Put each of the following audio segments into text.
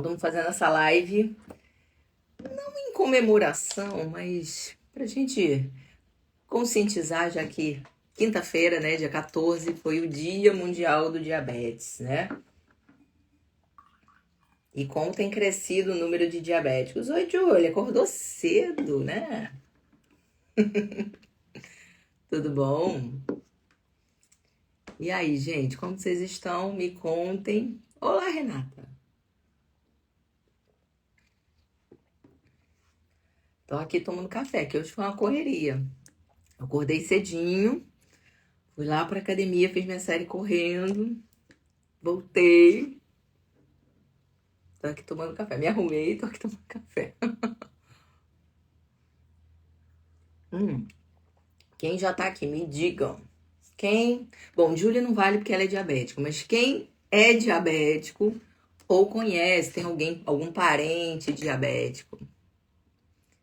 estamos fazendo essa live não em comemoração, mas pra gente conscientizar, já que quinta-feira, né, dia 14, foi o Dia Mundial do Diabetes, né? E como tem crescido o número de diabéticos. Oi, Júlia, acordou cedo, né? Tudo bom? E aí, gente, como vocês estão? Me contem. Olá, Renata. Tô aqui tomando café, que hoje foi uma correria. Eu acordei cedinho, fui lá pra academia, fiz minha série correndo, voltei. Tô aqui tomando café. Me arrumei, tô aqui tomando café. Quem já tá aqui, me digam. Quem... Bom, Júlia não vale porque ela é diabética, mas quem é diabético ou conhece, tem algum parente diabético,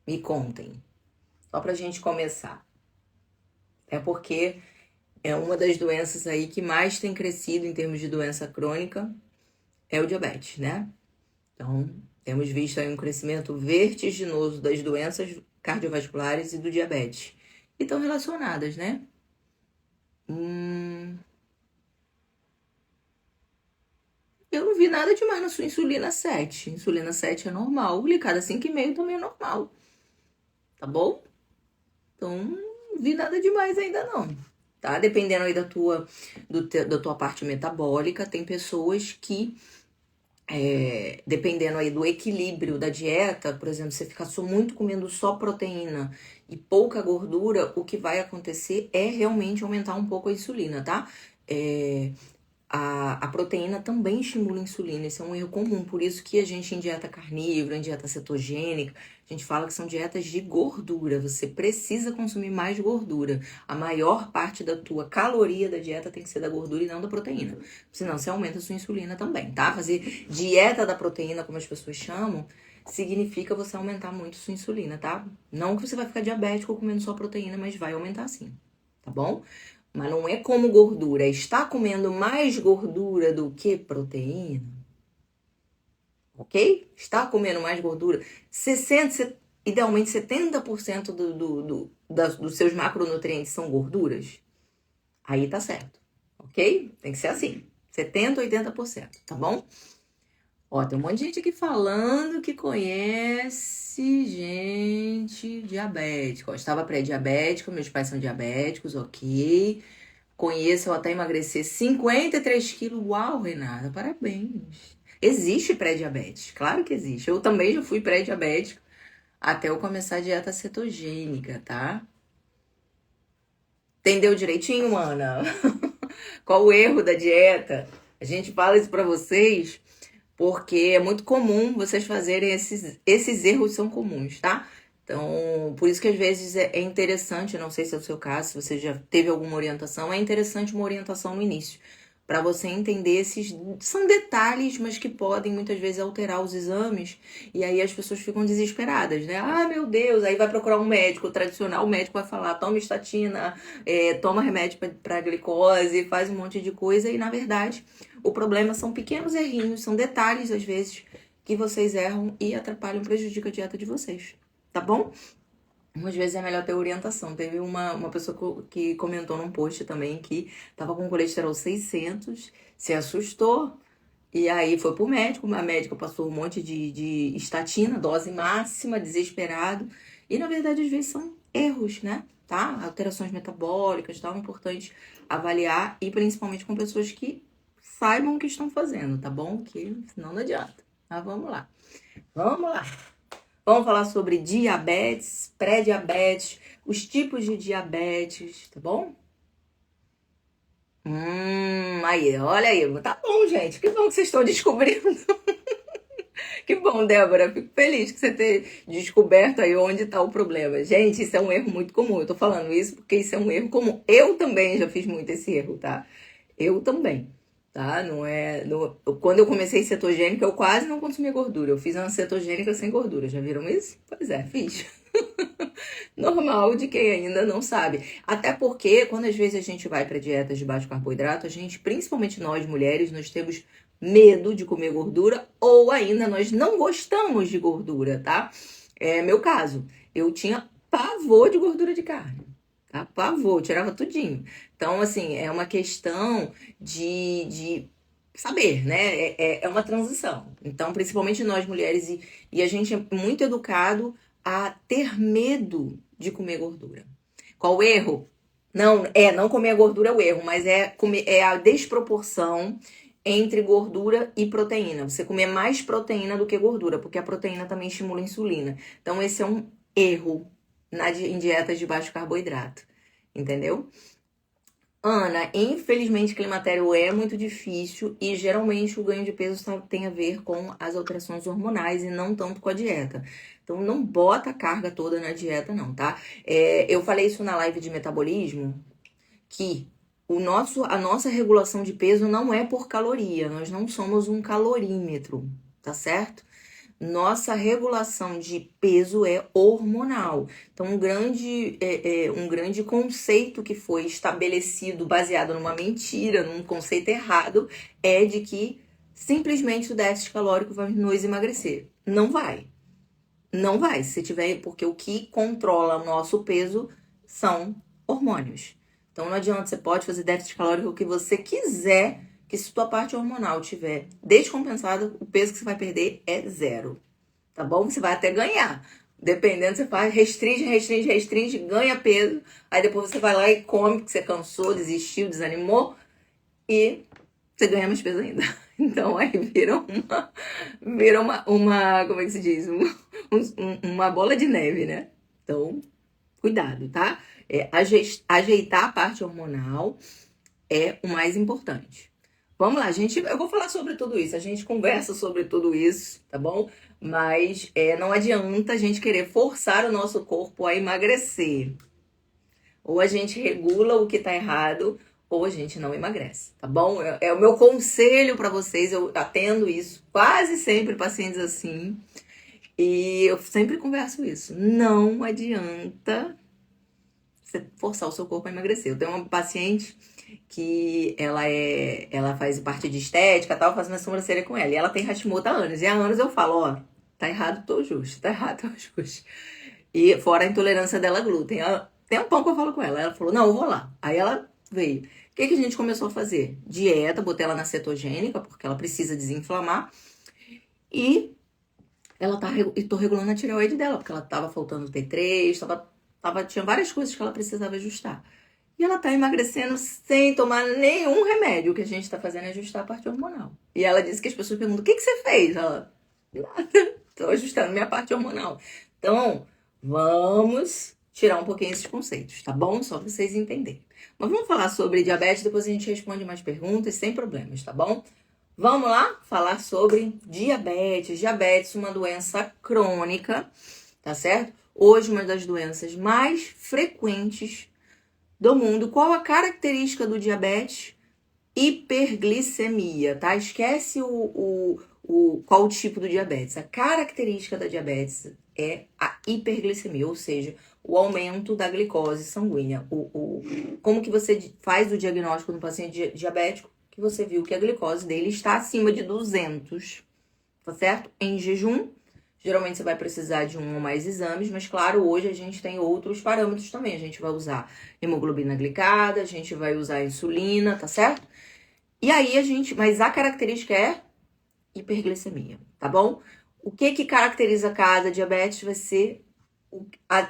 me contem. Só pra gente começar. É porque é uma das doenças aí que mais tem crescido em termos de doença crônica, é o diabetes, né? Então, temos visto aí um crescimento vertiginoso das doenças cardiovasculares e do diabetes. E estão relacionadas, né? Eu não vi nada demais na sua insulina 7. Insulina 7 é normal. Glicada 5,5 também é normal. Tá bom? Então, não vi nada demais ainda não. Tá? Dependendo aí da tua parte metabólica, tem pessoas que dependendo aí do equilíbrio da dieta, por exemplo, você ficar muito comendo só proteína e pouca gordura, o que vai acontecer é realmente aumentar um pouco a insulina, tá? A proteína também estimula a insulina, esse é um erro comum, por isso que a gente em dieta carnívora, em dieta cetogênica, a gente fala que são dietas de gordura, você precisa consumir mais gordura. A maior parte da tua caloria da dieta tem que ser da gordura e não da proteína, senão você aumenta a sua insulina também, tá? Fazer dieta da proteína, como as pessoas chamam, significa você aumentar muito a sua insulina, tá? Não que você vai ficar diabético comendo só proteína, mas vai aumentar sim, tá bom? Mas não é como gordura, está comendo mais gordura do que proteína, ok? Está comendo mais gordura, idealmente 70% dos seus macronutrientes são gorduras, aí tá certo, ok? Tem que ser assim, 70, 80%, tá bom? Ó, tem um monte de gente aqui falando que conhece gente diabética. Ó, estava pré-diabético, meus pais são diabéticos, ok. Conheço, eu até emagrecer 53 quilos. Uau, Renata, parabéns. Existe pré-diabetes, claro que existe. Eu também já fui pré-diabético até eu começar a dieta cetogênica, tá? Entendeu direitinho, Ana? Qual o erro da dieta? A gente fala isso pra vocês porque é muito comum vocês fazerem esses erros são comuns, tá? Então, por isso que às vezes é interessante, não sei se é o seu caso, se você já teve alguma orientação, é interessante uma orientação no início, para você entender esses são detalhes, mas que podem muitas vezes alterar os exames, e aí as pessoas ficam desesperadas, né? Ah, meu Deus, aí vai procurar um médico tradicional, o médico vai falar, toma estatina, toma remédio para glicose, faz um monte de coisa, e na verdade o problema são pequenos errinhos, são detalhes às vezes que vocês erram e atrapalham, prejudicam a dieta de vocês, tá bom? Às vezes é melhor ter orientação. Teve uma pessoa que comentou num post também que tava com colesterol 600, se assustou e aí foi pro médico. A médica passou um monte de estatina, dose máxima, desesperado. E na verdade, às vezes são erros, né? Tá? Alterações metabólicas, tá? É importante avaliar e principalmente com pessoas que saibam o que estão fazendo, tá bom? Que senão não adianta. Mas vamos lá. Vamos lá. Vamos falar sobre diabetes, pré-diabetes, os tipos de diabetes, tá bom? Aí, olha aí. Tá bom, gente. Que bom que vocês estão descobrindo. Que bom, Débora. Fico feliz que você tenha descoberto aí onde tá o problema. Gente, isso é um erro muito comum. Eu tô falando isso porque isso é um erro comum. Eu também já fiz muito esse erro, tá? Eu também. Tá? Não é. Quando eu comecei cetogênica, eu quase não consumia gordura. Eu fiz uma cetogênica sem gordura. Já viram isso? Pois é, fiz. Normal de quem ainda não sabe. Até porque, quando às vezes a gente vai para dietas de baixo carboidrato, a gente, principalmente nós mulheres, nós temos medo de comer gordura ou ainda nós não gostamos de gordura, tá? É meu caso. Eu tinha pavor de gordura de carne, tá? Pavor, tirava tudinho. Então, assim, é uma questão de saber, né? É uma transição. Então, principalmente nós mulheres, e a gente é muito educado a ter medo de comer gordura. Qual o erro? Não comer a gordura é o erro, mas é a desproporção entre gordura e proteína. Você comer mais proteína do que gordura, porque a proteína também estimula a insulina. Então, esse é um erro em dietas de baixo carboidrato. Entendeu? Ana, infelizmente climatério é muito difícil e geralmente o ganho de peso tem a ver com as alterações hormonais e não tanto com a dieta. Então não bota a carga toda na dieta não, tá? Eu falei isso na live de metabolismo, que a nossa regulação de peso não é por caloria, nós não somos um calorímetro, tá certo? Nossa regulação de peso é hormonal. Então, um grande conceito que foi estabelecido baseado numa mentira, num conceito errado, é de que simplesmente o déficit calórico vai nos emagrecer. Não vai. Não vai. Se tiver, porque o que controla o nosso peso são hormônios. Então, não adianta, você pode fazer déficit calórico o que você quiser, que se tua parte hormonal tiver descompensada, o peso que você vai perder é zero, tá bom? Você vai até ganhar. Dependendo, você faz, restringe, ganha peso, aí depois você vai lá e come, porque você cansou, desistiu, desanimou, e você ganha mais peso ainda. Então, aí vira uma como é que se diz? Uma bola de neve, né? Então, cuidado, tá? Ajeitar a parte hormonal é o mais importante. Vamos lá, eu vou falar sobre tudo isso, a gente conversa sobre tudo isso, tá bom? Mas não adianta a gente querer forçar o nosso corpo a emagrecer. Ou a gente regula o que tá errado, ou a gente não emagrece, tá bom? É o meu conselho para vocês, eu atendo isso quase sempre, pacientes assim, e eu sempre converso isso. Não adianta você forçar o seu corpo a emagrecer. Eu tenho uma paciente que ela faz parte de estética e tal, faz minha sobrancelha com ela. E ela tem Hashimoto há anos. E há anos eu falo, ó, tá errado, tô justo, tá errado, tô justo. E fora a intolerância dela a glúten. Tem um pão que eu falo com ela. Ela falou, não, eu vou lá. Aí ela veio. O que a gente começou a fazer? Dieta, botei ela na cetogênica, porque ela precisa desinflamar. E tô regulando a tireoide dela, porque ela tava faltando T3, tinha várias coisas que ela precisava ajustar. E ela tá emagrecendo sem tomar nenhum remédio. O que a gente tá fazendo é ajustar a parte hormonal. E ela disse que as pessoas perguntam, o que você fez? Ela, nada, tô ajustando minha parte hormonal. Então, vamos tirar um pouquinho esses conceitos, tá bom? Só pra vocês entenderem. Mas vamos falar sobre diabetes, depois a gente responde mais perguntas, sem problemas, tá bom? Vamos lá falar sobre diabetes. Diabetes, uma doença crônica, tá certo? Hoje, uma das doenças mais frequentes do mundo. Qual a característica do diabetes? Hiperglicemia, tá? Esquece qual o tipo do diabetes. A característica da diabetes é a hiperglicemia, ou seja, o aumento da glicose sanguínea. Como que você faz o diagnóstico no paciente diabético? Que você viu que a glicose dele está acima de 200, tá certo? Em jejum. Geralmente você vai precisar de um ou mais exames, mas claro, hoje a gente tem outros parâmetros também. A gente vai usar hemoglobina glicada, a gente vai usar insulina, tá certo? E aí mas a característica é hiperglicemia, tá bom? O que caracteriza cada diabetes vai ser,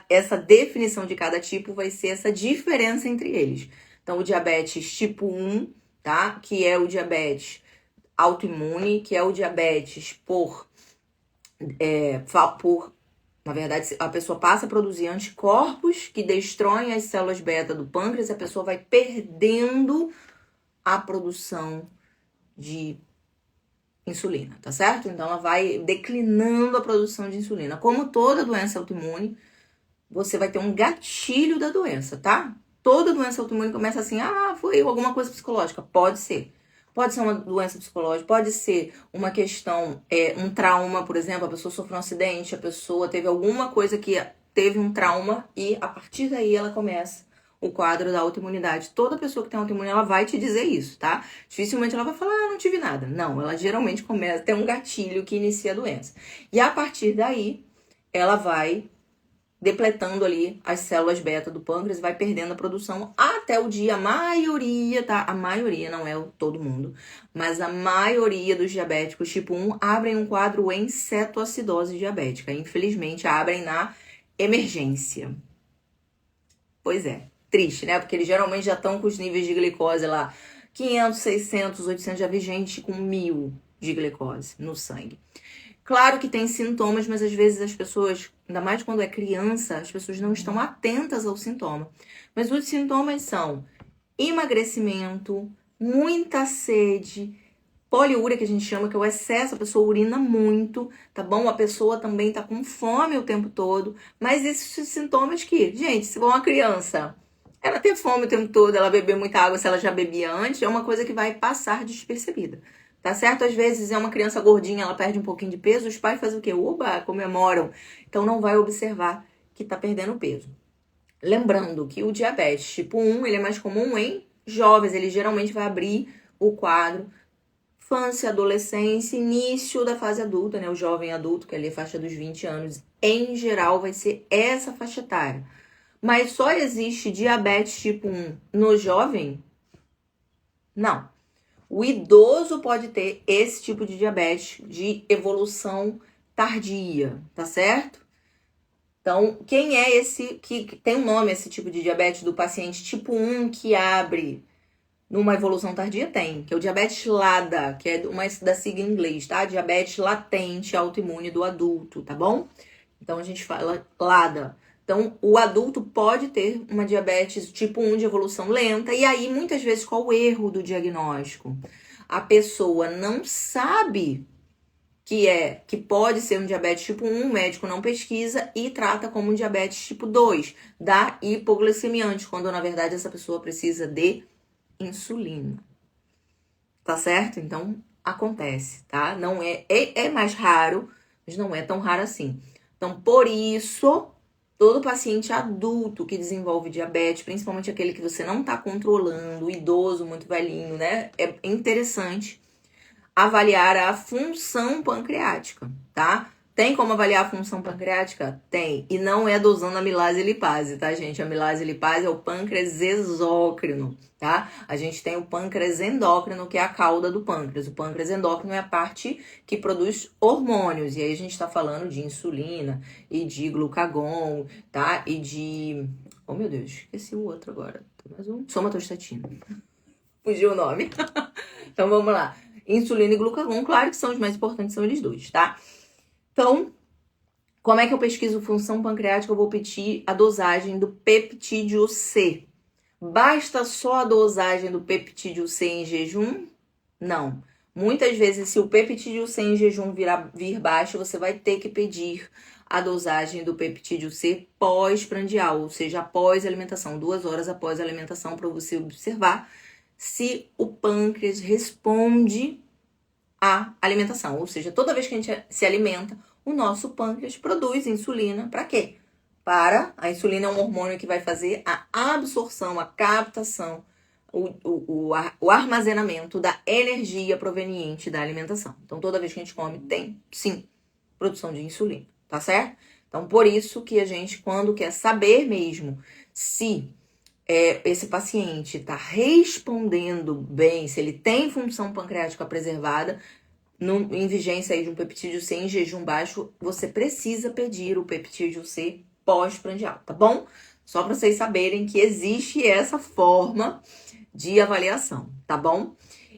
essa definição de cada tipo vai ser essa diferença entre eles. Então, o diabetes tipo 1, tá? Que é o diabetes autoimune, que é o diabetes na verdade, a pessoa passa a produzir anticorpos que destroem as células beta do pâncreas e a pessoa vai perdendo a produção de insulina, tá certo? Então, ela vai declinando a produção de insulina. Como toda doença autoimune, você vai ter um gatilho da doença, tá? Toda doença autoimune começa assim, foi alguma coisa psicológica. Pode ser. Pode ser uma doença psicológica, pode ser uma questão, um trauma, por exemplo, a pessoa sofreu um acidente, a pessoa teve alguma coisa que teve um trauma e a partir daí ela começa o quadro da autoimunidade. Toda pessoa que tem autoimune, ela vai te dizer isso, tá? Dificilmente ela vai falar, não tive nada. Não, ela geralmente começa, tem um gatilho que inicia a doença. E a partir daí, ela vai depletando ali as células beta do pâncreas, vai perdendo a produção até o dia, a maioria, tá? A maioria, não é todo mundo, mas a maioria dos diabéticos tipo 1 abrem um quadro em cetoacidose diabética. Infelizmente, abrem na emergência. Pois é, triste, né? Porque eles geralmente já estão com os níveis de glicose lá 500, 600, 800, já vi gente com 1000 de glicose no sangue. Claro que tem sintomas, mas às vezes as pessoas, ainda mais quando é criança, as pessoas não estão atentas ao sintoma. Mas os sintomas são emagrecimento, muita sede, poliúria, que a gente chama, que é o excesso, a pessoa urina muito, tá bom? A pessoa também tá com fome o tempo todo, mas esses sintomas que, gente, se for uma criança, ela ter fome o tempo todo, ela beber muita água, se ela já bebia antes, é uma coisa que vai passar despercebida. Tá certo? Às vezes é uma criança gordinha, ela perde um pouquinho de peso, os pais fazem o quê? Oba, comemoram. Então não vai observar que tá perdendo peso. Lembrando que o diabetes tipo 1, ele é mais comum em jovens, ele geralmente vai abrir o quadro infância, adolescência, início da fase adulta, né? O jovem adulto, que é ali a faixa dos 20 anos, em geral vai ser essa faixa etária. Mas só existe diabetes tipo 1 no jovem? Não. O idoso pode ter esse tipo de diabetes de evolução tardia, tá certo? Então, quem é esse que tem um nome, esse tipo de diabetes do paciente tipo 1 que abre numa evolução tardia? Tem, que é o diabetes LADA, que é uma da sigla em inglês, tá? Diabetes latente autoimune do adulto, tá bom? Então, a gente fala LADA. Então, o adulto pode ter uma diabetes tipo 1 de evolução lenta, e aí, muitas vezes, qual o erro do diagnóstico? A pessoa não sabe que pode ser um diabetes tipo 1, o médico não pesquisa e trata como um diabetes tipo 2, dá hipoglicemia antes, quando, na verdade, essa pessoa precisa de insulina. Tá certo? Então, acontece, tá? Não é mais raro, mas não é tão raro assim. Então, por isso, todo paciente adulto que desenvolve diabetes, principalmente aquele que você não tá controlando, o idoso, muito velhinho, né? É interessante avaliar a função pancreática, tá? Tem como avaliar a função pancreática? Tem. E não é dosando amilase e lipase, tá, gente? A amilase e lipase é o pâncreas exócrino, tá? A gente tem o pâncreas endócrino, que é a cauda do pâncreas. O pâncreas endócrino é a parte que produz hormônios. E aí a gente tá falando de insulina e de glucagon, tá? E de... Oh, meu Deus, esqueci o outro agora. Tem mais um. Somatostatina. Fugiu o nome. Então, vamos lá. Insulina e glucagon, claro que são os mais importantes, são eles dois, tá? Então, como é que eu pesquiso função pancreática? Eu vou pedir a dosagem do peptídeo C. Basta só a dosagem do peptídeo C em jejum? Não. Muitas vezes, se o peptídeo C em jejum vir baixo, você vai ter que pedir a dosagem do peptídeo C pós-prandial, ou seja, após a alimentação, 2 horas após a alimentação, para você observar se o pâncreas responde à alimentação. Ou seja, toda vez que a gente se alimenta, o nosso pâncreas produz insulina. Para quê? A insulina é um hormônio que vai fazer a absorção, a captação, o armazenamento da energia proveniente da alimentação. Então, toda vez que a gente come, tem, sim, produção de insulina, tá certo? Então, por isso que a gente, quando quer saber mesmo se esse paciente está respondendo bem, se ele tem função pancreática preservada, em vigência aí de um peptídeo C em jejum baixo, você precisa pedir o peptídeo C pós-prandial, tá bom? Só para vocês saberem que existe essa forma de avaliação, tá bom?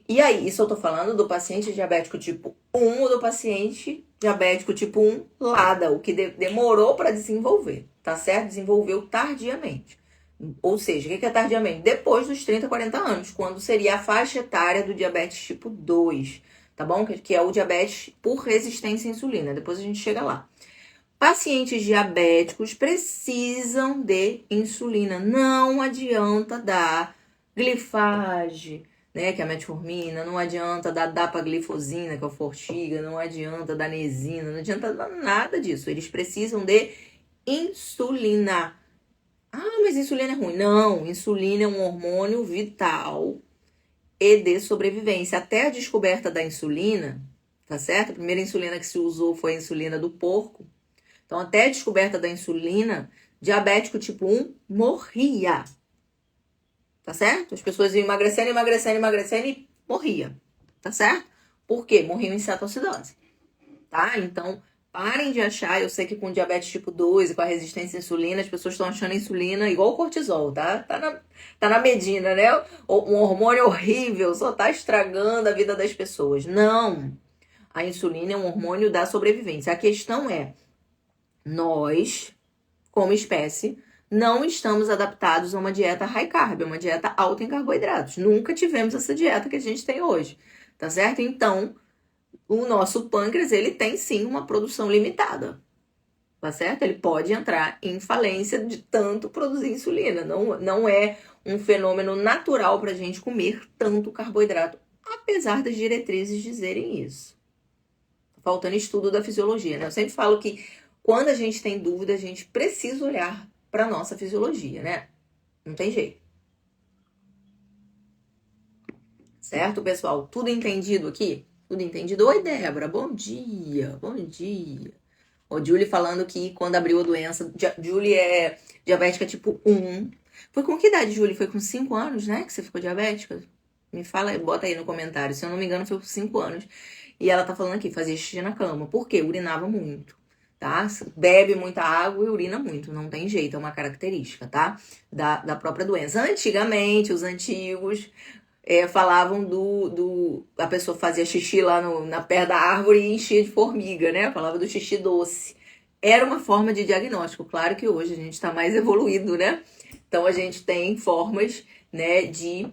E aí, isso eu tô falando do paciente diabético tipo 1 ou do paciente diabético tipo 1 LADA, o que demorou para desenvolver, tá certo? Desenvolveu tardiamente. Ou seja, o que é tardiamente? Depois dos 30, 40 anos, quando seria a faixa etária do diabetes tipo 2, tá bom? Que é o diabetes por resistência à insulina. Depois a gente chega lá. Pacientes diabéticos precisam de insulina. Não adianta dar glifage, né, que é a metformina. Não adianta dar dapaglifosina, que é o Forxiga. Não adianta dar nesina. Não adianta dar nada disso. Eles precisam de insulina. Ah, mas insulina é ruim. Não, insulina é um hormônio vital e de sobrevivência. Até a descoberta da insulina, tá certo? A primeira insulina que se usou foi a insulina do porco. Então, até a descoberta da insulina, diabético tipo 1 morria. Tá certo? As pessoas iam emagrecendo, emagrecendo, emagrecendo e morria. Tá certo? Por quê? Morriam em cetoacidose. Tá? Então, parem de achar, eu sei que com diabetes tipo 2 e com a resistência à insulina, as pessoas estão achando a insulina igual o cortisol, tá? Tá na medida, né? Um hormônio horrível, só tá estragando a vida das pessoas. Não! A insulina é um hormônio da sobrevivência. A questão é, nós, como espécie, não estamos adaptados a uma dieta high carb, uma dieta alta em carboidratos. Nunca tivemos essa dieta que a gente tem hoje, tá certo? Então, o nosso pâncreas, ele tem sim uma produção limitada, tá certo? Ele pode entrar em falência de tanto produzir insulina. Não é um fenômeno natural para a gente comer tanto carboidrato, apesar das diretrizes dizerem isso. Faltando estudo da fisiologia, né? Eu sempre falo que quando a gente tem dúvida, a gente precisa olhar para nossa fisiologia, né? Não tem jeito. Certo, pessoal? Tudo entendido aqui? Tudo entendido? Oi, Débora, bom dia, bom dia. O Julie falando que quando abriu a doença, Julie é diabética tipo 1. Foi com que idade, Julie? Foi com 5 anos, né, que você ficou diabética? Me fala, bota aí no comentário. Se eu não me engano, foi com 5 anos. E ela tá falando aqui, fazia xixi na cama. Por quê? Urinava muito, tá? Bebe muita água e urina muito. Não tem jeito, é uma característica, tá? Da própria doença. Antigamente, os antigos falavam a pessoa fazia xixi lá na perto da árvore e enchia de formiga, né? Falava do xixi doce. Era uma forma de diagnóstico. Claro que hoje a gente está mais evoluído, né? Então a gente tem formas, né, de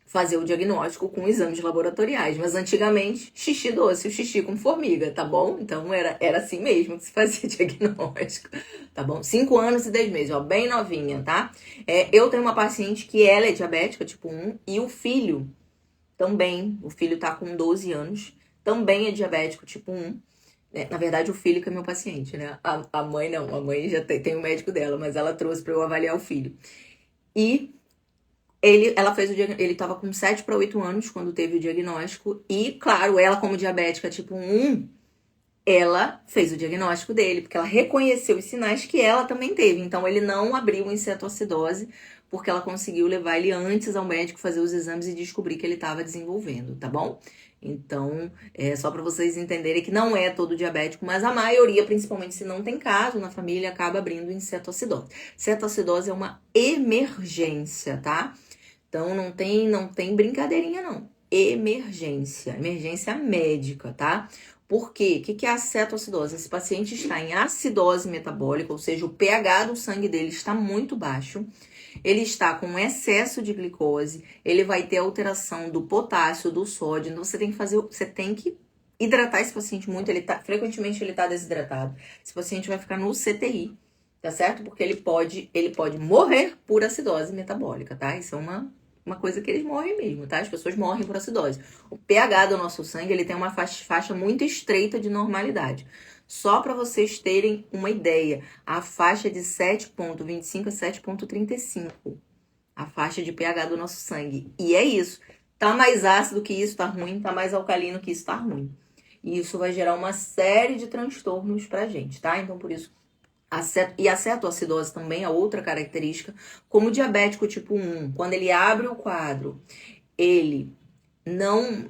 fazer o diagnóstico com exames laboratoriais. Mas antigamente, xixi doce, o xixi com formiga, tá bom? Então era assim mesmo que se fazia diagnóstico, tá bom? 5 anos e 10 meses, ó, bem novinha, tá? Eu tenho uma paciente que ela é diabética, tipo 1, e o filho também, o filho tá com 12 anos, também é diabético, tipo 1. Na verdade, o filho que é meu paciente, né? A mãe não, a mãe já tem o médico dela, mas ela trouxe para eu avaliar o filho. E ela fez ele estava com 7 para 8 anos quando teve o diagnóstico. E, claro, ela, como diabética tipo 1, ela fez o diagnóstico dele, porque ela reconheceu os sinais que ela também teve. Então, ele não abriu em cetoacidose, porque ela conseguiu levar ele antes ao médico fazer os exames e descobrir que ele estava desenvolvendo, tá bom? Então, só para vocês entenderem que não é todo diabético, mas a maioria, principalmente se não tem caso na família, acaba abrindo em cetoacidose. Cetoacidose é uma emergência, tá? Então não tem brincadeirinha não. Emergência médica, tá? Por quê? O que é a cetoacidose? Esse paciente está em acidose metabólica, ou seja, o pH do sangue dele está muito baixo. Ele está com excesso de glicose, ele vai ter alteração do potássio, do sódio. Então você tem que hidratar esse paciente muito. Frequentemente ele está desidratado. Esse paciente vai ficar no CTI, tá certo? Porque ele pode morrer por acidose metabólica, tá? Isso é uma coisa que eles morrem mesmo, tá? As pessoas morrem por acidose. O pH do nosso sangue, ele tem uma faixa muito estreita de normalidade. Só para vocês terem uma ideia, a faixa é de 7,25 a 7,35. A faixa de pH do nosso sangue. E é isso. Tá mais ácido que isso, tá ruim. Tá mais alcalino que isso, tá ruim. E isso vai gerar uma série de transtornos pra gente, tá? Então, por isso, a cetoacidose também é outra característica. Como o diabético tipo 1, quando ele abre o quadro, ele não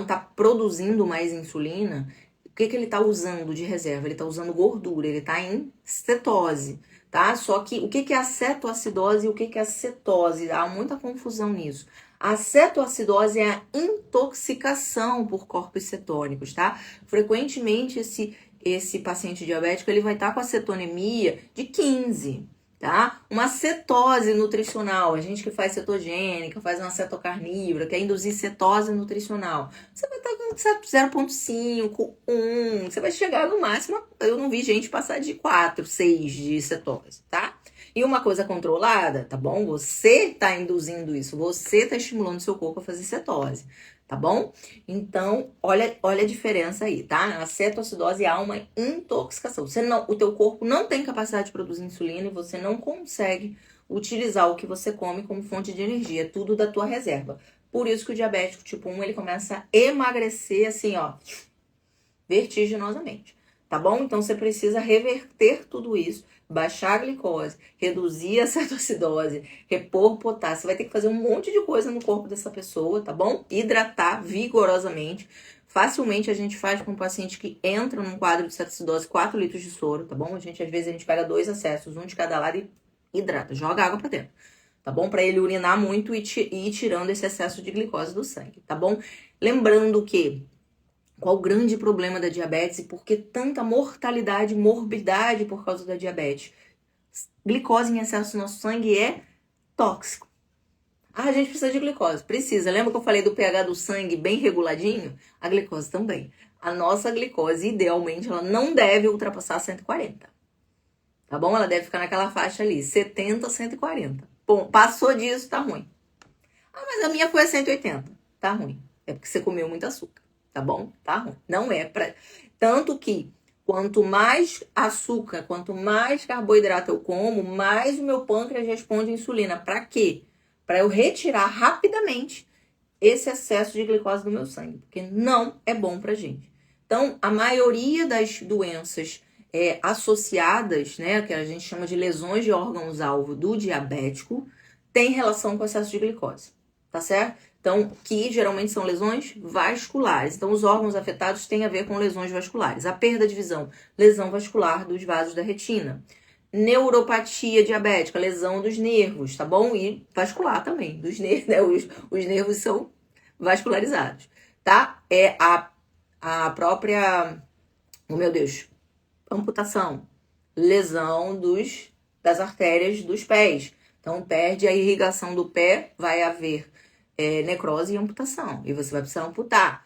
tá produzindo mais insulina. O que ele tá usando de reserva? Ele tá usando gordura, ele tá em cetose, tá? Só que o que é a cetoacidose e o que é a cetose? Há muita confusão nisso. A cetoacidose é a intoxicação por corpos cetônicos, tá? Frequentemente esse paciente diabético, ele vai estar com a cetonemia de 15, tá? Uma cetose nutricional, a gente que faz cetogênica, faz uma cetocarnívora, quer induzir cetose nutricional, você vai estar com 0,5, 1, você vai chegar no máximo, eu não vi gente passar de 4, 6 de cetose, tá? E uma coisa controlada, tá bom? Você tá induzindo isso, você tá estimulando seu corpo a fazer cetose, tá bom? Então, olha a diferença aí, tá? A cetoacidose há uma intoxicação. O teu corpo não tem capacidade de produzir insulina e você não consegue utilizar o que você come como fonte de energia, tudo da tua reserva. Por isso que o diabético tipo 1, ele começa a emagrecer assim, ó, vertiginosamente, tá bom? Então você precisa reverter tudo isso, baixar a glicose, reduzir a cetoacidose, repor potássio. Você vai ter que fazer um monte de coisa no corpo dessa pessoa, tá bom? Hidratar vigorosamente. Facilmente a gente faz com um paciente que entra num quadro de cetoacidose 4 litros de soro, tá bom? Às vezes a gente pega 2 acessos, um de cada lado e hidrata, joga água pra dentro, tá bom? Pra ele urinar muito e ir tirando esse excesso de glicose do sangue, tá bom? Lembrando que qual o grande problema da diabetes e por que tanta mortalidade e morbidade por causa da diabetes? Glicose em excesso no nosso sangue é tóxico. A gente precisa de glicose. Precisa. Lembra que eu falei do pH do sangue bem reguladinho? A glicose também. A nossa glicose, idealmente, ela não deve ultrapassar 140. Tá bom? Ela deve ficar naquela faixa ali, 70, 140. Bom, passou disso, tá ruim. Ah, mas a minha foi a 180. Tá ruim. É porque você comeu muito açúcar. Tá bom? Tá ruim. Não é pra... Tanto que quanto mais açúcar, quanto mais carboidrato eu como, mais o meu pâncreas responde à insulina. Pra quê? Pra eu retirar rapidamente esse excesso de glicose do meu sangue. Porque não é bom pra gente. Então, a maioria das doenças associadas, né, que a gente chama de lesões de órgãos-alvo do diabético, tem relação com o excesso de glicose. Tá certo? Então, que geralmente são lesões vasculares. Então, os órgãos afetados têm a ver com lesões vasculares. A perda de visão, lesão vascular dos vasos da retina. Neuropatia diabética, lesão dos nervos, tá bom? E vascular também, dos nervos, né? Os nervos são vascularizados, tá? É a própria, oh meu Deus, amputação, lesão das artérias dos pés. Então, perde a irrigação do pé, vai haver necrose e amputação. E você vai precisar amputar.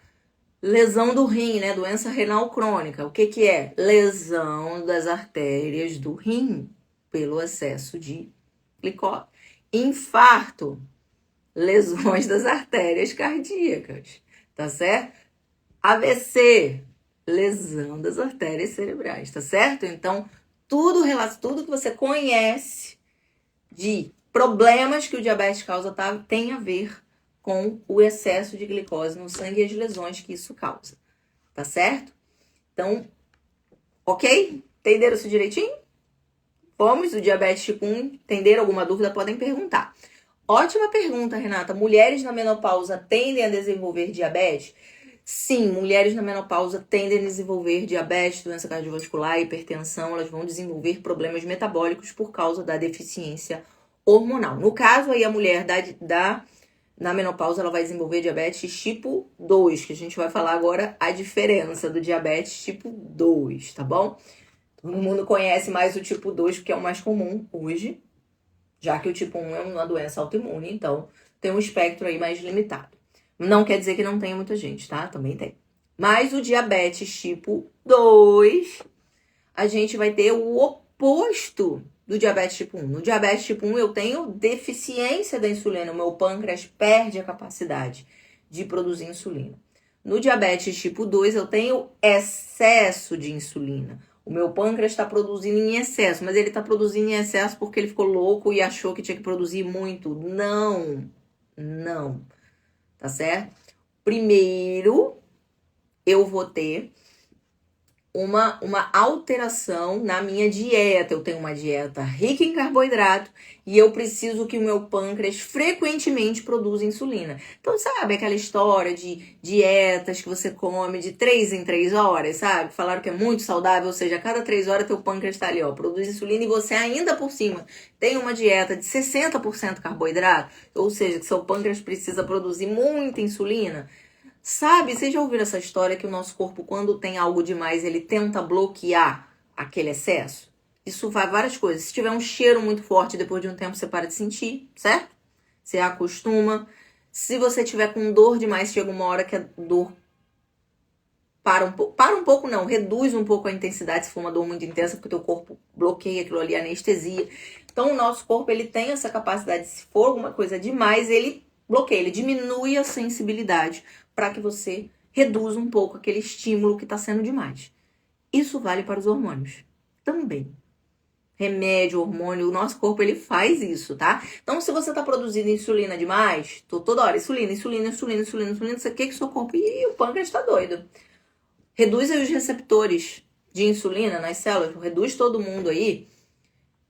Lesão do rim, né? Doença renal crônica. O que é? Lesão das artérias do rim pelo excesso de glicose. Infarto. Lesões das artérias cardíacas. Tá certo? AVC. Lesão das artérias cerebrais. Tá certo? Então, tudo que você conhece de problemas que o diabetes causa tem a ver com o excesso de glicose no sangue e as lesões que isso causa, tá certo? Então, ok? Entenderam isso direitinho? Vamos, o diabetes tipo 1, entenderam alguma dúvida? Podem perguntar. Ótima pergunta, Renata. Mulheres na menopausa tendem a desenvolver diabetes? Sim, mulheres na menopausa tendem a desenvolver diabetes, doença cardiovascular, hipertensão, elas vão desenvolver problemas metabólicos por causa da deficiência hormonal. No caso aí, a mulher na menopausa, ela vai desenvolver diabetes tipo 2, que a gente vai falar agora a diferença do diabetes tipo 2, tá bom? Todo mundo conhece mais o tipo 2, porque é o mais comum hoje, já que o tipo 1 é uma doença autoimune, então tem um espectro aí mais limitado. Não quer dizer que não tenha muita gente, tá? Também tem. Mas o diabetes tipo 2, a gente vai ter o oposto do diabetes tipo 1. No diabetes tipo 1, eu tenho deficiência da insulina. O meu pâncreas perde a capacidade de produzir insulina. No diabetes tipo 2, eu tenho excesso de insulina. O meu pâncreas está produzindo em excesso, mas ele está produzindo em excesso porque ele ficou louco e achou que tinha que produzir muito. Não, não. Tá certo? Primeiro, eu vou ter uma alteração na minha dieta. Eu tenho uma dieta rica em carboidrato e eu preciso que o meu pâncreas frequentemente produza insulina. Então, sabe aquela história de dietas que você come de 3 em 3 horas, sabe? Falaram que é muito saudável, ou seja, a cada 3 horas teu pâncreas está ali, ó, produz insulina e você ainda por cima tem uma dieta de 60% carboidrato, ou seja, que seu pâncreas precisa produzir muita insulina. Sabe, vocês já ouviram essa história que o nosso corpo, quando tem algo demais, ele tenta bloquear aquele excesso? Isso vai várias coisas. Se tiver um cheiro muito forte, depois de um tempo você para de sentir, certo? Você acostuma. Se você tiver com dor demais, chega uma hora que a dor para um pouco não, reduz um pouco a intensidade se for uma dor muito intensa, porque o teu corpo bloqueia aquilo ali, anestesia. Então, o nosso corpo, ele tem essa capacidade, se for alguma coisa demais, ele bloqueia, ele diminui a sensibilidade para que você reduza um pouco aquele estímulo que está sendo demais. Isso vale para os hormônios também. Remédio, hormônio, o nosso corpo, ele faz isso, tá? Então, se você tá produzindo insulina demais, toda hora, insulina, você quer que seu corpo... Ih, o pâncreas tá doido. Reduz aí os receptores de insulina nas células, reduz todo mundo aí,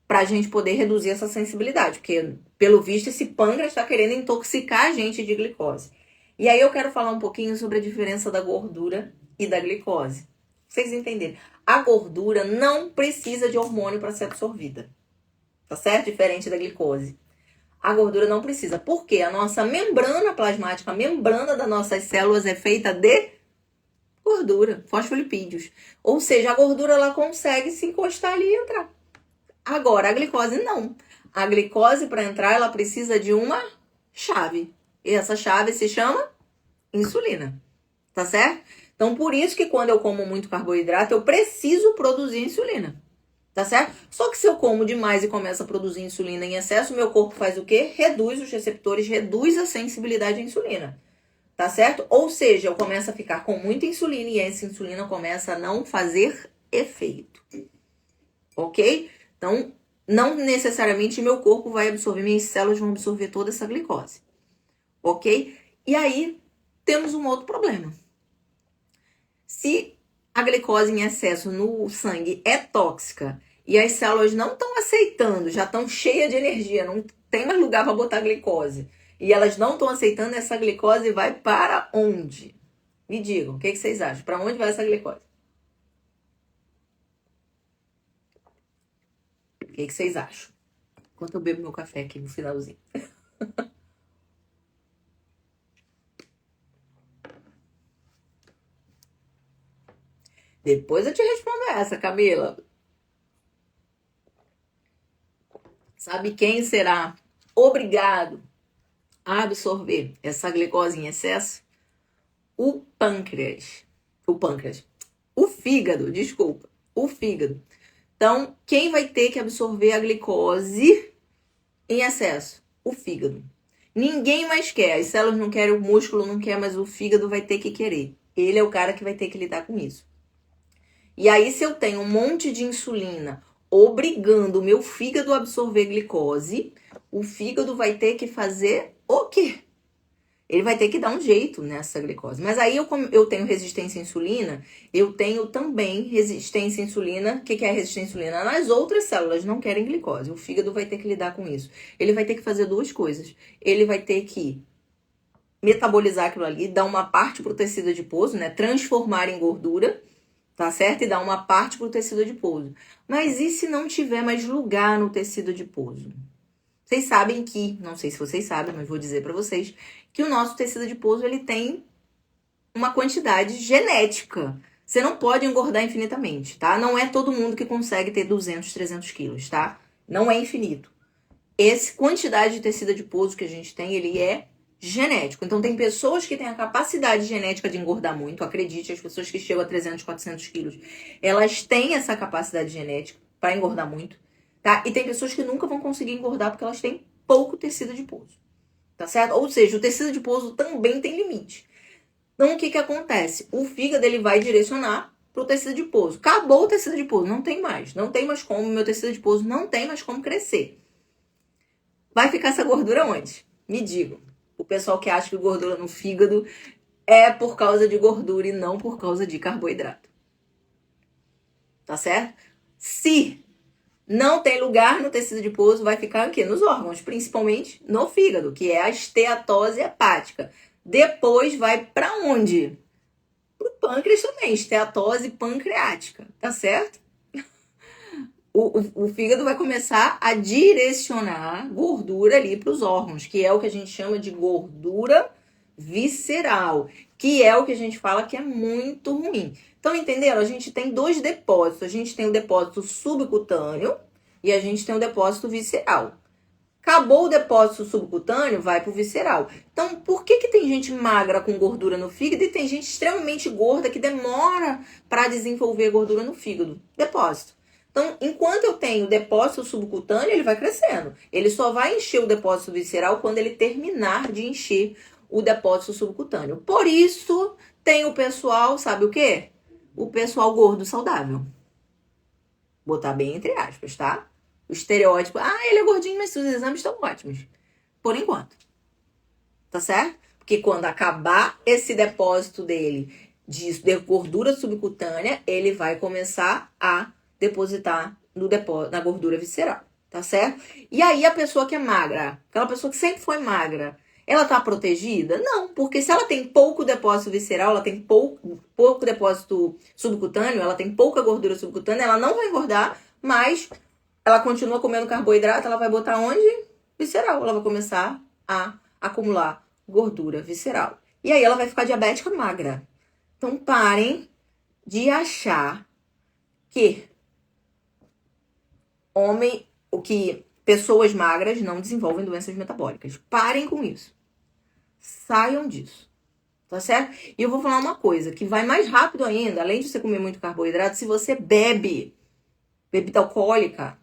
pra gente poder reduzir essa sensibilidade, porque, pelo visto, esse pâncreas tá querendo intoxicar a gente de glicose. E aí eu quero falar um pouquinho sobre a diferença da gordura e da glicose. Pra vocês entenderem. A gordura não precisa de hormônio para ser absorvida. Tá certo? Diferente da glicose. A gordura não precisa. Por quê? A nossa membrana plasmática, a membrana das nossas células é feita de gordura, fosfolipídios. Ou seja, a gordura ela consegue se encostar ali e entrar. Agora, a glicose não. A glicose, para entrar, ela precisa de uma chave. E essa chave se chama insulina. Tá certo? Então, por isso que quando eu como muito carboidrato, eu preciso produzir insulina. Tá certo? Só que se eu como demais e começo a produzir insulina em excesso, meu corpo faz o quê? Reduz os receptores, reduz a sensibilidade à insulina. Tá certo? Ou seja, eu começo a ficar com muita insulina e essa insulina começa a não fazer efeito. Ok? Então, não necessariamente meu corpo vai absorver, minhas células vão absorver toda essa glicose. Ok? E aí, temos um outro problema. Se a glicose em excesso no sangue é tóxica e as células não estão aceitando, já estão cheias de energia, não tem mais lugar para botar glicose, e elas não estão aceitando, essa glicose vai para onde? Me digam, o que vocês acham? Para onde vai essa glicose? O que vocês acham? Enquanto eu bebo meu café aqui no finalzinho. Depois eu te respondo essa, Camila. Sabe quem será obrigado a absorver essa glicose em excesso? O pâncreas. O fígado, desculpa. O fígado. Então, quem vai ter que absorver a glicose em excesso? O fígado. Ninguém mais quer. As células não querem, o músculo não quer, mas o fígado vai ter que querer. Ele é o cara que vai ter que lidar com isso. E aí, se eu tenho um monte de insulina obrigando o meu fígado a absorver glicose, o fígado vai ter que fazer o quê? Ele vai ter que dar um jeito nessa glicose. Mas aí eu tenho resistência à insulina, eu tenho também resistência à insulina. O que é resistência à insulina? Nas outras células não querem glicose. O fígado vai ter que lidar com isso. Ele vai ter que fazer duas coisas. Ele vai ter que metabolizar aquilo ali, dar uma parte para o tecido adiposo, né? Transformar em gordura. Tá certo? E dar uma parte pro tecido adiposo. Mas e se não tiver mais lugar no tecido adiposo? Vocês sabem que, não sei se vocês sabem, mas vou dizer para vocês, que o nosso tecido adiposo, ele tem uma quantidade genética. Você não pode engordar infinitamente, tá? Não é todo mundo que consegue ter 200, 300 quilos, tá? Não é infinito. Essa quantidade de tecido adiposo que a gente tem, ele é genético. Então, tem pessoas que têm a capacidade genética de engordar muito. Acredite, as pessoas que chegam a 300, 400 quilos, elas têm essa capacidade genética para engordar muito, tá? E tem pessoas que nunca vão conseguir engordar porque elas têm pouco tecido adiposo, tá certo? Ou seja, o tecido adiposo também tem limite. Então, o que acontece? O fígado, ele vai direcionar pro tecido adiposo. Acabou o tecido adiposo, não tem mais. Não tem mais como, meu tecido adiposo não tem mais como crescer. Vai ficar essa gordura onde? Me digam. O pessoal que acha que gordura no fígado é por causa de gordura e não por causa de carboidrato. Tá certo? Se não tem lugar no tecido adiposo, vai ficar aqui nos órgãos, principalmente no fígado, que é a esteatose hepática. Depois vai para onde? Pro pâncreas também, esteatose pancreática, tá certo? O fígado vai começar a direcionar gordura ali para os órgãos, que é o que a gente chama de gordura visceral, que é o que a gente fala que é muito ruim. Então, entenderam? A gente tem dois depósitos. A gente tem o depósito subcutâneo e a gente tem o depósito visceral. Acabou o depósito subcutâneo, vai pro visceral. Então, por que tem gente magra com gordura no fígado e tem gente extremamente gorda que demora para desenvolver gordura no fígado? Depósito. Então, enquanto eu tenho depósito subcutâneo, ele vai crescendo. Ele só vai encher o depósito visceral quando ele terminar de encher o depósito subcutâneo. Por isso, tem o pessoal, sabe o quê? O pessoal gordo saudável. Botar bem entre aspas, tá? O estereótipo, ele é gordinho, mas os exames estão ótimos. Por enquanto. Tá certo? Porque quando acabar esse depósito dele de gordura subcutânea, ele vai começar a depositar na gordura visceral. Tá certo? E aí a pessoa que é magra, aquela pessoa que sempre foi magra, ela tá protegida? Não, porque se ela tem pouco depósito visceral, ela tem pouco depósito subcutâneo, ela tem pouca gordura subcutânea, ela não vai engordar, mas ela continua comendo carboidrato, ela vai botar onde? Visceral. Ela vai começar a acumular gordura visceral. E aí ela vai ficar diabética magra. Então parem de achar que pessoas magras não desenvolvem doenças metabólicas. Parem com isso. Saiam disso. Tá certo? E eu vou falar uma coisa que vai mais rápido ainda, além de você comer muito carboidrato, se você bebe bebida alcoólica,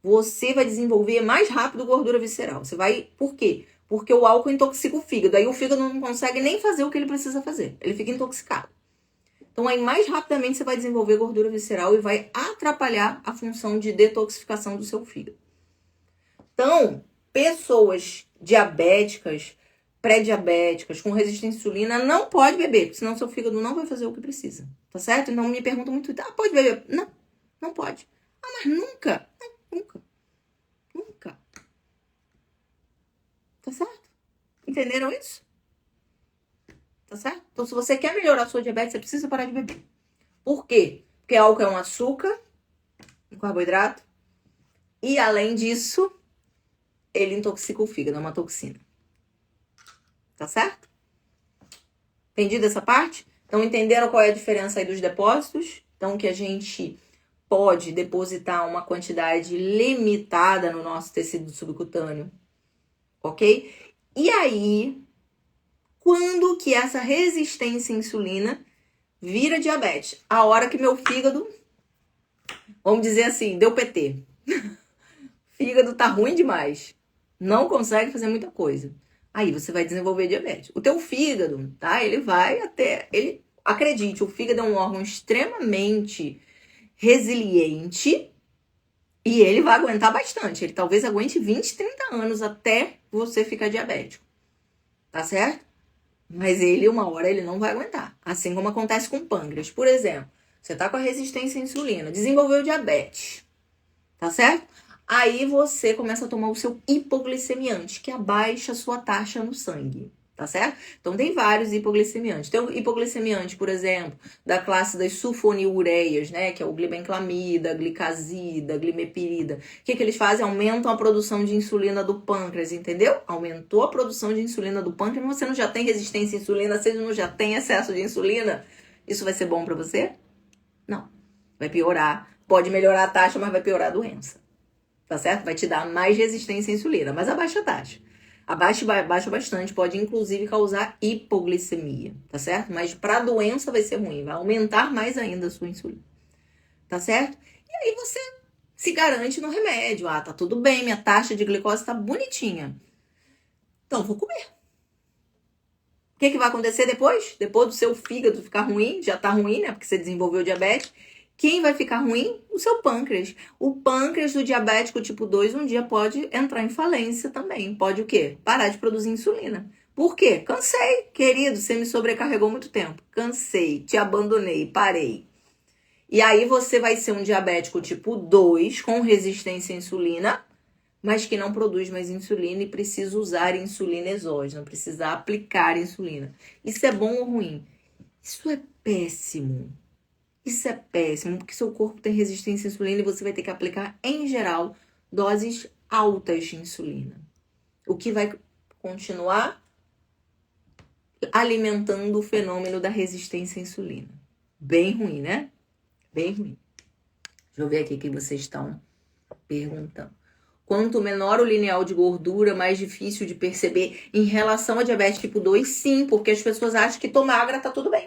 você vai desenvolver mais rápido gordura visceral. Por quê? Porque o álcool intoxica o fígado. Aí o fígado não consegue nem fazer o que ele precisa fazer. Ele fica intoxicado. Então aí mais rapidamente você vai desenvolver gordura visceral e vai atrapalhar a função de detoxificação do seu fígado. Então, pessoas diabéticas, pré-diabéticas, com resistência à insulina, não pode beber, porque senão seu fígado não vai fazer o que precisa. Tá certo? Então me perguntam muito, pode beber? Não, não pode. Mas nunca. Nunca. Tá certo? Entenderam isso? Tá certo? Então, se você quer melhorar a sua diabetes, você precisa parar de beber. Por quê? Porque álcool é um açúcar, um carboidrato. E, além disso, ele intoxica o fígado, é uma toxina. Tá certo? Entendido essa parte? Então, entenderam qual é a diferença aí dos depósitos? Então, que a gente pode depositar uma quantidade limitada no nosso tecido subcutâneo, ok? E aí, quando que essa resistência à insulina vira diabetes? A hora que meu fígado, vamos dizer assim, deu PT. Fígado tá ruim demais. Não consegue fazer muita coisa. Aí você vai desenvolver diabetes. O teu fígado, tá? Acredite, o fígado é um órgão extremamente resiliente e ele vai aguentar bastante. Ele talvez aguente 20, 30 anos até você ficar diabético. Tá certo? Mas uma hora ele não vai aguentar. Assim como acontece com o pâncreas. Por exemplo, você tá com a resistência à insulina, desenvolveu diabetes. Tá certo? Aí você começa a tomar o seu hipoglicemiante, que abaixa a sua taxa no sangue. Tá certo? Então tem vários hipoglicemiantes. Tem o hipoglicemiante, por exemplo, da classe das sulfonilureias, né? Que é o glibenclamida, glicazida, glimepirida. O que eles fazem? Aumentam a produção de insulina do pâncreas, entendeu? Aumentou a produção de insulina do pâncreas, mas você não já tem resistência à insulina, você não já tem excesso de insulina. Isso vai ser bom pra você? Não. Vai piorar. Pode melhorar a taxa, mas vai piorar a doença. Tá certo? Vai te dar mais resistência à insulina, mas abaixa a taxa. Abaixa bastante, pode inclusive causar hipoglicemia, tá certo? Mas para a doença vai ser ruim, vai aumentar mais ainda a sua insulina, tá certo? E aí você se garante no remédio. Tá tudo bem, minha taxa de glicose tá bonitinha. Então, vou comer. O que vai acontecer depois? Depois do seu fígado ficar ruim, já tá ruim, né? Porque você desenvolveu diabetes. Quem vai ficar ruim? O seu pâncreas. O pâncreas do diabético tipo 2 um dia pode entrar em falência também. Pode o quê? Parar de produzir insulina. Por quê? Cansei, querido, você me sobrecarregou muito tempo. Cansei, te abandonei, parei. E aí você vai ser um diabético tipo 2 com resistência à insulina, mas que não produz mais insulina e precisa usar insulina exógena, precisa aplicar insulina. Isso é bom ou ruim? Isso é péssimo. Isso é péssimo, porque seu corpo tem resistência à insulina e você vai ter que aplicar, em geral, doses altas de insulina. O que vai continuar alimentando o fenômeno da resistência à insulina. Bem ruim, né? Bem ruim. Deixa eu ver aqui o que vocês estão perguntando. Quanto menor o lineal de gordura, mais difícil de perceber. Em relação a diabetes tipo 2, sim, porque as pessoas acham que tô magra, tá tudo bem.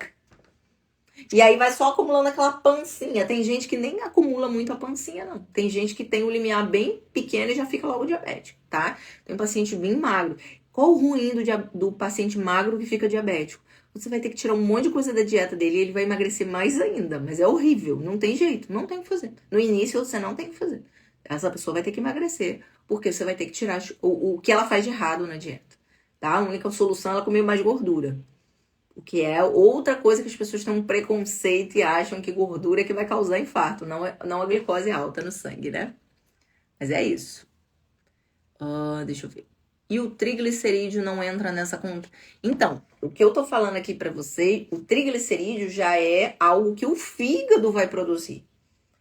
E aí vai só acumulando aquela pancinha. Tem gente que nem acumula muito a pancinha, não. Tem gente que tem o limiar bem pequeno e já fica logo diabético, tá? Tem um paciente bem magro. Qual o ruim do paciente magro que fica diabético? Você vai ter que tirar um monte de coisa da dieta dele e ele vai emagrecer mais ainda. Mas é horrível, não tem jeito, não tem o que fazer. No início você não tem o que fazer. Essa pessoa vai ter que emagrecer, porque você vai ter que tirar o que ela faz de errado na dieta, tá? A única solução é ela comer mais gordura. O que é outra coisa que as pessoas têm um preconceito e acham que gordura é que vai causar infarto, não a glicose alta no sangue, né? Mas é isso. Deixa eu ver. E o triglicerídeo não entra nessa conta? Então, o que eu tô falando aqui pra você, o triglicerídeo já é algo que o fígado vai produzir.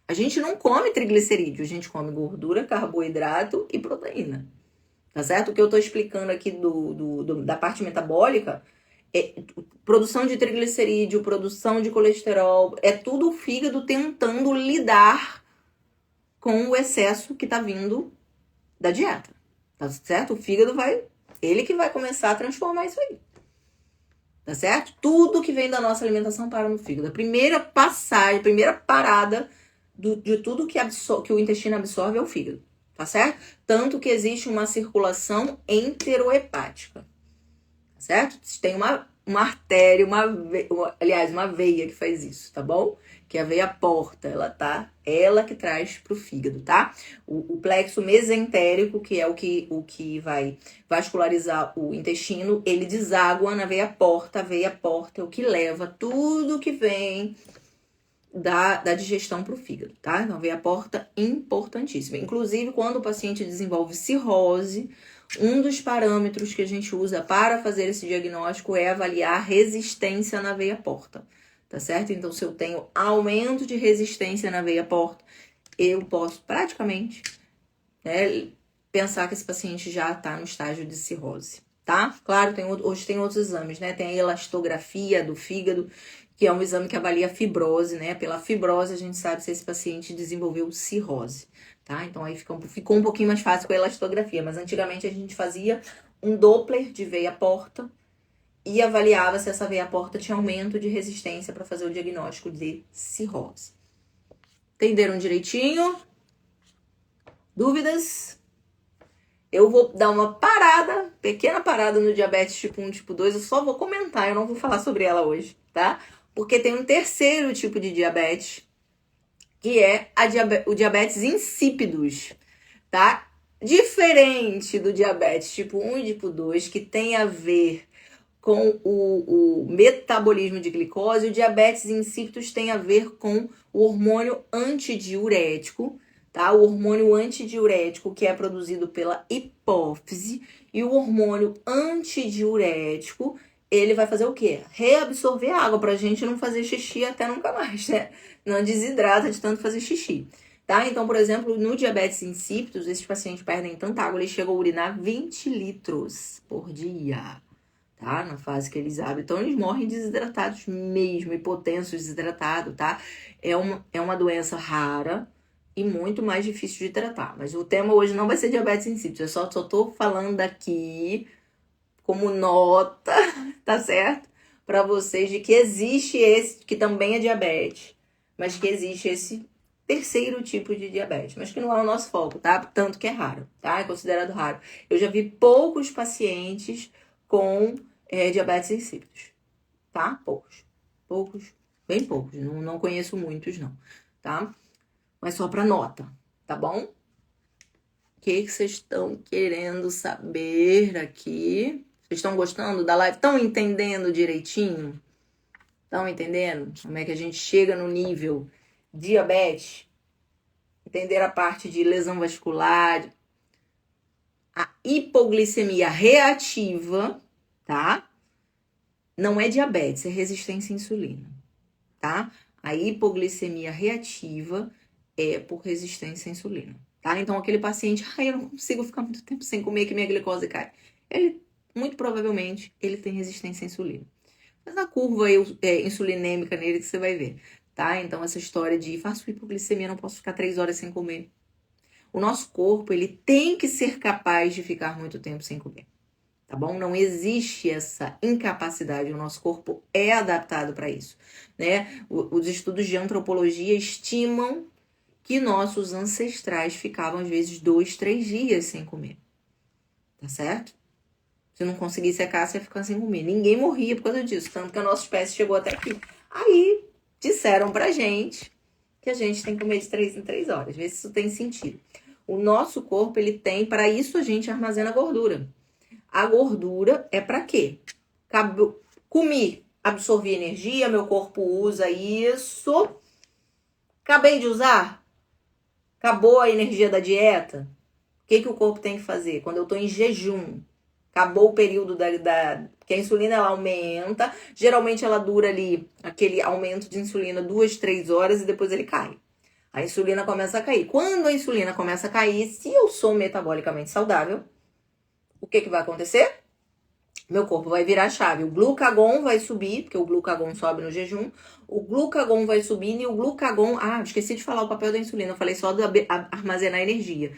A gente não come triglicerídeo, a gente come gordura, carboidrato e proteína. Tá certo? O que eu tô explicando aqui da parte metabólica é produção de triglicerídeo, produção de colesterol, é tudo o fígado tentando lidar com o excesso que tá vindo da dieta. Tá certo? O fígado ele que vai começar a transformar isso aí. Tá certo? Tudo que vem da nossa alimentação para no fígado. A primeira passagem, a primeira parada de tudo que o intestino absorve é o fígado. Tá certo? Tanto que existe uma circulação enterohepática. Tá certo? Tem uma artéria, uma veia que faz isso, tá bom? Que é a veia porta, ela que traz pro fígado, tá? O plexo mesentérico, que é o que vai vascularizar o intestino, ele deságua na veia porta. A veia porta é o que leva tudo que vem da digestão pro fígado, tá? Então, a veia porta importantíssima. Inclusive, quando o paciente desenvolve cirrose, um dos parâmetros que a gente usa para fazer esse diagnóstico é avaliar resistência na veia porta, tá certo? Então, se eu tenho aumento de resistência na veia porta, eu posso praticamente, né, pensar que esse paciente já está no estágio de cirrose, tá? Claro, hoje tem outros exames, né? Tem a elastografia do fígado, que é um exame que avalia a fibrose, né? Pela fibrose a gente sabe se esse paciente desenvolveu cirrose, tá? Então aí ficou um pouquinho mais fácil com a elastografia, mas antigamente a gente fazia um Doppler de veia porta e avaliava se essa veia porta tinha aumento de resistência para fazer o diagnóstico de cirrose. Entenderam direitinho? Dúvidas? Eu vou dar uma pequena parada no diabetes tipo 1, tipo 2, eu só vou comentar, eu não vou falar sobre ela hoje, tá? Porque tem um terceiro tipo de diabetes, que é o diabetes insípidos, tá? Diferente do diabetes tipo 1 e tipo 2, que tem a ver com o metabolismo de glicose, o diabetes insípidos tem a ver com o hormônio antidiurético, tá? O hormônio antidiurético que é produzido pela hipófise, e o hormônio antidiurético, ele vai fazer o quê? Reabsorver a água pra gente não fazer xixi até nunca mais, né? Não desidrata de tanto fazer xixi, tá? Então, por exemplo, no diabetes insípidos, esses pacientes perdem tanta água, eles chegam a urinar 20 litros por dia, tá? Na fase que eles abrem. Então, eles morrem desidratados mesmo, hipotensos, desidratados, tá? É uma doença rara e muito mais difícil de tratar. Mas o tema hoje não vai ser diabetes insípidos. Eu só tô falando aqui como nota, tá certo? Para vocês de que existe esse, que também é diabetes, mas que existe esse terceiro tipo de diabetes, mas que não é o nosso foco, tá? Tanto que é raro, tá? É considerado raro. Eu já vi poucos pacientes com diabetes insípidos, tá? Poucos, bem poucos. Não conheço muitos, não, tá? Mas só para nota, tá bom? O que vocês estão querendo saber aqui? Vocês estão gostando da live? Estão entendendo direitinho? Estão entendendo como é que a gente chega no nível diabetes? Entender a parte de lesão vascular, a hipoglicemia reativa, tá? Não é diabetes, é resistência à insulina, tá? A hipoglicemia reativa é por resistência à insulina, tá? Então, aquele paciente, eu não consigo ficar muito tempo sem comer que minha glicose cai. Muito provavelmente, ele tem resistência à insulina. Mas na curva insulinêmica nele que você vai ver, tá? Então, essa história de faço hipoglicemia, não posso ficar 3 horas sem comer. O nosso corpo, ele tem que ser capaz de ficar muito tempo sem comer. Tá bom? Não existe essa incapacidade, o nosso corpo é adaptado para isso, né? Os estudos de antropologia estimam que nossos ancestrais ficavam às vezes 2, 3 dias sem comer, tá certo? Se não conseguisse a caça, ia ficar sem comer. Ninguém morria por causa disso, tanto que a nossa espécie chegou até aqui. Aí, disseram pra gente que a gente tem que comer de 3 em 3 horas, vê se isso tem sentido. O nosso corpo, ele tem, para isso a gente armazena gordura. A gordura é para quê? Comi, absorvi energia, meu corpo usa isso. Acabei de usar? Acabou a energia da dieta? O que o corpo tem que fazer? Quando eu tô em jejum, acabou o período que a insulina ela aumenta. Geralmente ela dura ali, aquele aumento de insulina 2, 3 horas e depois ele cai. A insulina começa a cair. Quando a insulina começa a cair, se eu sou metabolicamente saudável, o que vai acontecer? Meu corpo vai virar a chave. O glucagon vai subir, porque o glucagon sobe no jejum. O glucagon vai subir e o glucagon... Ah, esqueci de falar o papel da insulina. Eu falei só do armazenar energia.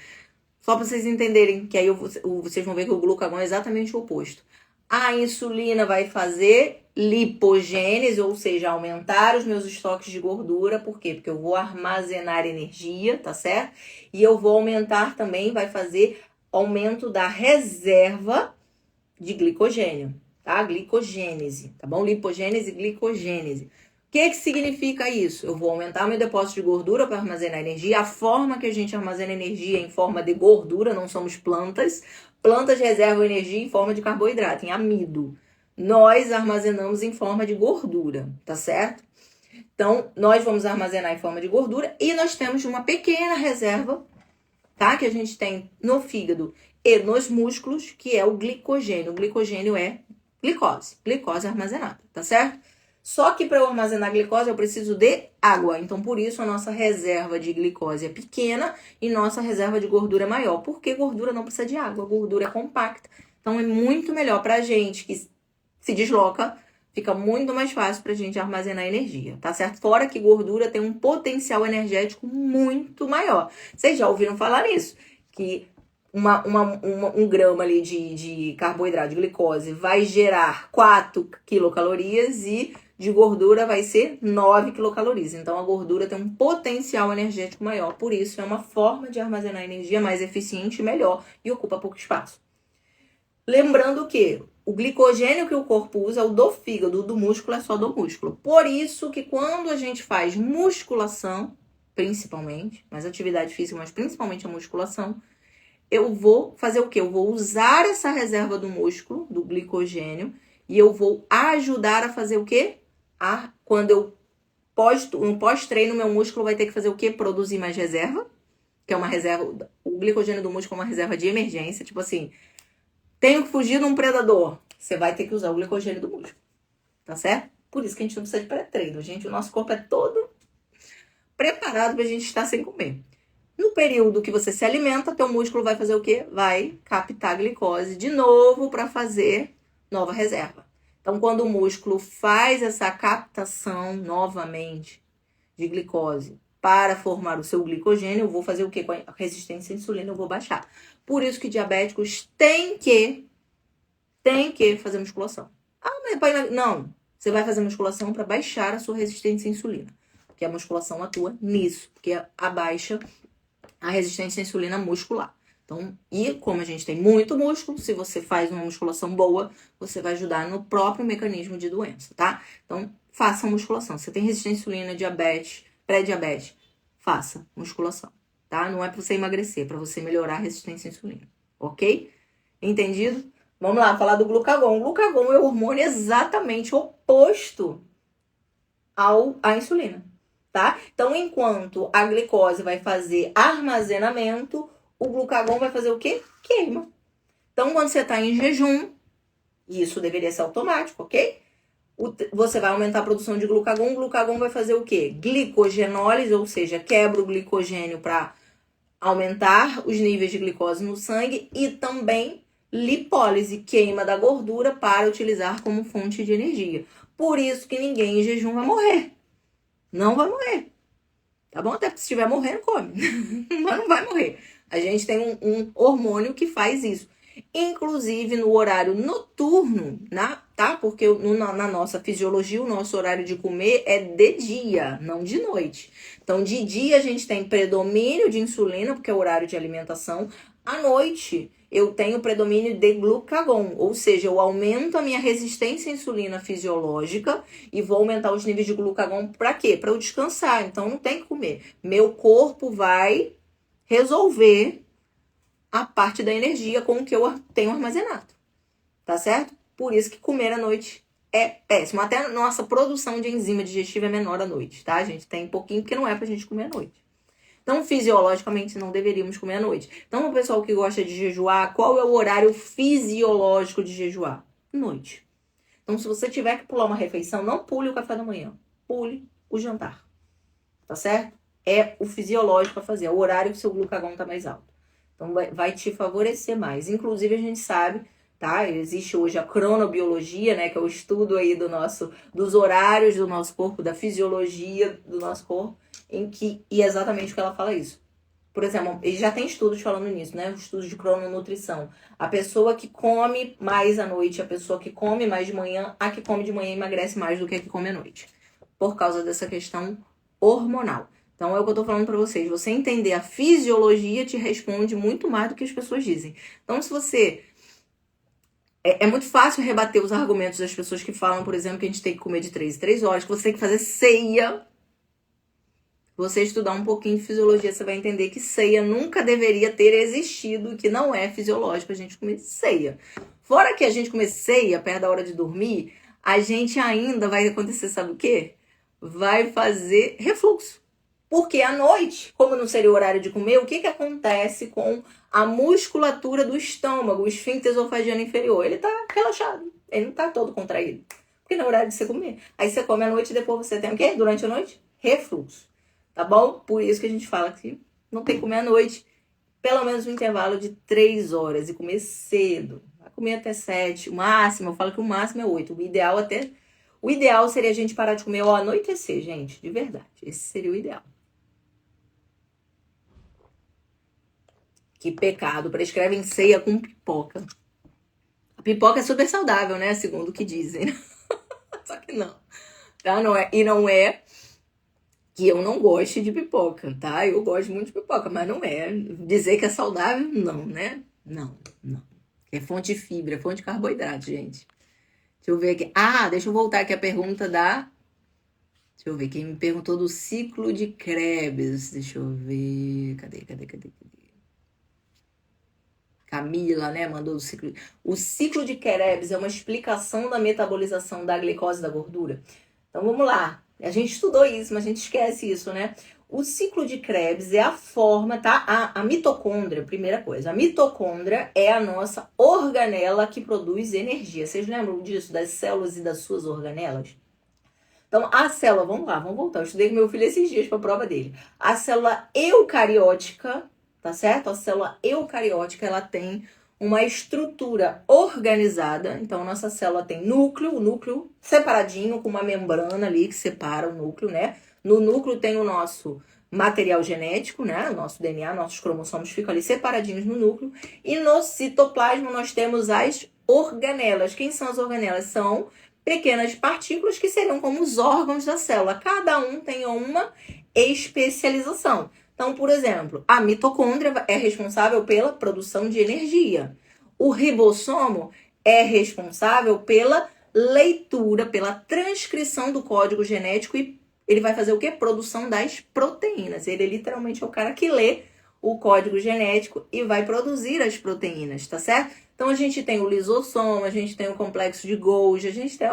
Só para vocês entenderem, que aí vocês vão ver que o glucagon é exatamente o oposto. A insulina vai fazer lipogênese, ou seja, aumentar os meus estoques de gordura. Por quê? Porque eu vou armazenar energia, tá certo? E eu vou aumentar também, vai fazer aumento da reserva de glicogênio, tá? Glicogênese, tá bom? Lipogênese, glicogênese. O que significa isso? Eu vou aumentar meu depósito de gordura para armazenar energia. A forma que a gente armazena energia é em forma de gordura, não somos plantas. Plantas reservam energia em forma de carboidrato, em amido. Nós armazenamos em forma de gordura, tá certo? Então, nós vamos armazenar em forma de gordura e nós temos uma pequena reserva, tá? Que a gente tem no fígado e nos músculos, que é o glicogênio. O glicogênio é glicose armazenada, tá certo? Só que para eu armazenar glicose eu preciso de água. Então, por isso, a nossa reserva de glicose é pequena e nossa reserva de gordura é maior. Porque gordura não precisa de água, a gordura é compacta. Então, é muito melhor para a gente que se desloca, fica muito mais fácil para a gente armazenar energia, tá certo? Fora que gordura tem um potencial energético muito maior. Vocês já ouviram falar nisso? Que um grama ali de carboidrato, de glicose, vai gerar 4 quilocalorias e de gordura vai ser 9 quilocalorias. Então, a gordura tem um potencial energético maior. Por isso, é uma forma de armazenar energia mais eficiente e melhor e ocupa pouco espaço. Lembrando que o glicogênio que o corpo usa é o do fígado, do músculo é só do músculo. Por isso que quando a gente faz musculação, principalmente, mas atividade física, mas principalmente a musculação, eu vou fazer o quê? Eu vou usar essa reserva do músculo, do glicogênio, e eu vou ajudar a fazer o quê? Quando eu no pós-treino, meu músculo vai ter que fazer o quê? Produzir mais reserva, que é uma reserva, o glicogênio do músculo é uma reserva de emergência, tipo assim, tenho que fugir de um predador, você vai ter que usar o glicogênio do músculo, tá certo? Por isso que a gente não precisa de pré-treino, gente, o nosso corpo é todo preparado pra gente estar sem comer. No período que você se alimenta, teu músculo vai fazer o quê? Vai captar glicose de novo para fazer nova reserva. Então, quando o músculo faz essa captação novamente de glicose para formar o seu glicogênio, eu vou fazer o quê? Com a resistência à insulina, eu vou baixar. Por isso que diabéticos têm que fazer musculação. Não, você vai fazer musculação para baixar a sua resistência à insulina. Porque a musculação atua nisso, porque abaixa a resistência à insulina muscular. Então, e como a gente tem muito músculo, se você faz uma musculação boa, você vai ajudar no próprio mecanismo de doença, tá? Então, faça musculação. Você tem resistência à insulina, diabetes, pré-diabetes, faça musculação, tá? Não é para você emagrecer, é para você melhorar a resistência à insulina, ok? Entendido? Vamos lá, falar do glucagon. O glucagon é o hormônio exatamente oposto à insulina. Tá? Então, enquanto a glicose vai fazer armazenamento, o glucagon vai fazer o quê? Queima. Então, quando você está em jejum, isso deveria ser automático, ok? Você vai aumentar a produção de glucagon, o glucagon vai fazer o quê? Glicogenólise, ou seja, quebra o glicogênio para aumentar os níveis de glicose no sangue e também lipólise, queima da gordura para utilizar como fonte de energia. Por isso que ninguém em jejum vai morrer. Não vai morrer, tá bom? Até porque se estiver morrendo, come, mas não vai morrer. A gente tem um hormônio que faz isso. Inclusive no horário noturno, tá? Porque na nossa fisiologia, o nosso horário de comer é de dia, não de noite. Então, de dia a gente tem predomínio de insulina, porque é o horário de alimentação. À noite, eu tenho predomínio de glucagon, ou seja, eu aumento a minha resistência à insulina fisiológica e vou aumentar os níveis de glucagon para quê? Para eu descansar. Então, não tem que comer. Meu corpo vai resolver a parte da energia com o que eu tenho armazenado, tá certo? Por isso que comer à noite é péssimo. Até a nossa produção de enzima digestiva é menor à noite, tá? A gente tem pouquinho porque não é pra gente comer à noite. Então, fisiologicamente, não deveríamos comer à noite. Então, o pessoal que gosta de jejuar, qual é o horário fisiológico de jejuar? Noite. Então, se você tiver que pular uma refeição, não pule o café da manhã. Pule o jantar. Tá certo? É o fisiológico a fazer. É o horário que o seu glucagon tá mais alto. Então, vai te favorecer mais. Inclusive, a gente sabe, tá? Existe hoje a cronobiologia, né? Que é o estudo aí dos horários do nosso corpo, da fisiologia do nosso corpo, e é exatamente o que ela fala isso. Por exemplo, ele já tem estudos falando nisso, né? Estudos de crononutrição. A pessoa que come mais à noite, a pessoa que come mais de manhã, a que come de manhã emagrece mais do que a que come à noite. Por causa dessa questão hormonal. Então, é o que eu tô falando pra vocês. Você entender a fisiologia te responde muito mais do que as pessoas dizem. Então, se você... É muito fácil rebater os argumentos das pessoas que falam, por exemplo, que a gente tem que comer de 3 em 3 horas, que você tem que fazer ceia. Você estudar um pouquinho de fisiologia, você vai entender que ceia nunca deveria ter existido, que não é fisiológico a gente comer ceia. Fora que a gente comer ceia perto da hora de dormir, a gente ainda vai acontecer, sabe o quê? Vai fazer refluxo. Porque à noite, como não seria o horário de comer, o que acontece com a musculatura do estômago, o esfíncter esofágico inferior? Ele tá relaxado, ele não tá todo contraído. Porque não é horário de você comer. Aí você come à noite e depois você tem o quê? Durante a noite? Refluxo. Tá bom? Por isso que a gente fala que não tem que comer à noite. Pelo menos um intervalo de 3 horas e comer cedo. Vai comer até 7. O máximo, eu falo que o máximo é 8. O ideal seria a gente parar de comer ao anoitecer, gente. De verdade. Esse seria o ideal. Que pecado. Prescrevem ceia com pipoca. A pipoca é super saudável, né? Segundo o que dizem. Só que não. Tá? Não é que eu não goste de pipoca, tá? Eu gosto muito de pipoca, mas não é. Dizer que é saudável, não, né? Não. É fonte de fibra, é fonte de carboidrato, gente. Deixa eu ver aqui. Deixa eu voltar aqui a pergunta da... Deixa eu ver, quem me perguntou do ciclo de Krebs. Deixa eu ver... Cadê? Camila, né, mandou o ciclo. O ciclo de Krebs é uma explicação da metabolização da glicose e da gordura. Então, vamos lá. A gente estudou isso, mas a gente esquece isso, né? O ciclo de Krebs é a forma, tá? A mitocôndria, primeira coisa. A mitocôndria é a nossa organela que produz energia. Vocês lembram disso, das células e das suas organelas? Então, a célula, vamos lá, vamos voltar. Eu estudei com meu filho esses dias para a prova dele. A célula eucariótica, tá certo? A célula eucariótica, ela tem uma estrutura organizada. Então, nossa célula tem o núcleo separadinho, com uma membrana ali que separa o núcleo, né? No núcleo tem o nosso material genético, né? O nosso DNA, nossos cromossomos ficam ali separadinhos no núcleo. E no citoplasma nós temos as organelas. Quem são as organelas? São pequenas partículas que seriam como os órgãos da célula. Cada um tem uma especialização. Então, por exemplo, a mitocôndria é responsável pela produção de energia. O ribossomo é responsável pela leitura, pela transcrição do código genético e ele vai fazer o quê? Produção das proteínas. Ele literalmente é o cara que lê o código genético e vai produzir as proteínas, tá certo? Então, a gente tem o lisossomo, a gente tem o complexo de Golgi, a gente tem,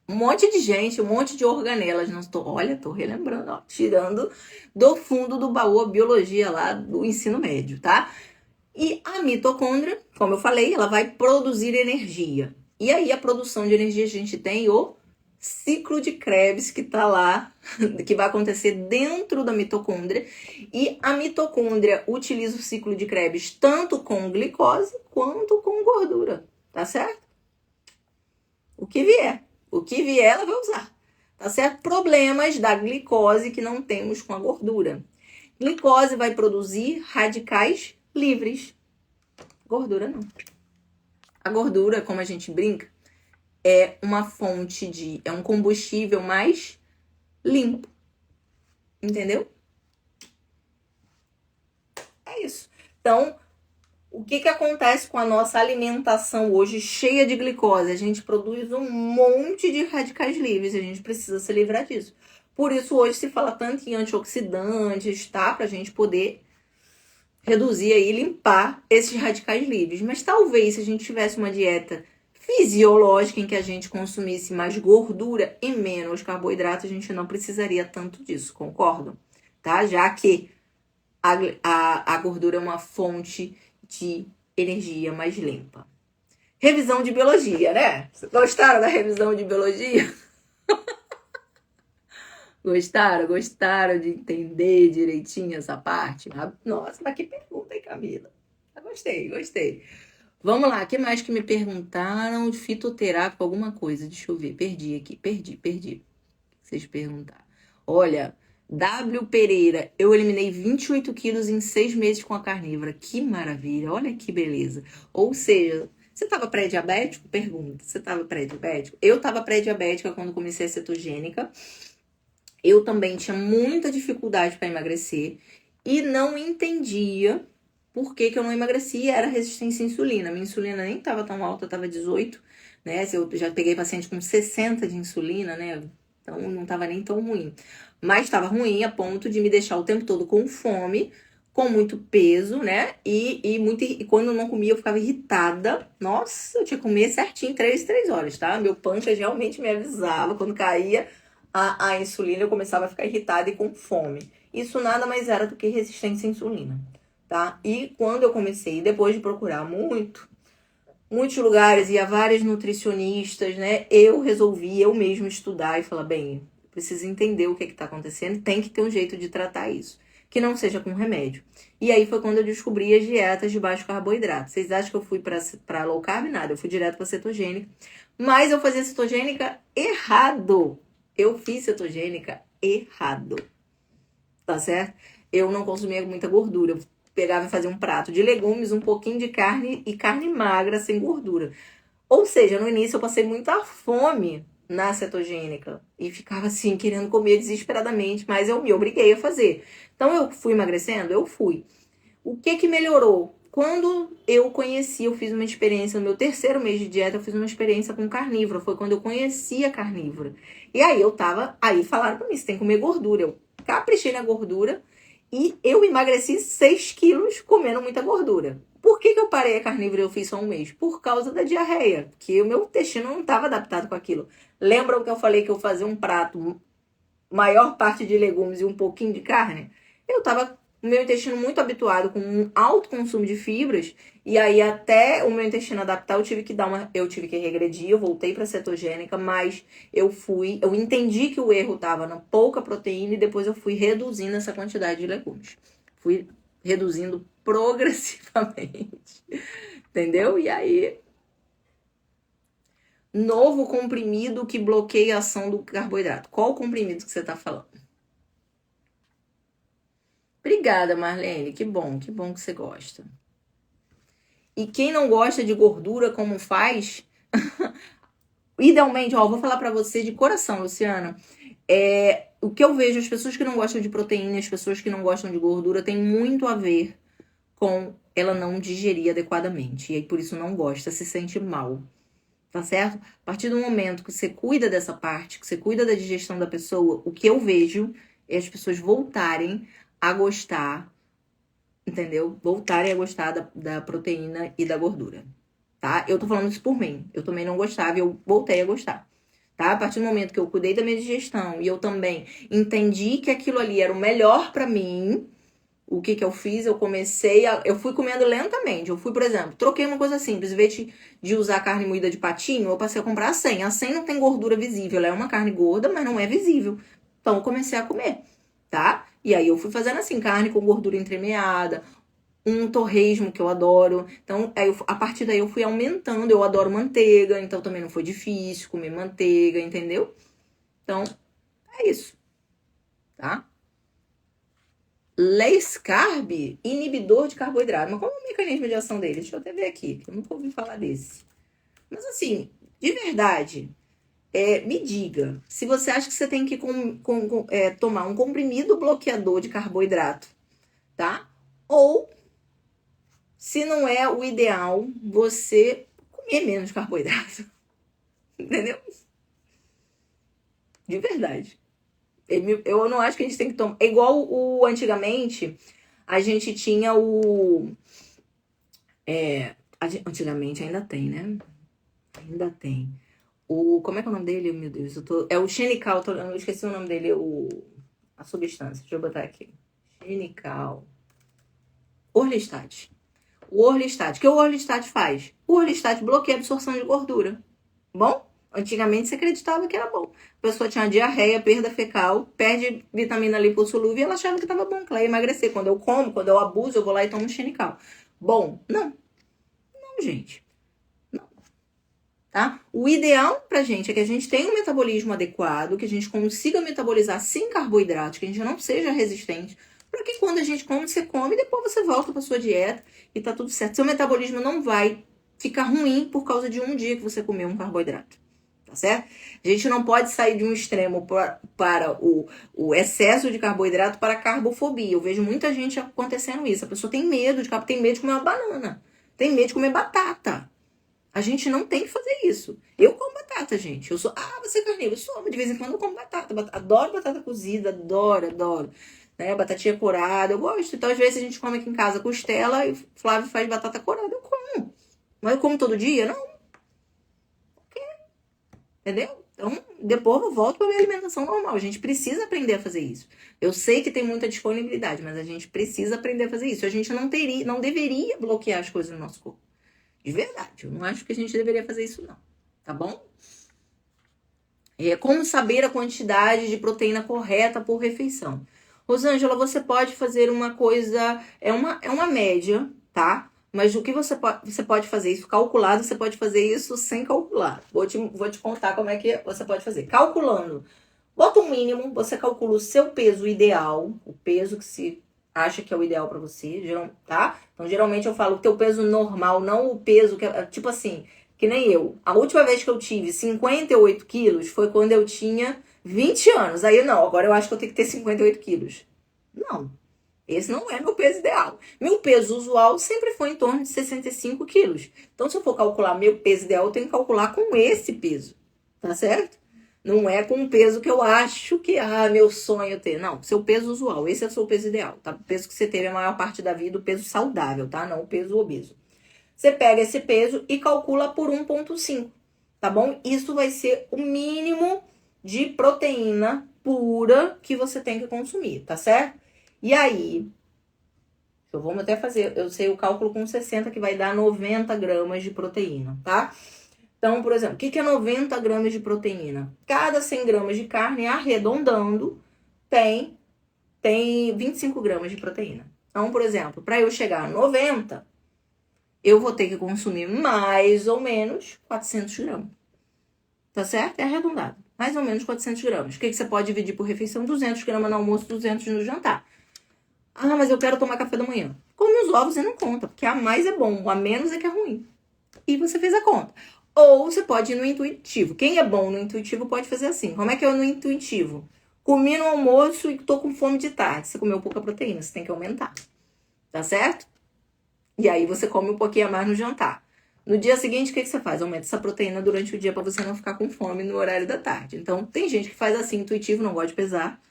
um monte de gente, um monte de organelas. Tô relembrando, tirando do fundo do baú a biologia lá do ensino médio, tá? E a mitocôndria, como eu falei, ela vai produzir energia. E aí, a produção de energia, a gente tem o ciclo de Krebs que tá lá, que vai acontecer dentro da mitocôndria. E a mitocôndria utiliza o ciclo de Krebs tanto com glicose quanto com gordura, tá certo? O que vier, ela vai usar, tá certo? Problemas da glicose que não temos com a gordura. Glicose vai produzir radicais livres. Gordura não. A gordura, como a gente brinca, é uma fonte de... é um combustível mais limpo. Entendeu? É isso. Então, o que acontece com a nossa alimentação hoje cheia de glicose? A gente produz um monte de radicais livres e a gente precisa se livrar disso. Por isso, hoje se fala tanto em antioxidantes, tá? Pra gente poder reduzir aí, limpar esses radicais livres. Mas talvez se a gente tivesse uma dieta fisiológica em que a gente consumisse mais gordura e menos carboidrato, a gente não precisaria tanto disso, concordam? Tá? Já que a gordura é uma fonte de energia mais limpa. Revisão de biologia, né? Gostaram da revisão de biologia? Gostaram de entender direitinho essa parte? Nossa, mas que pergunta, hein, Camila? Gostei. Vamos lá, o que mais que me perguntaram? Fitoterápico, alguma coisa. Deixa eu ver, perdi aqui, perdi. Vocês perguntaram. Olha, W. Pereira, eu eliminei 28 quilos em 6 meses com a carnívora. Que maravilha, olha que beleza. Ou seja, você estava pré-diabético? Pergunta, você estava pré-diabético? Eu estava pré-diabética quando comecei a cetogênica. Eu também tinha muita dificuldade para emagrecer e não entendia por que eu não emagrecia. Era resistência à insulina. Minha insulina nem estava tão alta, estava 18, né? Eu já peguei paciente com 60 de insulina, né? Então não estava nem tão ruim. Mas estava ruim a ponto de me deixar o tempo todo com fome, com muito peso, né? E quando eu não comia, eu ficava irritada. Nossa, eu tinha que comer certinho 3 horas, tá? Meu pâncreas realmente me avisava quando caía a insulina, eu começava a ficar irritada e com fome. Isso nada mais era do que resistência à insulina, tá? E quando eu comecei, depois de procurar muitos lugares e a várias nutricionistas, né? Eu resolvi eu mesma estudar e falar, bem, preciso entender o que está acontecendo, tem que ter um jeito de tratar isso, que não seja com remédio. E aí foi quando eu descobri as dietas de baixo carboidrato. Vocês acham que eu fui para low carb? Nada, eu fui direto para cetogênica. Mas eu fazia cetogênica errado. Eu fiz cetogênica errado. Tá certo? Eu não consumia muita gordura. Eu pegava e fazia um prato de legumes, um pouquinho de carne e carne magra, sem gordura. Ou seja, no início eu passei muita fome na cetogênica. E ficava assim, querendo comer desesperadamente, mas eu me obriguei a fazer. Então eu fui emagrecendo? Eu fui. O que melhorou? Quando eu fiz uma experiência, no meu 3º mês de dieta, eu fiz uma experiência com carnívoro. Foi quando eu conheci a carnívora. E aí aí falaram pra mim, você tem que comer gordura. Eu caprichei na gordura e eu emagreci 6 quilos comendo muita gordura. Por que eu parei a carnívora e eu fiz só um mês? Por causa da diarreia, que o meu intestino não estava adaptado com aquilo. Lembram que eu falei que eu fazia um prato, maior parte de legumes e um pouquinho de carne? Eu tava o meu intestino muito habituado com um alto consumo de fibras, e aí até o meu intestino adaptar, eu tive que regredir, eu voltei para cetogênica, mas eu entendi que o erro estava na pouca proteína e depois eu fui reduzindo essa quantidade de legumes. Fui reduzindo progressivamente. Entendeu? E aí, novo comprimido que bloqueia a ação do carboidrato. Qual o comprimido que você está falando? Obrigada, Marlene. Que bom que você gosta. E quem não gosta de gordura, como faz? Idealmente, vou falar pra você de coração, Luciana. O que eu vejo, as pessoas que não gostam de proteína, as pessoas que não gostam de gordura, tem muito a ver com ela não digerir adequadamente. E aí, por isso, não gosta, se sente mal. Tá certo? A partir do momento que você cuida dessa parte, que você cuida da digestão da pessoa, o que eu vejo é as pessoas voltarem a gostar, entendeu? Voltarem a gostar da proteína e da gordura, tá? Eu tô falando isso por mim. Eu também não gostava e eu voltei a gostar, tá? A partir do momento que eu cuidei da minha digestão e eu também entendi que aquilo ali era o melhor pra mim, o que eu fiz? Eu fui comendo lentamente. Eu fui, por exemplo, troquei uma coisa simples. Em vez de usar carne moída de patinho, eu passei a comprar a 100. A 100 não tem gordura visível. Ela é uma carne gorda, mas não é visível. Então, eu comecei a comer, tá? E aí, eu fui fazendo assim, carne com gordura entremeada, um torresmo que eu adoro. Então, a partir daí, eu fui aumentando. Eu adoro manteiga, então também não foi difícil comer manteiga, entendeu? Então, é isso, tá? Less Carb, inibidor de carboidrato. Mas qual é o mecanismo de ação dele? Deixa eu até ver aqui, que eu nunca ouvi falar desse. Mas assim, de verdade, me diga, se você acha que você tem que tomar um comprimido bloqueador de carboidrato, tá? Ou se não é o ideal você comer menos carboidrato. Entendeu? De verdade. Eu não acho que a gente tem que tomar. É igual antigamente, a gente tinha o. Antigamente ainda tem, né? Ainda tem. Como é que é o nome dele? Meu Deus, é o Xenical, eu esqueci o nome dele, a substância. Deixa eu botar aqui. Xenical. Orlistat. O Orlistat. O que o Orlistat faz? O Orlistat bloqueia a absorção de gordura. Bom? Antigamente você acreditava que era bom. A pessoa tinha diarreia, perda fecal, perde vitamina lipossolúvel e ela achava que estava bom, que ela ia emagrecer. Quando eu como, quando eu abuso, eu vou lá e tomo um Xenical. Bom, não. Não, gente. Não. Tá? O ideal pra gente é que a gente tenha um metabolismo adequado, que a gente consiga metabolizar sem carboidratos, que a gente não seja resistente, para que quando a gente come, você come e depois você volta pra sua dieta e tá tudo certo. Seu metabolismo não vai ficar ruim por causa de um dia que você comeu um carboidrato. Tá certo? A gente não pode sair de um extremo para o excesso de carboidrato para a carbofobia. Eu vejo muita gente acontecendo isso. A pessoa tem medo de comer uma banana. Tem medo de comer batata. A gente não tem que fazer isso. Eu como batata, gente. Você é carnívoro. Eu sou, de vez em quando eu como batata. Adoro batata cozida, adoro. Né? Batatinha corada, eu gosto. Então, às vezes, a gente come aqui em casa costela e o Flávio faz batata corada. Eu como. Mas eu como todo dia? Não. Entendeu? Então, depois eu volto para minha alimentação normal. A gente precisa aprender a fazer isso. Eu sei que tem muita disponibilidade, mas a gente precisa aprender a fazer isso. A gente não deveria bloquear as coisas no nosso corpo. De verdade, eu não acho que a gente deveria fazer isso, não. Tá bom? Como saber a quantidade de proteína correta por refeição? Rosângela, você pode fazer uma coisa... É uma média, tá? Mas o que você pode fazer isso calculado, você pode fazer isso sem calcular. Vou te contar como é que você pode fazer. Calculando. Bota um mínimo, você calcula o seu peso ideal, o peso que se acha que é o ideal pra você, tá? Então, geralmente eu falo o teu peso normal, não o peso que é, tipo assim, que nem eu. A última vez que eu tive 58 quilos foi quando eu tinha 20 anos. Aí, não, agora eu acho que eu tenho que ter 58 quilos. Não. Esse não é meu peso ideal. Meu peso usual sempre foi em torno de 65 quilos. Então, se eu for calcular meu peso ideal, eu tenho que calcular com esse peso. Tá certo? Não é com o peso que eu acho que, meu sonho é ter. Não, seu peso usual. Esse é o seu peso ideal, tá? O peso que você teve a maior parte da vida, o peso saudável, tá? Não o peso obeso. Você pega esse peso e calcula por 1,5, tá bom? Isso vai ser o mínimo de proteína pura que você tem que consumir, tá certo? E aí, vamos até fazer, eu sei o cálculo com 60, que vai dar 90 gramas de proteína, tá? Então, por exemplo, o que é 90 gramas de proteína? Cada 100 gramas de carne, arredondando, tem 25 gramas de proteína. Então, por exemplo, para eu chegar a 90, eu vou ter que consumir mais ou menos 400 gramas. Tá certo? É arredondado. Mais ou menos 400 gramas. O que você pode dividir por refeição? 200 gramas no almoço, 200 no jantar. Mas eu quero tomar café da manhã. Come os ovos e não conta, porque a mais é bom, o a menos é que é ruim. E você fez a conta. Ou você pode ir no intuitivo. Quem é bom no intuitivo pode fazer assim. Como é que é no intuitivo? Comi no almoço e tô com fome de tarde. Você comeu pouca proteína, você tem que aumentar. Tá certo? E aí você come um pouquinho a mais no jantar. No dia seguinte, o que você faz? Aumenta essa proteína durante o dia para você não ficar com fome no horário da tarde. Então, tem gente que faz assim, intuitivo, não gosta de pesar.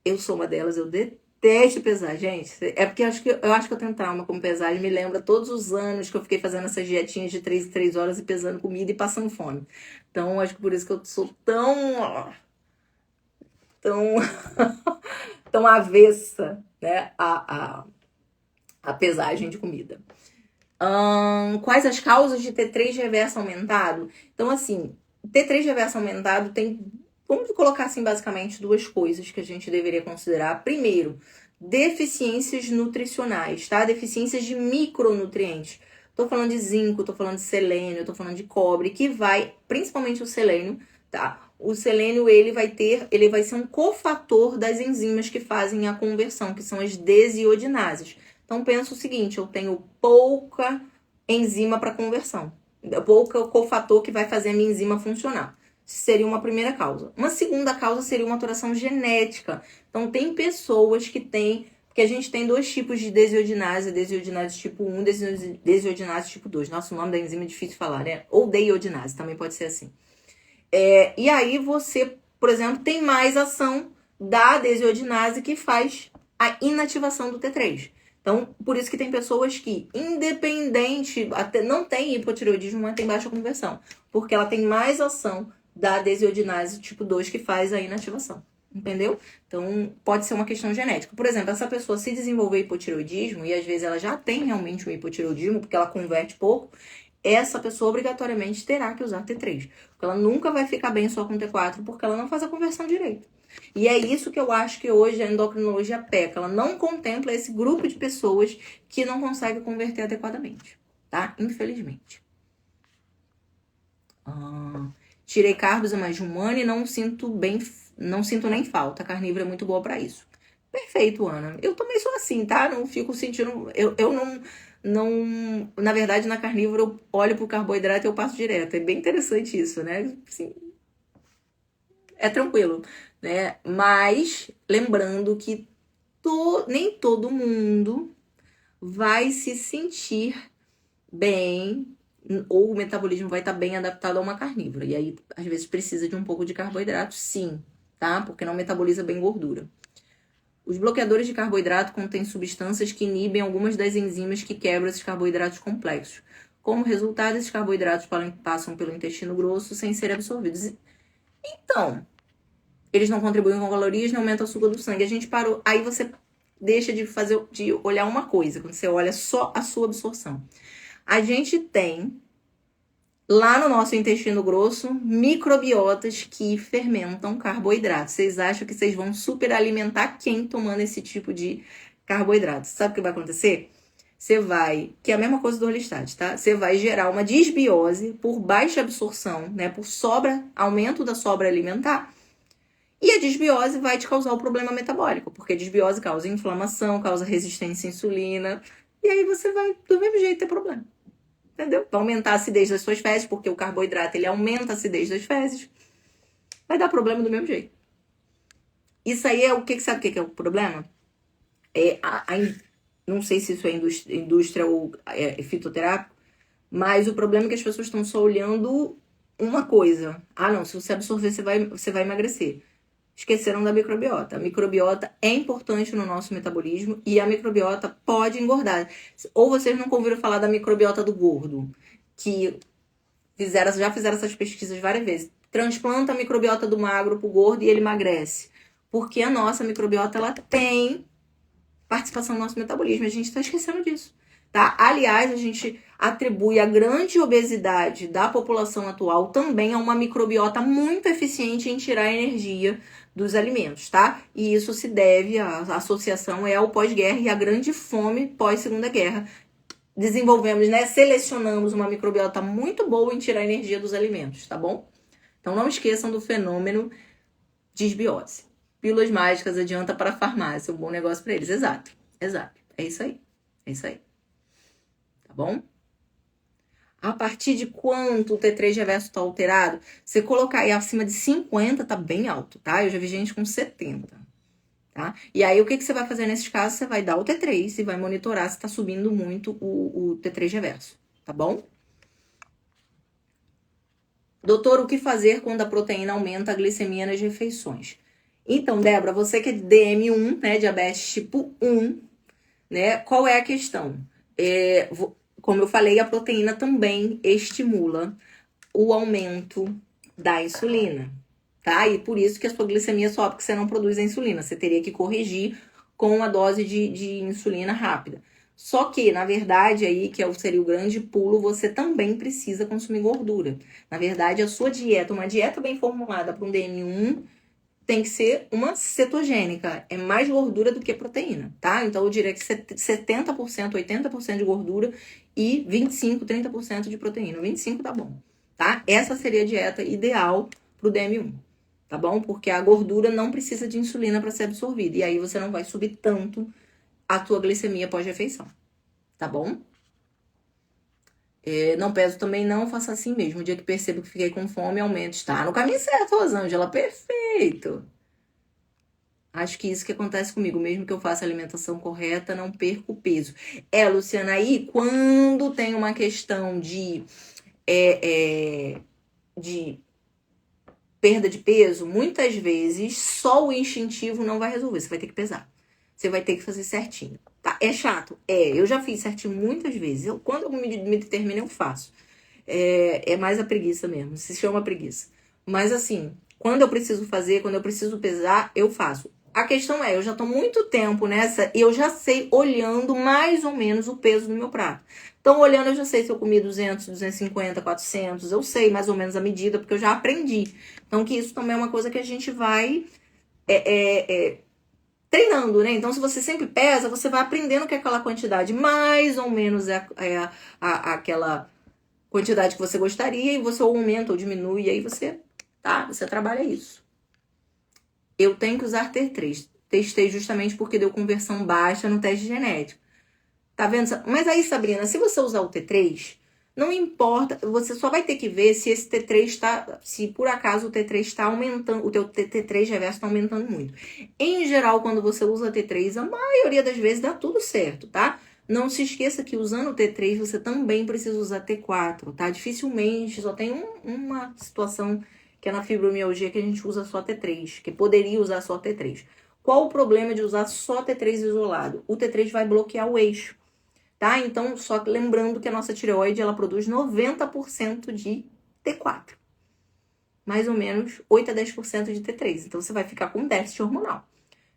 Eu sou uma delas, eu detesto pesar, gente. É porque eu acho que eu tenho trauma com pesagem. Me lembra todos os anos que eu fiquei fazendo essas dietinhas de 3 em 3 horas e pesando comida e passando fome. Então, acho que por isso que eu sou tão tão avessa, né, a pesagem de comida. Quais as causas de T3 reverso aumentado? Então, assim, T3 reverso aumentado tem... Vamos colocar, assim, basicamente duas coisas que a gente deveria considerar. Primeiro, deficiências nutricionais, tá? Deficiências de micronutrientes. Tô falando de zinco, tô falando de selênio, tô falando de cobre, que vai, principalmente o selênio, tá? o selênio ele vai ser um cofator das enzimas que fazem a conversão, que são as desiodinases. Então pensa o seguinte, eu tenho pouca enzima para conversão, pouco cofator que vai fazer a minha enzima funcionar. Seria uma primeira causa. Uma segunda causa seria uma alteração genética. Então, tem pessoas que têm... Porque a gente tem dois tipos de desiodinase. Desiodinase tipo 1, desiodinase tipo 2. Nossa, o nome da enzima é difícil de falar, né? Ou deiodinase, também pode ser assim. E aí você, por exemplo, tem mais ação da desiodinase que faz a inativação do T3. Então, por isso que tem pessoas que, independente, até não tem hipotireoidismo, mas tem baixa conversão. Porque ela tem mais ação da desiodinase tipo 2 que faz a inativação. Entendeu? Então, pode ser uma questão genética. Por exemplo, essa pessoa se desenvolver hipotireoidismo, e às vezes ela já tem realmente um hipotireoidismo, porque ela converte pouco, essa pessoa obrigatoriamente terá que usar T3. Porque ela nunca vai ficar bem só com T4, porque ela não faz a conversão direito. E é isso que eu acho que hoje a endocrinologia peca. Ela não contempla esse grupo de pessoas que não consegue converter adequadamente, tá? Infelizmente. Tirei carbos há mais de um ano e não sinto nem falta. A carnívora é muito boa pra isso. Perfeito, Ana. Eu também sou assim, tá? Não fico sentindo... Eu não... Na verdade, na carnívora, eu olho pro carboidrato e eu passo direto. É bem interessante isso, né? Assim, é tranquilo, né? Mas, lembrando que nem todo mundo vai se sentir bem, ou o metabolismo vai estar bem adaptado a uma carnívora. E aí, às vezes, precisa de um pouco de carboidrato, sim, tá? Porque não metaboliza bem gordura. Os bloqueadores de carboidrato contêm substâncias que inibem algumas das enzimas que quebram esses carboidratos complexos. Como resultado, esses carboidratos passam pelo intestino grosso sem serem absorvidos. Então, eles não contribuem com calorias, nem aumentam o açúcar do sangue. A gente parou. Aí você deixa de olhar uma coisa, quando você olha só a sua absorção. A gente tem lá no nosso intestino grosso microbiotas que fermentam carboidratos. Vocês acham que vocês vão superalimentar quem tomando esse tipo de carboidrato? Sabe o que vai acontecer? Que é a mesma coisa do Orlistat, tá? Você vai gerar uma disbiose por baixa absorção, né? Por aumento da sobra alimentar. E a disbiose vai te causar o problema metabólico, porque a disbiose causa inflamação, causa resistência à insulina, e aí você vai, do mesmo jeito, ter problema. Entendeu? Vai aumentar a acidez das suas fezes, porque o carboidrato, ele aumenta a acidez das fezes. Vai dar problema do mesmo jeito. Isso aí é o que sabe o que é o problema? Não sei se isso é indústria ou fitoterápico, mas o problema é que as pessoas estão só olhando uma coisa. Não, se você absorver, você vai emagrecer. Esqueceram da microbiota. A microbiota é importante no nosso metabolismo e a microbiota pode engordar. Ou vocês nunca ouviram falar da microbiota do gordo, que já fizeram essas pesquisas várias vezes. Transplanta a microbiota do magro pro gordo e ele emagrece. Porque a nossa microbiota, ela tem participação no nosso metabolismo. A gente está esquecendo disso, tá? Aliás, a gente atribui a grande obesidade da população atual também a uma microbiota muito eficiente em tirar energia dos alimentos, tá? E isso se deve, a associação ao pós-guerra e à grande fome pós-segunda guerra. Desenvolvemos, né? Selecionamos uma microbiota muito boa em tirar energia dos alimentos, tá bom? Então não esqueçam do fenômeno disbiose. Pílulas mágicas adianta para a farmácia, um bom negócio para eles. Exato. É isso aí. Tá bom? A partir de quanto o T3 reverso está alterado? Você colocar aí acima de 50, tá bem alto, tá? Eu já vi gente com 70, tá? E aí, o que você vai fazer nesses casos? Você vai dar o T3 e vai monitorar se tá subindo muito o T3 reverso, tá bom? Doutor, o que fazer quando a proteína aumenta a glicemia nas refeições? Então, Débora, você que é de DM1, né, diabetes tipo 1, né, qual é a questão? Como eu falei, a proteína também estimula o aumento da insulina, tá? E por isso que a sua glicemia sobe, porque você não produz a insulina. Você teria que corrigir com a dose de insulina rápida. Só que, na verdade, aí que seria o grande pulo, você também precisa consumir gordura. Na verdade, a sua dieta, uma dieta bem formulada para um DM1, tem que ser uma cetogênica. É mais gordura do que proteína, tá? Então, eu diria que 70%, 80% de gordura e 25%, 30% de proteína. 25% tá bom, tá? Essa seria a dieta ideal pro DM1. tá bom? Porque a gordura não precisa de insulina para ser absorvida. E aí você não vai subir tanto a tua glicemia pós-refeição, tá bom? Não peso também não, faço assim mesmo. O dia que percebo que fiquei com fome, aumento. Está no caminho certo, Rosângela, perfeito. Acho que isso que acontece comigo, mesmo que eu faça a alimentação correta, não perco peso. Luciana, aí quando tem uma questão de perda de peso, muitas vezes só o instintivo não vai resolver. Você vai ter que pesar. Você vai ter que fazer certinho. Tá? É chato? Eu já fiz certinho muitas vezes. Quando eu me determino, eu faço. É mais a preguiça mesmo. Se chama preguiça. Mas assim, quando eu preciso fazer, quando eu preciso pesar, eu faço. A questão eu já tô muito tempo nessa e eu já sei, olhando mais ou menos o peso do meu prato. Então, olhando, eu já sei se eu comi 200, 250, 400. Eu sei mais ou menos a medida, porque eu já aprendi. Então, que isso também é uma coisa que a gente vai treinando, né? Então, se você sempre pesa, você vai aprendendo que aquela quantidade mais ou menos aquela quantidade que você gostaria, e você aumenta ou diminui, e aí você trabalha isso. Eu tenho que usar T3. Testei justamente porque deu conversão baixa no teste genético. Tá vendo? Mas aí, Sabrina, se você usar o T3, não importa, você só vai ter que ver se esse T3 está, se por acaso o T3 está aumentando, o teu T3 reverso está aumentando muito. Em geral, quando você usa T3, a maioria das vezes dá tudo certo, tá? Não se esqueça que usando o T3, você também precisa usar T4, tá? Dificilmente, só tem uma situação que é na fibromialgia que a gente usa só T3, que poderia usar só T3. Qual o problema de usar só T3 isolado? O T3 vai bloquear o eixo. Tá? Então, só lembrando que a nossa tireoide, ela produz 90% de T4. Mais ou menos 8 a 10% de T3. Então, você vai ficar com déficit hormonal.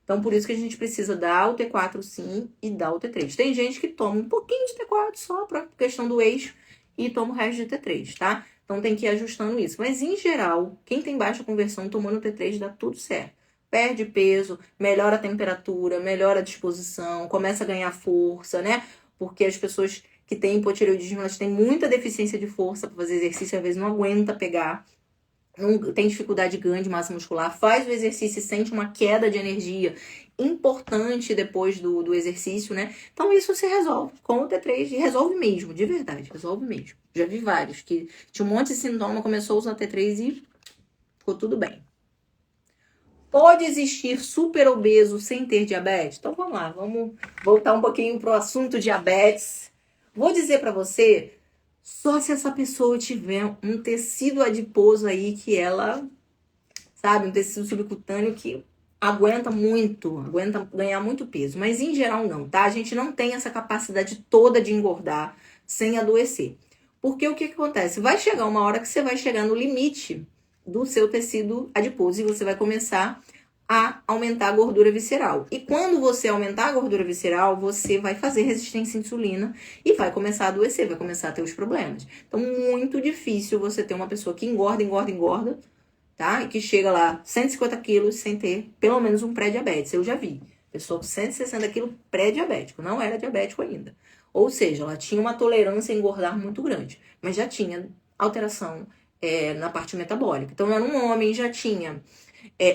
Então, por isso que a gente precisa dar o T4 sim e dar o T3. Tem gente que toma um pouquinho de T4 só para questão do eixo e toma o resto de T3, tá? Então, tem que ir ajustando isso. Mas, em geral, quem tem baixa conversão tomando T3 dá tudo certo. Perde peso, melhora a temperatura, melhora a disposição, começa a ganhar força, né? Porque as pessoas que têm hipotireoidismo, elas têm muita deficiência de força para fazer exercício, às vezes não aguenta pegar, não tem dificuldade de ganho de massa muscular, faz o exercício e sente uma queda de energia importante depois do exercício, né? Então isso se resolve com o T3 e resolve mesmo, de verdade, resolve mesmo. Já vi vários que tinha um monte de sintoma, começou a usar T3 e ficou tudo bem. Pode existir super obeso sem ter diabetes? Então vamos lá, vamos voltar um pouquinho pro assunto diabetes. Vou dizer para você, só se essa pessoa tiver um tecido adiposo aí que ela, sabe, um tecido subcutâneo que aguenta ganhar muito peso. Mas em geral não, tá? A gente não tem essa capacidade toda de engordar sem adoecer. Porque o que acontece? Vai chegar uma hora que você vai chegar no limite do seu tecido adiposo e você vai começar a aumentar a gordura visceral. E quando você aumentar a gordura visceral, você vai fazer resistência à insulina e vai começar a adoecer, vai começar a ter os problemas. Então, muito difícil você ter uma pessoa que engorda, tá? E que chega lá 150 quilos sem ter pelo menos um pré-diabetes. Eu já vi. Pessoa com 160 quilos pré-diabético, não era diabético ainda. Ou seja, ela tinha uma tolerância a engordar muito grande, mas já tinha alteração na parte metabólica. Então, era um homem, já tinha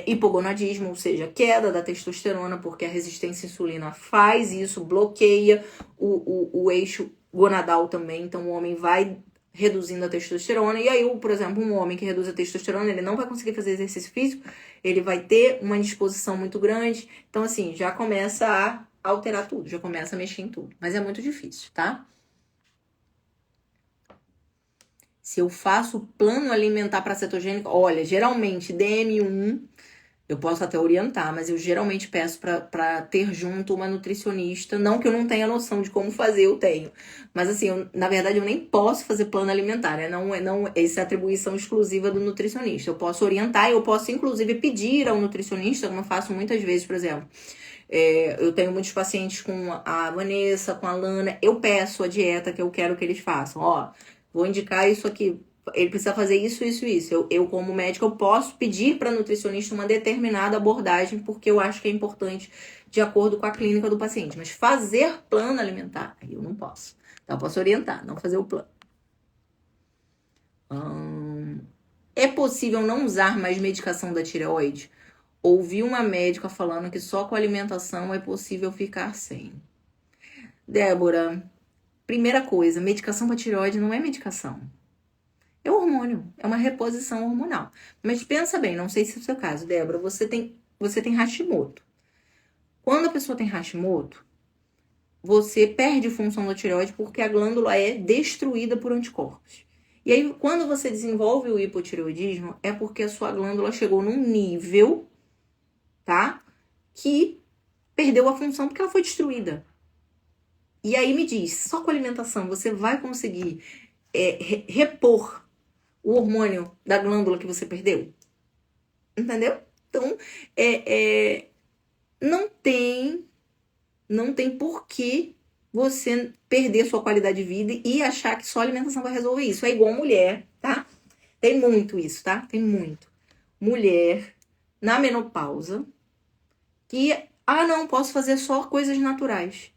hipogonadismo, ou seja, queda da testosterona, porque a resistência à insulina faz isso, bloqueia o eixo gonadal também. Então, o homem vai reduzindo a testosterona. E aí, por exemplo, um homem que reduz a testosterona, ele não vai conseguir fazer exercício físico, ele vai ter uma indisposição muito grande. Então, assim, já começa a alterar tudo, já começa a mexer em tudo. Mas é muito difícil, tá? Se eu faço plano alimentar para cetogênica, olha, geralmente DM1, eu posso até orientar, mas eu geralmente peço para ter junto uma nutricionista. Não que eu não tenha noção de como fazer, eu tenho. Mas assim, na verdade, eu nem posso fazer plano alimentar, né? Essa é atribuição exclusiva do nutricionista. Eu posso orientar, eu posso inclusive pedir ao nutricionista, como eu faço muitas vezes, por exemplo. Eu tenho muitos pacientes com a Vanessa, com a Lana. Eu peço a dieta que eu quero que eles façam. Ó, vou indicar isso aqui. Ele precisa fazer isso, isso, isso. Eu como médico, eu posso pedir para nutricionista uma determinada abordagem, porque eu acho que é importante de acordo com a clínica do paciente. Mas fazer plano alimentar, aí eu não posso. Então, eu posso orientar, não fazer o plano. É possível não usar mais medicação da tireoide? Ouvi uma médica falando que só com alimentação é possível ficar sem. Débora, primeira coisa, medicação para tireoide não é medicação. É hormônio, é uma reposição hormonal. Mas pensa bem, não sei se é o seu caso, Débora, você tem Hashimoto. Quando a pessoa tem Hashimoto, você perde função da tireoide porque a glândula é destruída por anticorpos. E aí, quando você desenvolve o hipotireoidismo, é porque a sua glândula chegou num nível, tá? Que perdeu a função porque ela foi destruída. E aí me diz, só com alimentação você vai conseguir repor o hormônio da glândula que você perdeu? Entendeu? Então, não tem por que você perder sua qualidade de vida e achar que só alimentação vai resolver isso. É igual mulher, tá? Tem muito isso, tá? Tem muito. Mulher na menopausa que, não, posso fazer só coisas naturais.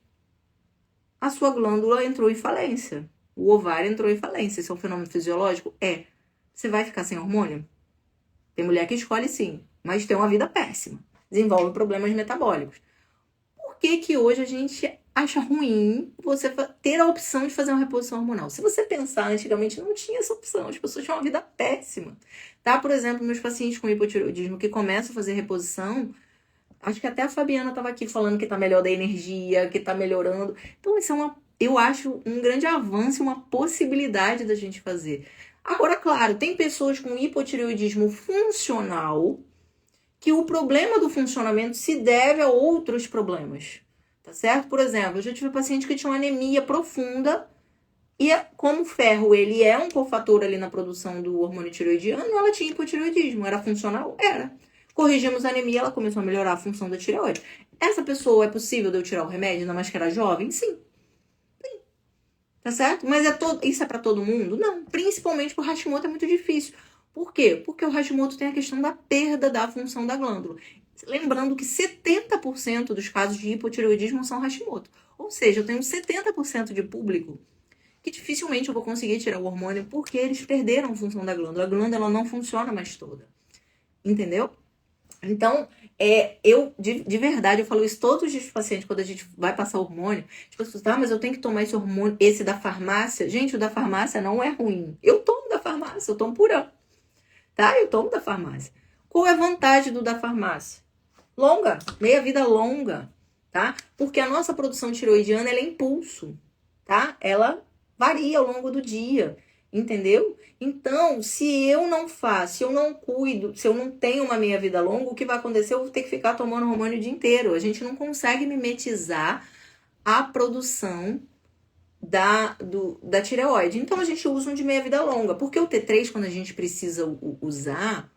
A sua glândula entrou em falência. O ovário entrou em falência. Isso é um fenômeno fisiológico? É. Você vai ficar sem hormônio? Tem mulher que escolhe sim, mas tem uma vida péssima. Desenvolve problemas metabólicos. Por que hoje a gente acha ruim você ter a opção de fazer uma reposição hormonal? Se você pensar, antigamente não tinha essa opção. As pessoas tinham uma vida péssima. Tá? Por exemplo, meus pacientes com hipotireoidismo que começam a fazer reposição, acho que até a Fabiana estava aqui falando que tá melhor da energia, que tá melhorando. Então, isso eu acho um grande avanço, uma possibilidade da gente fazer. Agora, claro, tem pessoas com hipotireoidismo funcional que o problema do funcionamento se deve a outros problemas, tá certo? Por exemplo, eu já tive paciente que tinha uma anemia profunda e como o ferro, ele é um cofator ali na produção do hormônio tireoidiano, ela tinha hipotireoidismo. Era funcional? Era. Corrigimos a anemia, ela começou a melhorar a função da tireoide. Essa pessoa, é possível de eu tirar o remédio, ainda mais que era jovem? Sim. Tá certo? Mas isso é pra todo mundo? Não. Principalmente pro Hashimoto é muito difícil. Por quê? Porque o Hashimoto tem a questão da perda da função da glândula. Lembrando que 70% dos casos de hipotireoidismo são Hashimoto. Ou seja, eu tenho 70% de público que dificilmente eu vou conseguir tirar o hormônio porque eles perderam a função da glândula. A glândula não funciona mais toda. Entendeu? Então, de verdade, eu falo isso todos os pacientes, quando a gente vai passar hormônio, as pessoas, mas eu tenho que tomar esse hormônio, esse da farmácia. Gente, o da farmácia não é ruim. Eu tomo da farmácia, eu tomo Purã, tá? Eu tomo da farmácia. Qual é a vantagem do da farmácia? Longa, meia vida longa, tá? Porque a nossa produção tireoidiana, ela é impulso, tá? Ela varia ao longo do dia, entendeu? Então, se eu não faço, se eu não cuido, se eu não tenho uma meia vida longa, o que vai acontecer? Eu vou ter que ficar tomando hormônio o dia inteiro. A gente não consegue mimetizar a produção da tireoide. Então, a gente usa um de meia vida longa. Porque o T3, quando a gente precisa usar,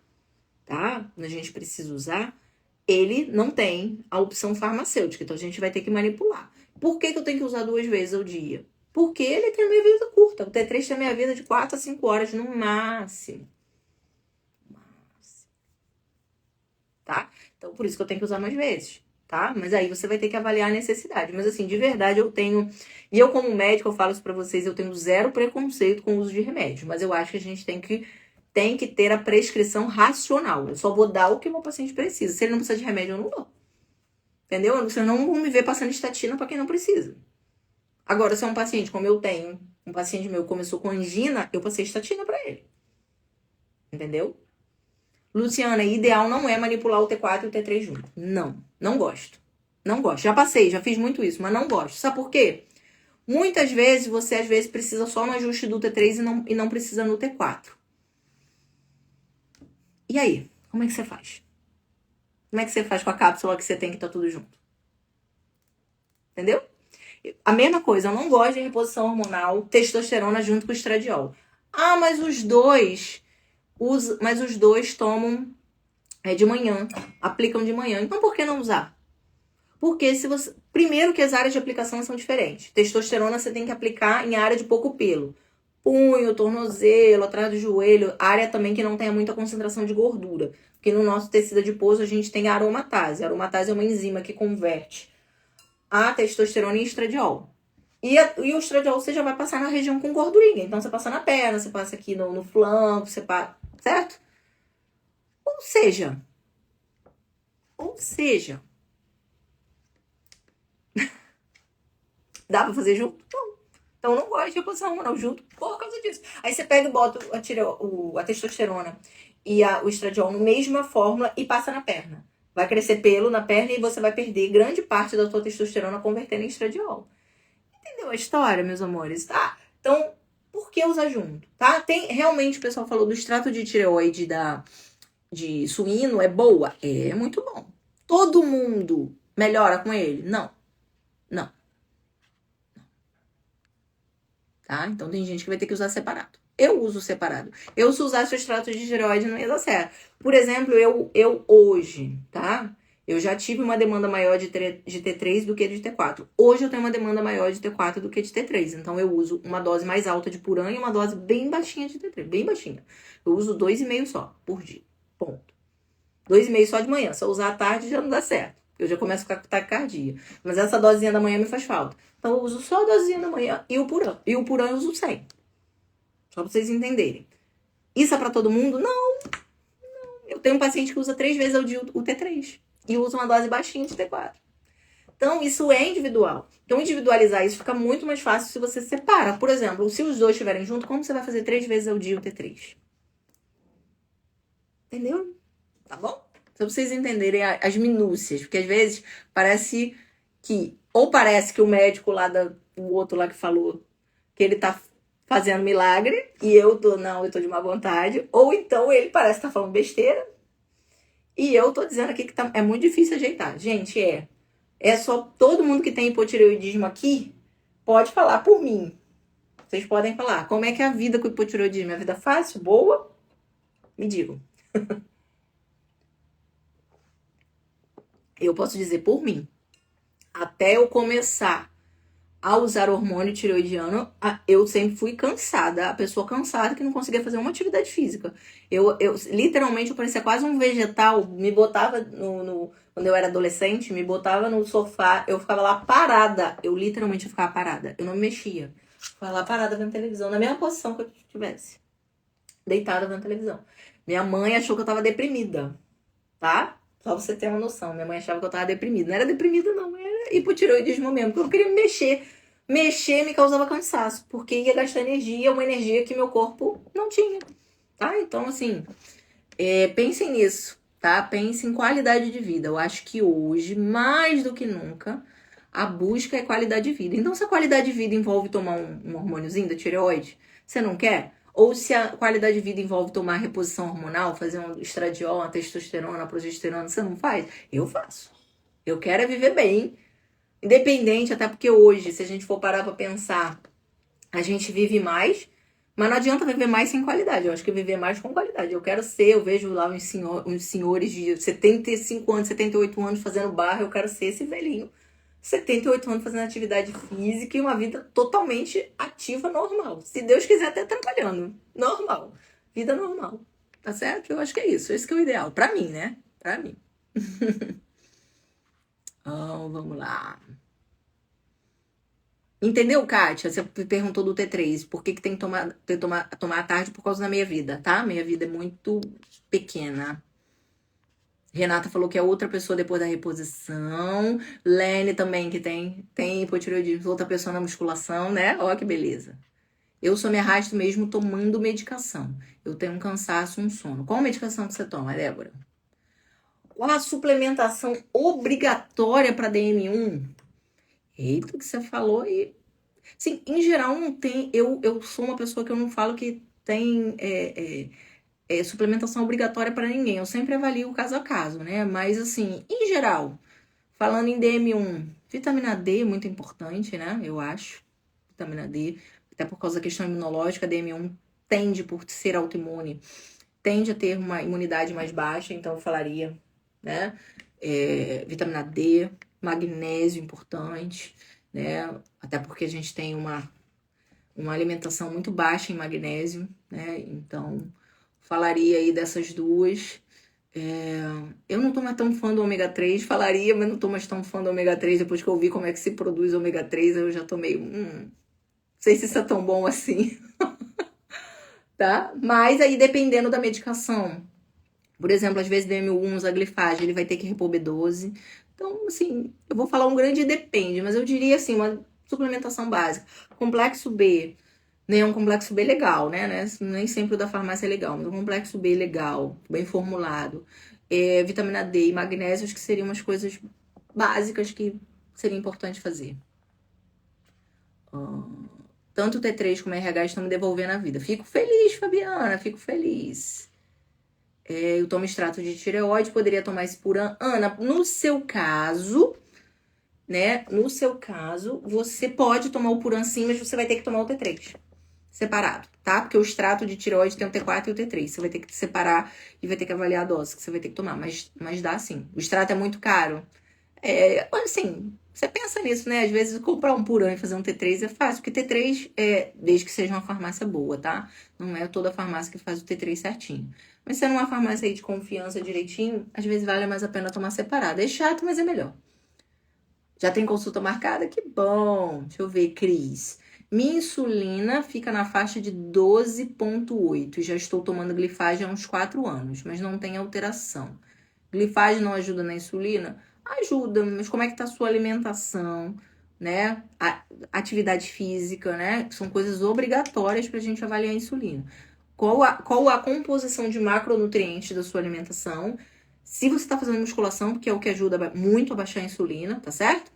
tá? Quando a gente precisa usar, ele não tem a opção farmacêutica. Então, a gente vai ter que manipular. Por que eu tenho que usar 2 vezes ao dia? Porque ele tem a meia vida curta. O T3 tem a meia vida de 4 a 5 horas no máximo. Tá? Então, por isso que eu tenho que usar mais vezes, tá? Mas aí você vai ter que avaliar a necessidade. Mas assim, de verdade, eu tenho... E eu, como médico, eu falo isso pra vocês, eu tenho zero preconceito com o uso de remédio. Mas eu acho que a gente tem que ter a prescrição racional. Eu só vou dar o que o meu paciente precisa. Se ele não precisa de remédio, eu não dou. Entendeu? Você não vai me ver passando estatina pra quem não precisa. Agora, se é um paciente como eu tenho, um paciente meu começou com angina, eu passei estatina pra ele. Entendeu? Luciana, ideal não é manipular o T4 e o T3 junto. Não gosto. Não gosto. Já passei, já fiz muito isso, mas não gosto. Sabe por quê? Muitas vezes, você às vezes precisa só no ajuste do T3 e não precisa no T4. E aí? Como é que você faz? Como é que você faz com a cápsula que você tem que tá tudo junto? Entendeu? A mesma coisa, eu não gosto de reposição hormonal, testosterona junto com estradiol. Mas os dois tomam de manhã, aplicam de manhã. Então por que não usar? Porque primeiro que as áreas de aplicação são diferentes. Testosterona você tem que aplicar em área de pouco pelo. Punho, tornozelo, atrás do joelho, área também que não tenha muita concentração de gordura. Porque no nosso tecido adiposo a gente tem a aromatase. A aromatase é uma enzima que converte a testosterona em estradiol. E o estradiol você já vai passar na região com gordurinha. Então você passa na perna, você passa aqui no flanco, você certo? Ou seja, dá pra fazer junto? Não. Então não gosto de reposição hormonal junto por causa disso. Aí você pega e bota a testosterona e o estradiol na mesma fórmula e passa na perna. Vai crescer pelo na perna e você vai perder grande parte da sua testosterona convertendo em estradiol. Entendeu a história, meus amores? Tá? Então, por que usar junto? Tá? Realmente, o pessoal falou do extrato de tireoide de suíno, é boa? É muito bom. Todo mundo melhora com ele? Não. Não. Tá? Então tem gente que vai ter que usar separado. Eu uso separado. Eu, se usasse o extrato de tireoide, não ia dar certo. Por exemplo, eu hoje, tá? Eu já tive uma demanda maior de T3 do que de T4. Hoje eu tenho uma demanda maior de T4 do que de T3. Então eu uso uma dose mais alta de Puran e uma dose bem baixinha de T3. Bem baixinha. Eu uso 2,5 só por dia. Ponto. 2,5 só de manhã. Se eu usar à tarde já não dá certo. Eu já começo a ficar com taquicardia. Mas essa dosinha da manhã me faz falta. Então eu uso só a dosinha da manhã e o Puran. E o Puran eu uso 100. Só pra vocês entenderem. Isso é pra todo mundo? Não. Eu tenho um paciente que usa 3 vezes ao dia o T3. E usa uma dose baixinha de T4. Então, isso é individual. Então, individualizar isso fica muito mais fácil se você separa. Por exemplo, se os dois estiverem juntos, como você vai fazer 3 vezes ao dia o T3? Entendeu? Tá bom? Só pra vocês entenderem as minúcias. Porque às vezes parece que... Ou parece que o médico lá, o outro lá que falou que ele tá fazendo milagre e eu tô de má vontade. Ou então ele parece que tá falando besteira e eu tô dizendo aqui que é muito difícil ajeitar. Gente, é só todo mundo que tem hipotireoidismo aqui pode falar por mim. Vocês podem falar. Como é que é a vida com hipotireoidismo? É a vida fácil? Boa? Me digam. Eu posso dizer por mim. Até eu começar a usar hormônio tireoidiano, eu sempre fui cansada. A pessoa cansada que não conseguia fazer uma atividade física. Eu literalmente, eu parecia quase um vegetal. Me botava quando eu era adolescente, me botava no sofá, eu ficava lá parada. Eu literalmente ficava parada. Eu não me mexia. Ficava lá parada vendo televisão, na mesma posição que eu estivesse. Deitada vendo televisão. Minha mãe achou que eu tava deprimida, tá? Só pra você ter uma noção. Minha mãe achava que eu tava deprimida. Não era deprimida, não. Era hipotireoidismo mesmo. Porque eu não queria me mexer. Mexer me causava cansaço. Porque ia gastar energia. Uma energia que meu corpo não tinha. Tá? Então, assim... pensem nisso. Tá? Pensem em qualidade de vida. Eu acho que hoje, mais do que nunca, a busca é qualidade de vida. Então, se a qualidade de vida envolve tomar um hormôniozinho da tireoide, você não quer? Ou se a qualidade de vida envolve tomar reposição hormonal, fazer um estradiol, uma testosterona, uma progesterona, você não faz? Eu faço. Eu quero é viver bem, independente, até porque hoje, se a gente for parar pra pensar, a gente vive mais, mas não adianta viver mais sem qualidade. Eu acho que viver mais com qualidade. Eu vejo lá uns senhores de 75 anos, 78 anos fazendo barra, eu quero ser esse velhinho. 78 anos fazendo atividade física e uma vida totalmente ativa, normal. Se Deus quiser, até trabalhando. Normal. Vida normal. Tá certo? Eu acho que é isso. Esse que é o ideal. Pra mim, né? Pra mim. Vamos lá. Entendeu, Kátia? Você perguntou do T3. Por que tem que tomar à tarde? Por causa da meia vida, tá? Meia vida é muito pequena. Renata falou que é outra pessoa depois da reposição. Lene também, que tem hipotireoidismo, outra pessoa na musculação, né? Ó, que beleza. Eu só me arrasto mesmo tomando medicação. Eu tenho um cansaço, um sono. Qual medicação que você toma, Débora? Qual a suplementação obrigatória para DM1? Eita, que você falou aí. Sim, em geral não tem. Eu sou uma pessoa que eu não falo que tem suplementação obrigatória para ninguém. Eu sempre avalio caso a caso, né? Mas assim, em geral, falando em DM1, vitamina D é muito importante, né? Eu acho. Vitamina D, até por causa da questão imunológica, a DM1 tende, por ser autoimune, tende a ter uma imunidade mais baixa, então eu falaria, né? Vitamina D, magnésio importante, né? Até porque a gente tem uma alimentação muito baixa em magnésio, né? Então, falaria aí dessas duas. Eu não tô mais tão fã do ômega 3, falaria, mas não tô mais tão fã do ômega 3. Depois que eu vi como é que se produz ômega 3, eu já tô meio... não sei se isso é tão bom assim. tá? Mas aí, dependendo da medicação, por exemplo, às vezes DM1 usa glifagem, ele vai ter que repor B12. Então, assim, eu vou falar um grande depende, mas eu diria assim, uma suplementação básica. Complexo B, né? Um complexo B legal, né? Nem sempre o da farmácia é legal, mas um complexo B legal, bem formulado. Vitamina D e magnésio, acho que seriam umas coisas básicas que seria importante fazer. Tanto o T3 como o RH estão me devolvendo a vida. Fico feliz, Fabiana, fico feliz. Eu tomo extrato de tireoide, poderia tomar esse por ano. Ana, no seu caso, né? No seu caso, você pode tomar o Puran sim, mas você vai ter que tomar o T3 separado, tá? Porque o extrato de tireoide tem o T4 e o T3. Você vai ter que separar e vai ter que avaliar a dose que você vai ter que tomar. Mas dá sim. O extrato é muito caro. Assim, você pensa nisso, né? Às vezes comprar um Puran e fazer um T3 é fácil, porque T3 desde que seja uma farmácia boa, tá? Não é toda farmácia que faz o T3 certinho. Mas sendo uma farmácia aí de confiança direitinho, às vezes vale mais a pena tomar separado. É chato, mas é melhor. Já tem consulta marcada? Que bom! Deixa eu ver, Cris. Minha insulina fica na faixa de 12,8. Já estou tomando glifagem há uns 4 anos, mas não tem alteração. Glifagem não ajuda na insulina? Ajuda, mas como é que tá a sua alimentação, né? Atividade física, né? São coisas obrigatórias pra gente avaliar a insulina. Qual a composição de macronutrientes da sua alimentação? Se você tá fazendo musculação, porque é o que ajuda muito a baixar a insulina, tá certo?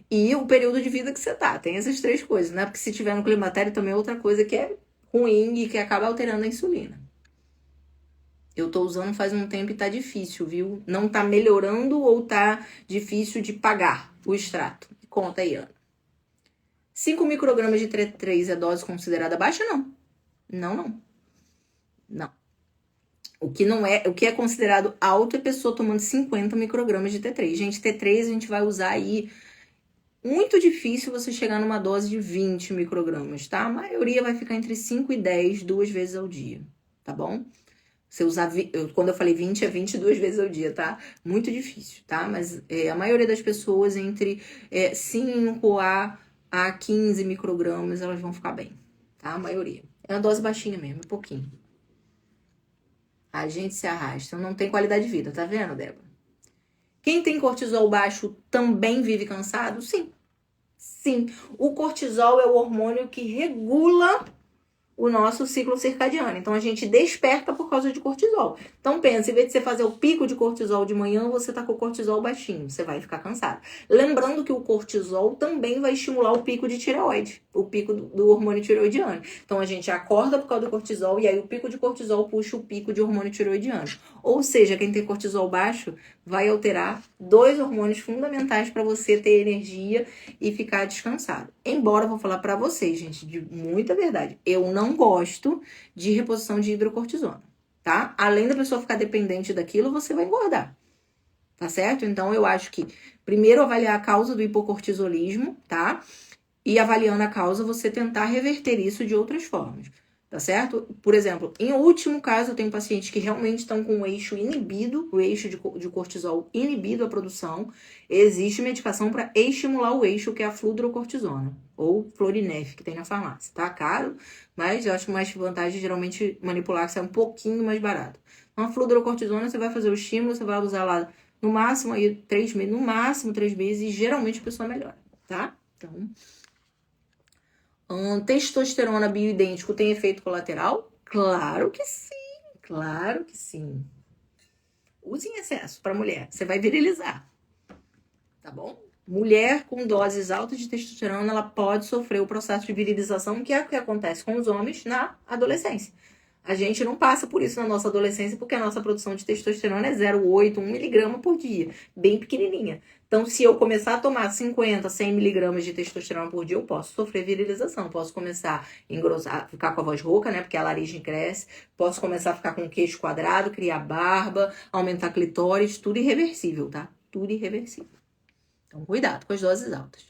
E o período de vida que você tá. Tem essas 3 coisas, né? Porque se tiver no climatério também é outra coisa que é ruim e que acaba alterando a insulina. Eu tô usando faz um tempo e tá difícil, viu? Não tá melhorando ou tá difícil de pagar o extrato? Conta aí, Ana. 5 microgramas de T3 é dose considerada baixa? Não. Não. Não. O que é considerado alto é pessoa tomando 50 microgramas de T3. Gente, T3 a gente vai usar aí. Muito difícil você chegar numa dose de 20 microgramas, tá? A maioria vai ficar entre 5 e 10, 2 vezes ao dia, tá bom? Você usar, quando eu falei 20, é 22 vezes ao dia, tá? Muito difícil, tá? Mas a maioria das pessoas entre 5 a 15 microgramas, elas vão ficar bem, tá? A maioria. É uma dose baixinha mesmo, um pouquinho. A gente se arrasta, não tem qualidade de vida, tá vendo, Débora? Quem tem cortisol baixo também vive cansado? Sim. Sim. O cortisol é o hormônio que regula o nosso ciclo circadiano. Então, a gente desperta por causa de cortisol. Então, pensa, em vez de você fazer o pico de cortisol de manhã, você tá com o cortisol baixinho. Você vai ficar cansado. Lembrando que o cortisol também vai estimular o pico de tireoide, o pico do hormônio tireoidiano. Então, a gente acorda por causa do cortisol e aí o pico de cortisol puxa o pico de hormônio tireoidiano. Ou seja, quem tem cortisol baixo vai alterar 2 hormônios fundamentais para você ter energia e ficar descansado. Embora eu vou falar para vocês, gente, de muita verdade, eu não gosto de reposição de hidrocortisona, tá? Além da pessoa ficar dependente daquilo, você vai engordar, tá certo? Então, eu acho que primeiro avaliar a causa do hipocortisolismo, tá? E avaliando a causa, você tentar reverter isso de outras formas, tá certo? Por exemplo, em último caso, eu tenho pacientes que realmente estão com o eixo inibido, o eixo de cortisol inibido a produção. Existe medicação para estimular o eixo, que é a fludrocortisona, ou Florinef, que tem na farmácia. Tá caro, mas eu acho mais vantagem geralmente manipular, que sai um pouquinho mais barato. Então, a fludrocortisona, você vai fazer o estímulo, você vai usar lá no máximo aí 3 meses, no máximo 3 meses, e geralmente a pessoa melhora, tá? Então, testosterona bioidêntico tem efeito colateral? Claro que sim, claro que sim. Use em excesso para mulher, você vai virilizar, tá bom? Mulher com doses altas de testosterona, ela pode sofrer o processo de virilização, que é o que acontece com os homens na adolescência. A gente não passa por isso na nossa adolescência, porque a nossa produção de testosterona é 0,8, 1 miligrama por dia, bem pequenininha. Então, se eu começar a tomar 50, 100 miligramas de testosterona por dia, eu posso sofrer virilização. Posso começar a engrossar, ficar com a voz rouca, né? Porque a laringe cresce. Posso começar a ficar com o queixo quadrado, criar barba, aumentar a clitóris. Tudo irreversível, tá? Tudo irreversível. Então, cuidado com as doses altas.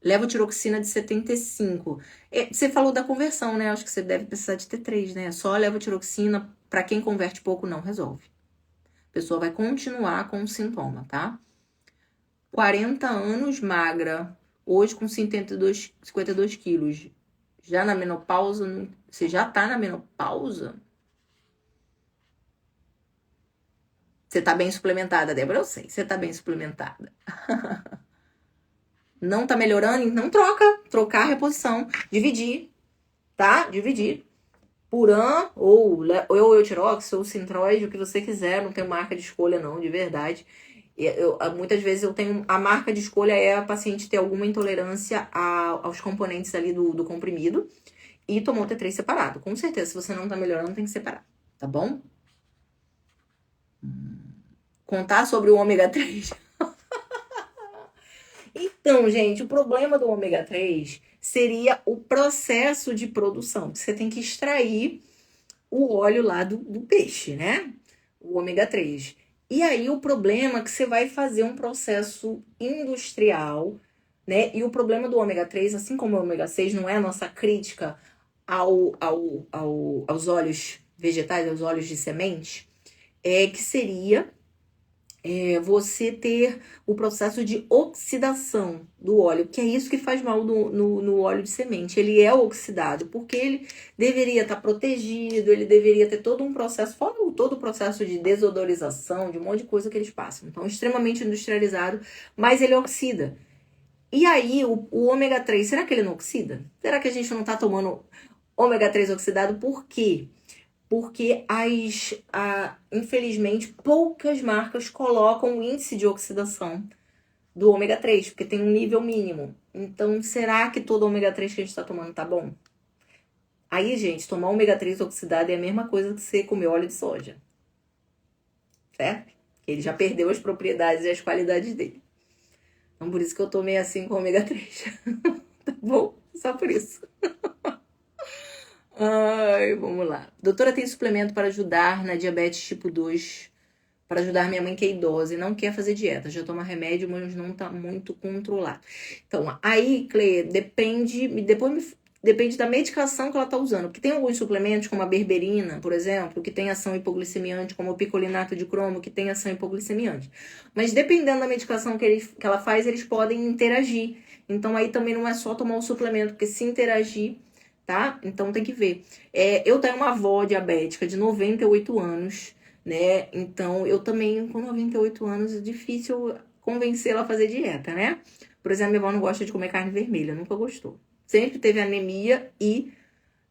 Levotiroxina de 75. Você falou da conversão, né? Acho que você deve precisar de T3, né? Só levotiroxina, para quem converte pouco, não resolve. A pessoa vai continuar com o sintoma, tá? 40 anos, magra, hoje com 52 quilos. Já na menopausa? Você já tá na menopausa? Você tá bem suplementada, Débora? Eu sei, você tá bem suplementada. Não tá melhorando? Então trocar a reposição. Dividir, tá? Dividir. Puran ou Eutirox ou Synthroid, o que você quiser, não tem marca de escolha não, de verdade. Muitas vezes eu tenho, a marca de escolha é a paciente ter alguma intolerância aos componentes ali do comprimido e tomou T3 separado. Com certeza, se você não tá melhorando, tem que separar, tá bom? Contar sobre o ômega 3. Então, gente, o problema do ômega 3 seria o processo de produção. Você tem que extrair o óleo lá do peixe, né? O ômega 3. E aí o problema é que você vai fazer um processo industrial, né? E o problema do ômega 3, assim como o ômega 6, não é a nossa crítica aos óleos vegetais, aos óleos de semente, é que seria você ter o processo de oxidação do óleo, que é isso que faz mal no óleo de semente. Ele é oxidado, porque ele deveria estar protegido, ele deveria ter todo um processo, fora todo o processo de desodorização, de um monte de coisa que eles passam. Então, extremamente industrializado, mas ele oxida. E aí, o ômega 3, será que ele não oxida? Será que a gente não está tomando ômega 3 oxidado? Por quê? Porque infelizmente, poucas marcas colocam o índice de oxidação do ômega 3, porque tem um nível mínimo. Então, será que todo ômega 3 que a gente está tomando tá bom? Aí, gente, tomar ômega 3 oxidado é a mesma coisa que você comer óleo de soja. Certo? Ele já perdeu as propriedades e as qualidades dele. Então, por isso que eu tomei assim com ômega 3. Tá bom? Só por isso. Ai, vamos lá. Doutora, tem suplemento para ajudar na diabetes tipo 2, para ajudar minha mãe que é idosa e não quer fazer dieta. Já toma remédio, mas não tá muito controlado. Então, aí, Cleia, depende da medicação que ela tá usando. Porque tem alguns suplementos, como a berberina, por exemplo, que tem ação hipoglicemiante, como o picolinato de cromo, que tem ação hipoglicemiante. Mas dependendo da medicação que ela faz, eles podem interagir. Então, aí também não é só tomar o suplemento, porque se interagir, tá? Então tem que ver. Eu tenho uma avó diabética de 98 anos, né? Então eu também, com 98 anos, é difícil convencê-la a fazer dieta, né? Por exemplo, minha avó não gosta de comer carne vermelha, nunca gostou. Sempre teve anemia e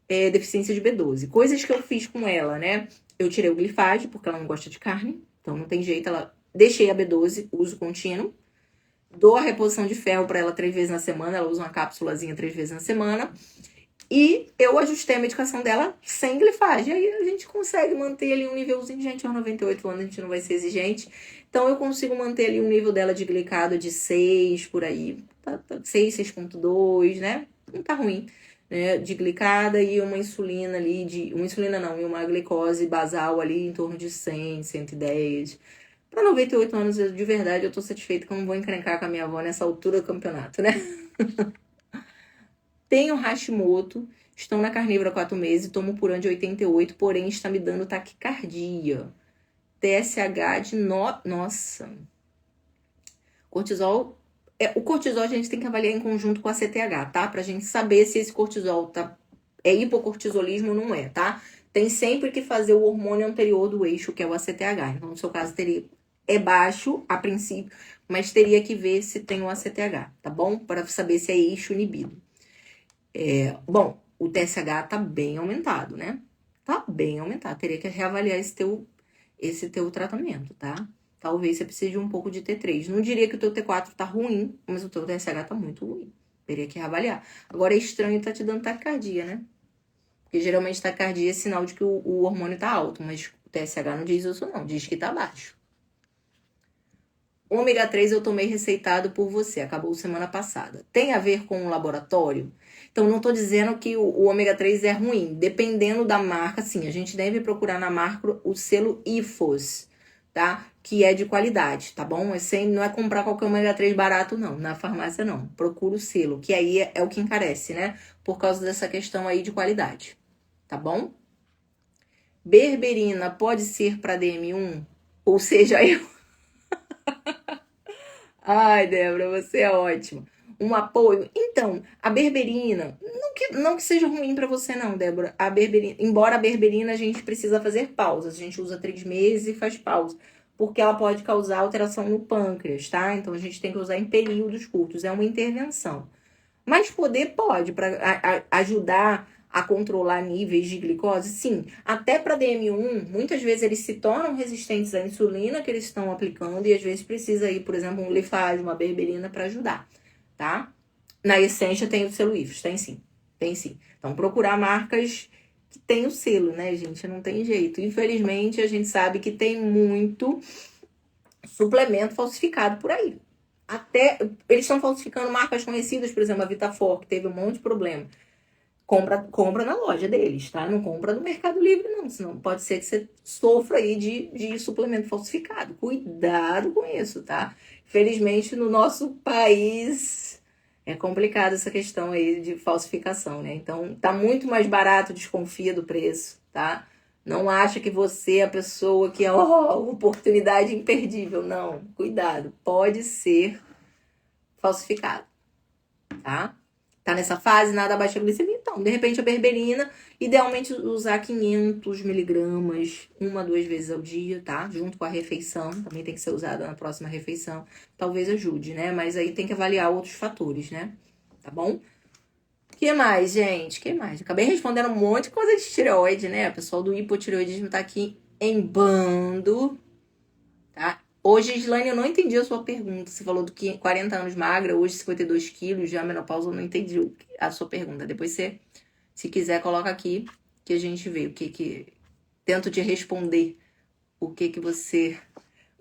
deficiência de B12. Coisas que eu fiz com ela, né? Eu tirei o glifage, porque ela não gosta de carne, então não tem jeito, deixei a B12, uso contínuo. Dou a reposição de ferro para ela 3 vezes na semana, ela usa uma cápsulazinha 3 vezes na semana. E eu ajustei a medicação dela sem glifagem. Aí a gente consegue manter ali um nívelzinho. Gente, aos 98 anos a gente não vai ser exigente. Então eu consigo manter ali um nível dela de glicado de 6 por aí. 6, 6,2, né? Não tá ruim. Né? De glicada e uma insulina ali, uma insulina não, e uma glicose basal ali em torno de 100, 110. Para 98 anos, de verdade, eu tô satisfeita que eu não vou encrencar com a minha avó nessa altura do campeonato, né? Tenho Hashimoto, estou na carnívora há 4 meses, tomo Puran de 88, porém está me dando taquicardia. TSH de nossa. Cortisol. O cortisol a gente tem que avaliar em conjunto com a CTH, tá? Pra gente saber se esse cortisol é hipocortisolismo ou não é, tá? Tem sempre que fazer o hormônio anterior do eixo, que é o ACTH. Então, no seu caso, é baixo a princípio, mas teria que ver se tem o ACTH, tá bom? Para saber se é eixo inibido. Bom, o TSH tá bem aumentado, né? Tá bem aumentado. Teria que reavaliar esse teu tratamento, tá? Talvez você precise de um pouco de T3. Não diria que o teu T4 tá ruim, mas o teu TSH tá muito ruim. Teria que reavaliar. Agora é estranho tá te dando taquicardia, né? Porque geralmente taquicardia é sinal de que o hormônio tá alto, mas o TSH não diz isso não, diz que tá baixo. Ômega 3 eu tomei receitado por você, acabou semana passada. Tem a ver com o laboratório? Então, não estou dizendo que o ômega 3 é ruim. Dependendo da marca, sim, a gente deve procurar na marca o selo IFOS, tá? Que é de qualidade, tá bom? Não é comprar qualquer ômega 3 barato, não. Na farmácia, não. Procura o selo, que aí é o que encarece, né? Por causa dessa questão aí de qualidade, tá bom? Berberina pode ser para DM1? Ou seja, eu... Ai, Débora, você é ótima. um apoio. Então, a berberina, não que seja ruim para você não, Débora. A berberina, embora a berberina a gente precisa fazer pausas. A gente usa 3 meses e faz pausa. Porque ela pode causar alteração no pâncreas, tá? Então a gente tem que usar em períodos curtos. É uma intervenção. Mas poder pode, para ajudar a controlar níveis de glicose, sim. Até para DM1, muitas vezes eles se tornam resistentes à insulina que eles estão aplicando e às vezes precisa ir, por exemplo, um Lifase, uma berberina para ajudar, tá? Na essência tem o selo IFES, tem sim, tem sim. Então procurar marcas que tem o selo, né, gente? Não tem jeito. Infelizmente a gente sabe que tem muito suplemento falsificado por aí. Até eles estão falsificando marcas conhecidas, por exemplo, a Vitafor, que teve um monte de problema. Compra na loja deles, tá? Não compra no Mercado Livre, não. Senão pode ser que você sofra aí de suplemento falsificado. Cuidado com isso, tá? Infelizmente, no nosso país é complicado essa questão aí de falsificação, né? Então, tá muito mais barato, desconfia do preço, tá? Não acha que você é a pessoa que é, oportunidade imperdível. Não, cuidado. Pode ser falsificado, tá? Tá nessa fase, nada abaixo da glicemia. Então, de repente, a berberina, idealmente usar 500 miligramas 1 a 2 vezes ao dia, tá? Junto com a refeição, também tem que ser usada na próxima refeição. Talvez ajude, né? Mas aí tem que avaliar outros fatores, né? Tá bom? O que mais, gente? O que mais? Acabei respondendo um monte de coisa de tireoide, né? O pessoal do hipotireoidismo tá aqui em bando, tá? Hoje, Islane, eu não entendi a sua pergunta. Você falou do que 40 anos magra, hoje 52 quilos, já menopausa, eu não entendi a sua pergunta. Depois você, se quiser, coloca aqui que a gente vê o que tento te responder o que você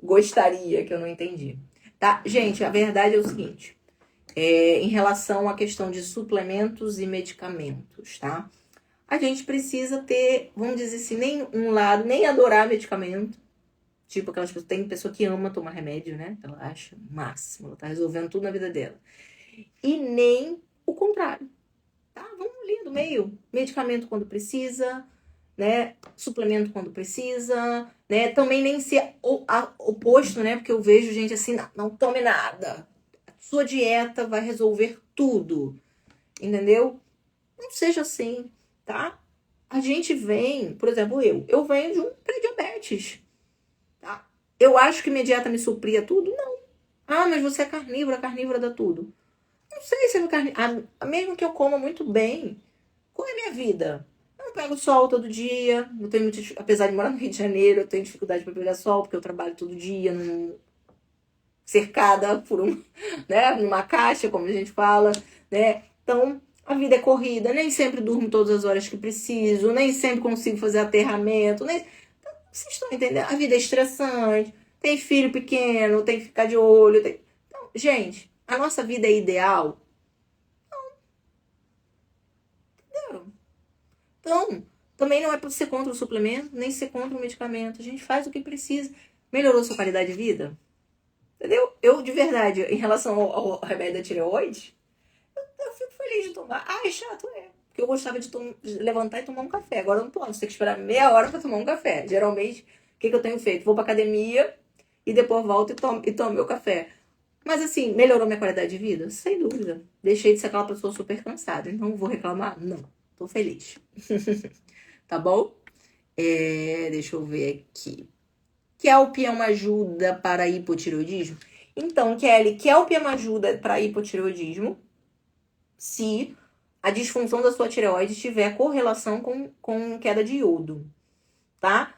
gostaria que eu não entendi. Tá? Gente, a verdade é o seguinte, em relação à questão de suplementos e medicamentos, tá? A gente precisa ter, vamos dizer assim, nem um lado, nem adorar medicamento. Tipo, aquelas pessoas, tem pessoa que ama tomar remédio, né? Ela acha o máximo, ela tá resolvendo tudo na vida dela. E nem o contrário, tá? Vamos ali no meio. Medicamento quando precisa, né? Suplemento quando precisa, né? Também nem ser oposto, né? Porque eu vejo gente assim, não tome nada. A sua dieta vai resolver tudo, entendeu? Não seja assim, tá? A gente vem, por exemplo, eu venho de um pré-diabetes. Eu acho que minha dieta me supria tudo? Não. Ah, mas você é carnívora dá tudo. Não sei se é carnívora. Mesmo que eu coma muito bem, qual é a minha vida? Eu não pego sol todo dia. Eu tenho muito, apesar de morar no Rio de Janeiro, eu tenho dificuldade para pegar sol, porque eu trabalho todo dia cercada por né, numa caixa, como a gente fala, né? Então, a vida é corrida. Nem sempre durmo todas as horas que preciso, nem sempre consigo fazer aterramento, nem... Vocês estão entendendo? A vida é estressante, tem filho pequeno, tem que ficar de olho. Então, gente, a nossa vida é ideal? Não. Então, também não é para ser contra o suplemento, nem ser contra o medicamento. A gente faz o que precisa. Melhorou sua qualidade de vida? Entendeu? Eu, de verdade, em relação ao remédio da tireoide, eu fico feliz de tomar. Ah, é chato, é. Porque eu gostava de levantar e tomar um café. Agora eu não posso, tem que esperar meia hora para tomar um café. Geralmente, o que eu tenho feito? Vou pra academia e depois volto e tomo meu café. Mas assim, melhorou minha qualidade de vida? Sem dúvida. Deixei de ser aquela pessoa super cansada. Então, vou reclamar? Não. Tô feliz. Tá bom? Deixa eu ver aqui. Kelp é uma ajuda para hipotireoidismo? Então, Kelly, Kelp é uma ajuda para hipotireoidismo se a disfunção da sua tireoide tiver correlação com queda de iodo, tá?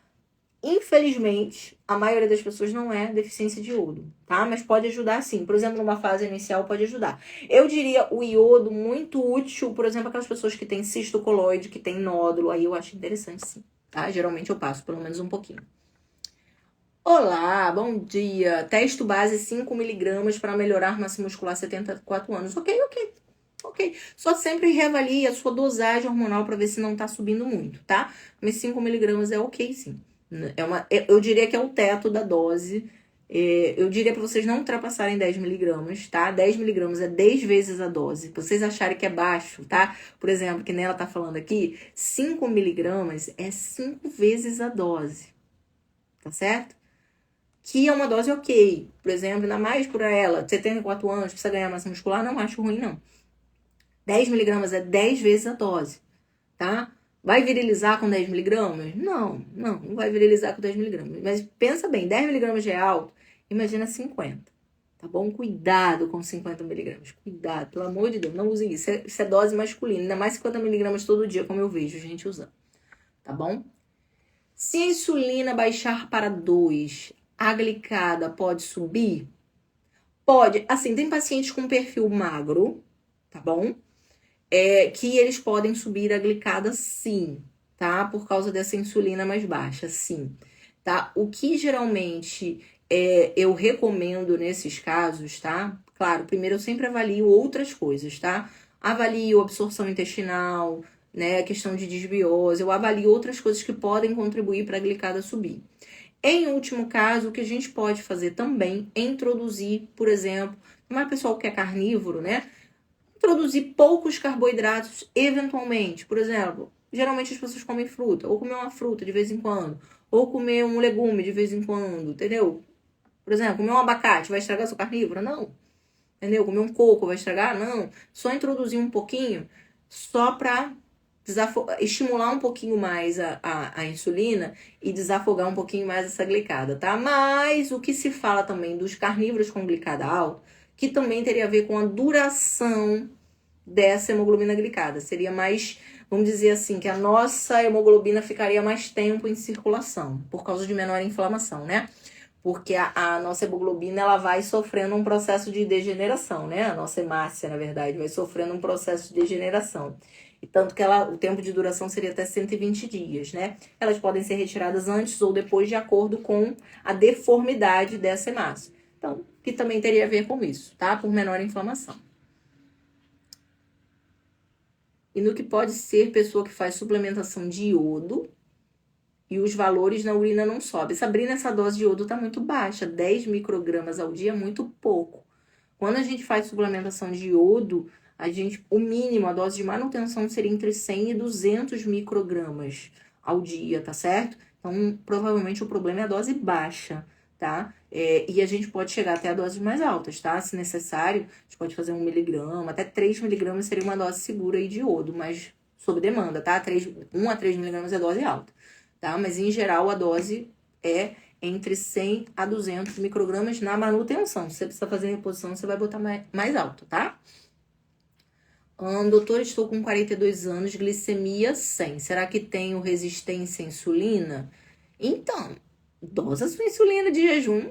Infelizmente, a maioria das pessoas não é deficiência de iodo, tá? Mas pode ajudar sim. Por exemplo, numa fase inicial pode ajudar. Eu diria o iodo muito útil, por exemplo, aquelas pessoas que têm cisto coloide, que têm nódulo, aí eu acho interessante sim, tá? Geralmente eu passo pelo menos um pouquinho. Olá, bom dia. Testo base 5 miligramas para melhorar massa muscular 74 anos. Ok. Só sempre reavalie a sua dosagem hormonal para ver se não tá subindo muito, tá? Mas 5 miligramas é ok, sim. Eu diria que é o teto da dose. Eu diria para vocês não ultrapassarem 10 miligramas, tá? 10 miligramas é 10 vezes a dose. Pra vocês acharem que é baixo, tá? Por exemplo, que nem ela tá falando aqui, 5 miligramas é 5 vezes a dose. Tá certo? que é uma dose ok. Por exemplo, ainda mais por ela, 74 anos, precisa ganhar massa muscular, não acho ruim, não. 10 miligramas é 10 vezes a dose, tá? Vai virilizar com 10 miligramas? Não vai virilizar com 10 miligramas. Mas pensa bem, 10 miligramas já é alto, imagina 50, tá bom? Cuidado com 50 miligramas, cuidado, pelo amor de Deus, não use isso. Isso é dose masculina, ainda mais 50 miligramas todo dia, como eu vejo gente usando, tá bom? Se a insulina baixar para 2, a glicada pode subir? Pode. Assim, tem pacientes com perfil magro, tá bom? Que eles podem subir a glicada sim, tá? Por causa dessa insulina mais baixa, sim. Tá? O que geralmente eu recomendo nesses casos, tá? Claro, primeiro eu sempre avalio outras coisas, tá? Avalio absorção intestinal, né? A questão de desbiose, eu avalio outras coisas que podem contribuir para a glicada subir. Em último caso, o que a gente pode fazer também é introduzir, por exemplo, uma pessoa que é carnívoro, né? Introduzir poucos carboidratos eventualmente. Por exemplo, geralmente as pessoas comem fruta, ou comer uma fruta de vez em quando, ou comer um legume de vez em quando, entendeu? Por exemplo, comer um abacate vai estragar sua carnívora? Não. Entendeu? Comer um coco vai estragar? Não. Só introduzir um pouquinho, só para estimular um pouquinho mais a insulina e desafogar um pouquinho mais essa glicada, tá? Mas o que se fala também dos carnívoros com glicada alta, que também teria a ver com a duração dessa hemoglobina glicada. Seria mais, vamos dizer assim, que a nossa hemoglobina ficaria mais tempo em circulação, por causa de menor inflamação, né? Porque a nossa hemoglobina, ela vai sofrendo um processo de degeneração, né? A nossa hemácia, na verdade, vai sofrendo um processo de degeneração. E tanto que o tempo de duração seria até 120 dias, né? Elas podem ser retiradas antes ou depois, de acordo com a deformidade dessa hemácia. Então, que também teria a ver com isso, tá? Por menor inflamação. E no que pode ser pessoa que faz suplementação de iodo e os valores na urina não sobem. Sabrina, essa dose de iodo tá muito baixa, 10 microgramas ao dia é muito pouco. Quando a gente faz suplementação de iodo, o mínimo, a dose de manutenção seria entre 100 e 200 microgramas ao dia, tá certo? Então, provavelmente o problema é a dose baixa, tá? E a gente pode chegar até a doses mais altas, tá? Se necessário, a gente pode fazer 1 miligrama, até 3 miligramas seria uma dose segura aí de iodo, mas sob demanda, tá? 1 a 3 miligramas é dose alta, tá? Mas em geral a dose é entre 100 a 200 microgramas na manutenção. Se você precisa fazer reposição, você vai botar mais alto, tá? Doutor, estou com 42 anos, glicemia 100. Será que tenho resistência à insulina? Então, dosa sua insulina de jejum,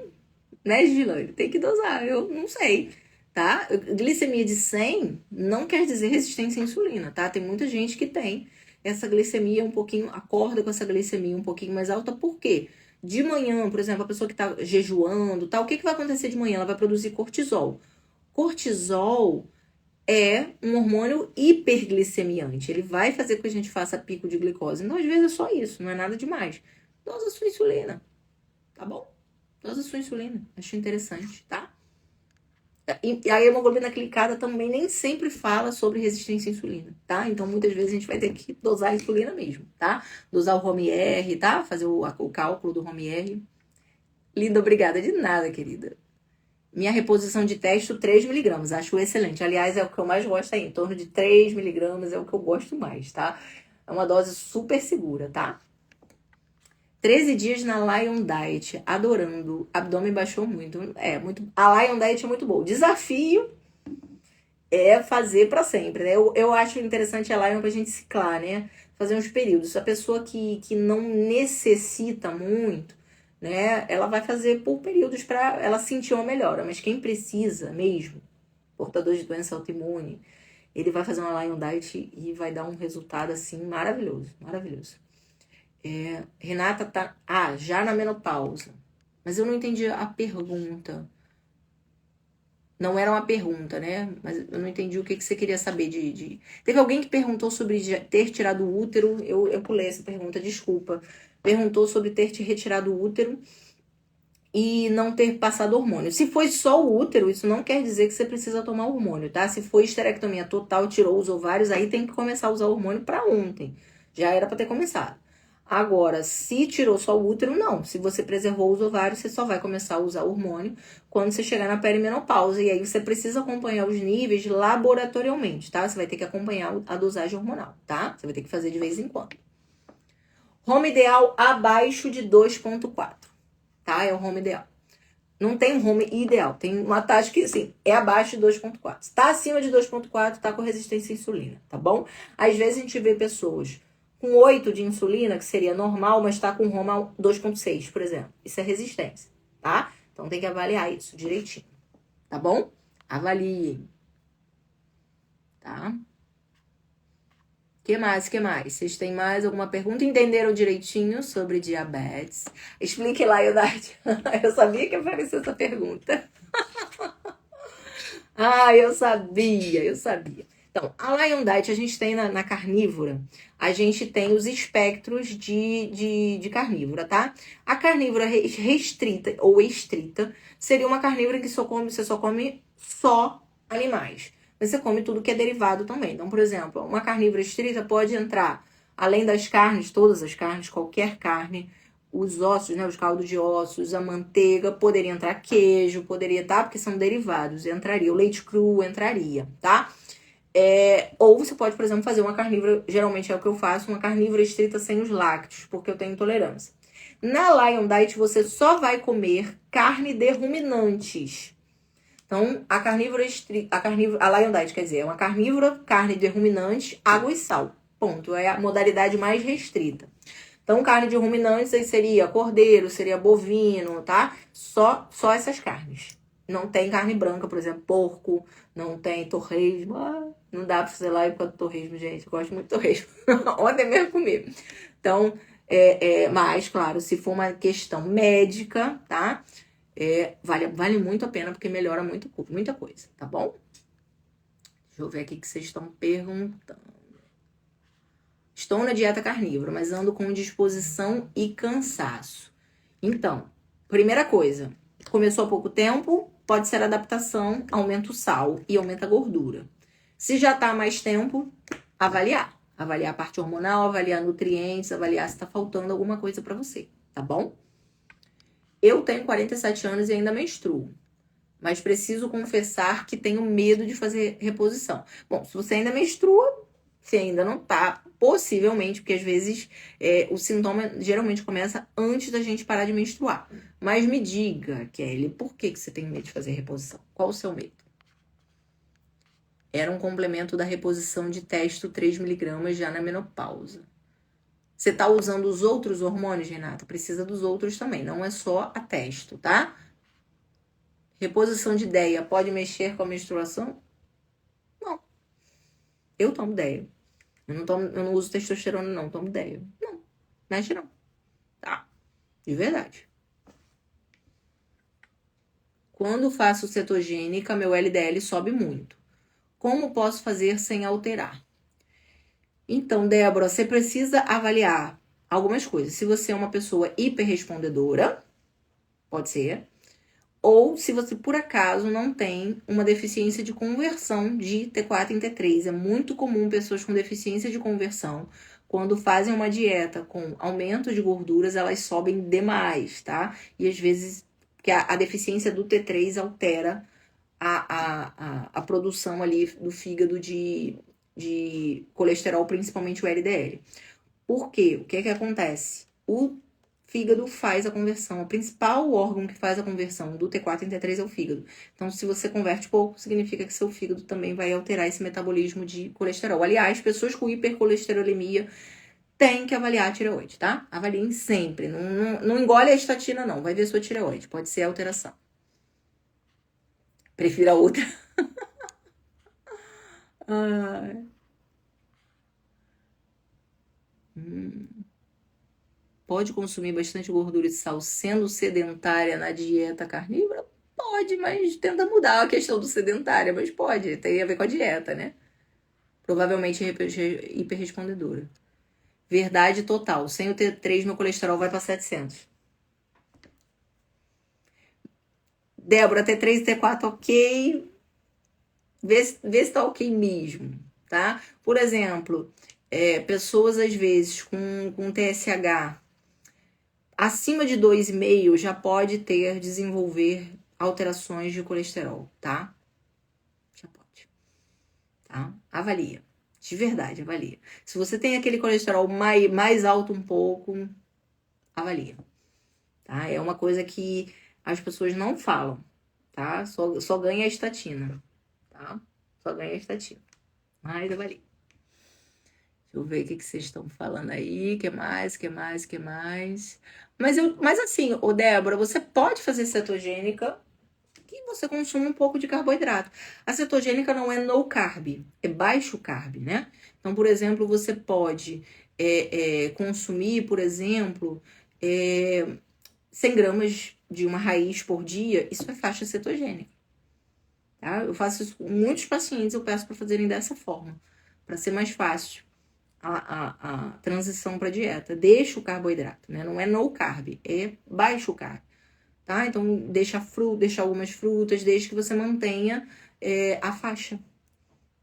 né, Gilane? Tem que dosar, eu não sei, tá? Glicemia de 100 não quer dizer resistência à insulina, tá? Tem muita gente que tem essa glicemia um pouquinho, acorda com essa glicemia um pouquinho mais alta, por quê? De manhã, por exemplo, a pessoa que tá jejuando, tá? O que vai acontecer de manhã? Ela vai produzir cortisol. Cortisol é um hormônio hiperglicemiante. Ele vai fazer com que a gente faça pico de glicose. Então, às vezes, é só isso, não é nada demais. Dosa sua insulina, tá bom? Dosa sua insulina. Acho interessante, tá? E a hemoglobina glicada também nem sempre fala sobre resistência à insulina, tá? Então, muitas vezes, a gente vai ter que dosar a insulina mesmo, tá? Dosar o Romy-R, tá? Fazer o cálculo do Romy-R. Linda, obrigada. De nada, querida. Minha reposição de teste, 3 miligramas. Acho excelente. Aliás, é o que eu mais gosto aí. Em torno de 3 miligramas é o que eu gosto mais, tá? É uma dose super segura, tá? 13 dias na Lion Diet. Adorando. Abdômen baixou muito. A Lion Diet é muito boa. O desafio é fazer pra sempre, né? Eu acho interessante a Lion pra gente ciclar, né? Fazer uns períodos. A pessoa que não necessita muito, né? Ela vai fazer por períodos para ela sentir uma melhora. Mas quem precisa mesmo, portador de doença autoimune, ele vai fazer uma Lion Diet e vai dar um resultado assim maravilhoso, maravilhoso. Renata tá já na menopausa, mas eu não entendi a pergunta. Não era uma pergunta, né? Mas eu não entendi o que você queria saber Teve alguém que perguntou sobre ter tirado o útero. Eu pulei essa pergunta, desculpa. Perguntou sobre ter te retirado o útero e não ter passado hormônio. Se foi só o útero, isso não quer dizer que você precisa tomar hormônio, tá? Se foi esterectomia total, tirou os ovários, aí tem que começar a usar hormônio para ontem. Já era para ter começado. Agora, se tirou só o útero, não. Se você preservou os ovários, você só vai começar a usar o hormônio quando você chegar na perimenopausa. E aí você precisa acompanhar os níveis laboratorialmente, tá? Você vai ter que acompanhar a dosagem hormonal, tá? Você vai ter que fazer de vez em quando. Home ideal abaixo de 2,4, tá? É o home ideal. Não tem um home ideal, tem uma taxa que, assim, é abaixo de 2,4. Se tá acima de 2,4, tá com resistência à insulina, tá bom? Às vezes a gente vê pessoas com 8 de insulina, que seria normal, mas tá com home 2,6, por exemplo. Isso é resistência, tá? Então tem que avaliar isso direitinho, tá bom? Avalie, tá? Que mais? Vocês têm mais alguma pergunta? Entenderam direitinho sobre diabetes? Explique lá, Ildade. Eu sabia que ia aparecer essa pergunta. Ah, eu sabia. Então, a Lion Diet a gente tem na carnívora, a gente tem os espectros de carnívora, tá? A carnívora restrita ou estrita seria uma carnívora que você só come só animais. Mas você come tudo que é derivado também. Então, por exemplo, uma carnívora estrita pode entrar, além das carnes, todas as carnes, qualquer carne, os ossos, né, os caldos de ossos, a manteiga, poderia entrar queijo, poderia, tá? Porque são derivados, entraria. O leite cru entraria, tá? Ou você pode, por exemplo, fazer uma carnívora, geralmente é o que eu faço, uma carnívora estrita sem os lácteos, porque eu tenho intolerância. Na Lion Diet, você só vai comer carne de ruminantes. Então, a Lion Diet, quer dizer, é uma carnívora, carne de ruminantes, água e sal. Ponto. É a modalidade mais restrita. Então, carne de ruminantes aí seria cordeiro, seria bovino, tá? Só essas carnes. Não tem carne branca, por exemplo, porco, não tem torresmo. Não dá pra fazer live com torresmo, gente. Eu gosto muito de torresmo. Ontem mesmo comi. Então, mas, claro, se for uma questão médica, tá? Vale muito a pena, porque melhora muita coisa, tá bom? Deixa eu ver aqui o que vocês estão perguntando. Estou na dieta carnívora, mas ando com disposição e cansaço. Então, primeira coisa, começou há pouco tempo, pode ser adaptação, aumenta o sal e aumenta a gordura. Se já tá há mais tempo, avaliar. Avaliar a parte hormonal, avaliar nutrientes, avaliar se tá faltando alguma coisa pra você, tá bom? Eu tenho 47 anos e ainda menstruo, mas preciso confessar que tenho medo de fazer reposição. Bom, se você ainda menstrua, se ainda não tá, possivelmente, porque às vezes o sintoma geralmente começa antes da gente parar de menstruar. Mas me diga, Kelly, por que você tem medo de fazer reposição? Qual o seu medo? Era um complemento da reposição de testo 3mg já na menopausa. Você tá usando os outros hormônios, Renata? Precisa dos outros também, não é só a testo, tá? Reposição de DEA pode mexer com a menstruação? Não. Eu tomo DEA. Eu não uso testosterona, não. Tomo DEA. Não. Mexe não. Tá? De verdade. Quando faço cetogênica, meu LDL sobe muito. Como posso fazer sem alterar? Então, Débora, você precisa avaliar algumas coisas. Se você é uma pessoa hiperrespondedora, pode ser. Ou se você, por acaso, não tem uma deficiência de conversão de T4 em T3. É muito comum pessoas com deficiência de conversão, quando fazem uma dieta com aumento de gorduras, elas sobem demais, tá? E às vezes, que a deficiência do T3 altera a produção ali do fígado de colesterol, principalmente o LDL. Por quê? O que é que acontece? O fígado faz a conversão. O principal órgão que faz a conversão do T4 em T3 é o fígado. Então, se você converte pouco, significa que seu fígado também vai alterar esse metabolismo de colesterol. Aliás, pessoas com hipercolesterolemia têm que avaliar a tireoide, tá? Avaliem sempre. Não engole a estatina, não. Vai ver sua tireoide. Pode ser alteração. Prefiro a outra. Pode consumir bastante gordura e sal sendo sedentária na dieta carnívora? Pode, mas tenta mudar a questão do sedentária, mas pode, tem a ver com a dieta, né? Provavelmente hiperrespondedora. Verdade total, sem o T3 meu colesterol vai para 700. Débora, T3 e T4 ok, vê se tá ok mesmo, tá? Por exemplo, pessoas, às vezes, com TSH acima de 2,5 já pode desenvolver alterações de colesterol, tá? Já pode, tá? Avalia. De verdade, avalia. Se você tem aquele colesterol mais alto um pouco, avalia, tá? É uma coisa que as pessoas não falam, tá? Só ganha a estatina, tá? Só ganha a estatina. Mas avalia. Deixa eu ver o que vocês estão falando aí. Que mais? Mas assim, ô Débora, você pode fazer cetogênica que você consuma um pouco de carboidrato. A cetogênica não é no carb, é baixo carb, né? Então, por exemplo, você pode consumir, por exemplo, 100 gramas de uma raiz por dia. Isso é faixa cetogênica, tá? Eu faço isso com muitos pacientes, eu peço para fazerem dessa forma, para ser mais fácil a transição para dieta. Deixa o carboidrato, né? Não é no carb, é baixo carb, tá? Então, deixa algumas frutas, desde que você mantenha a faixa,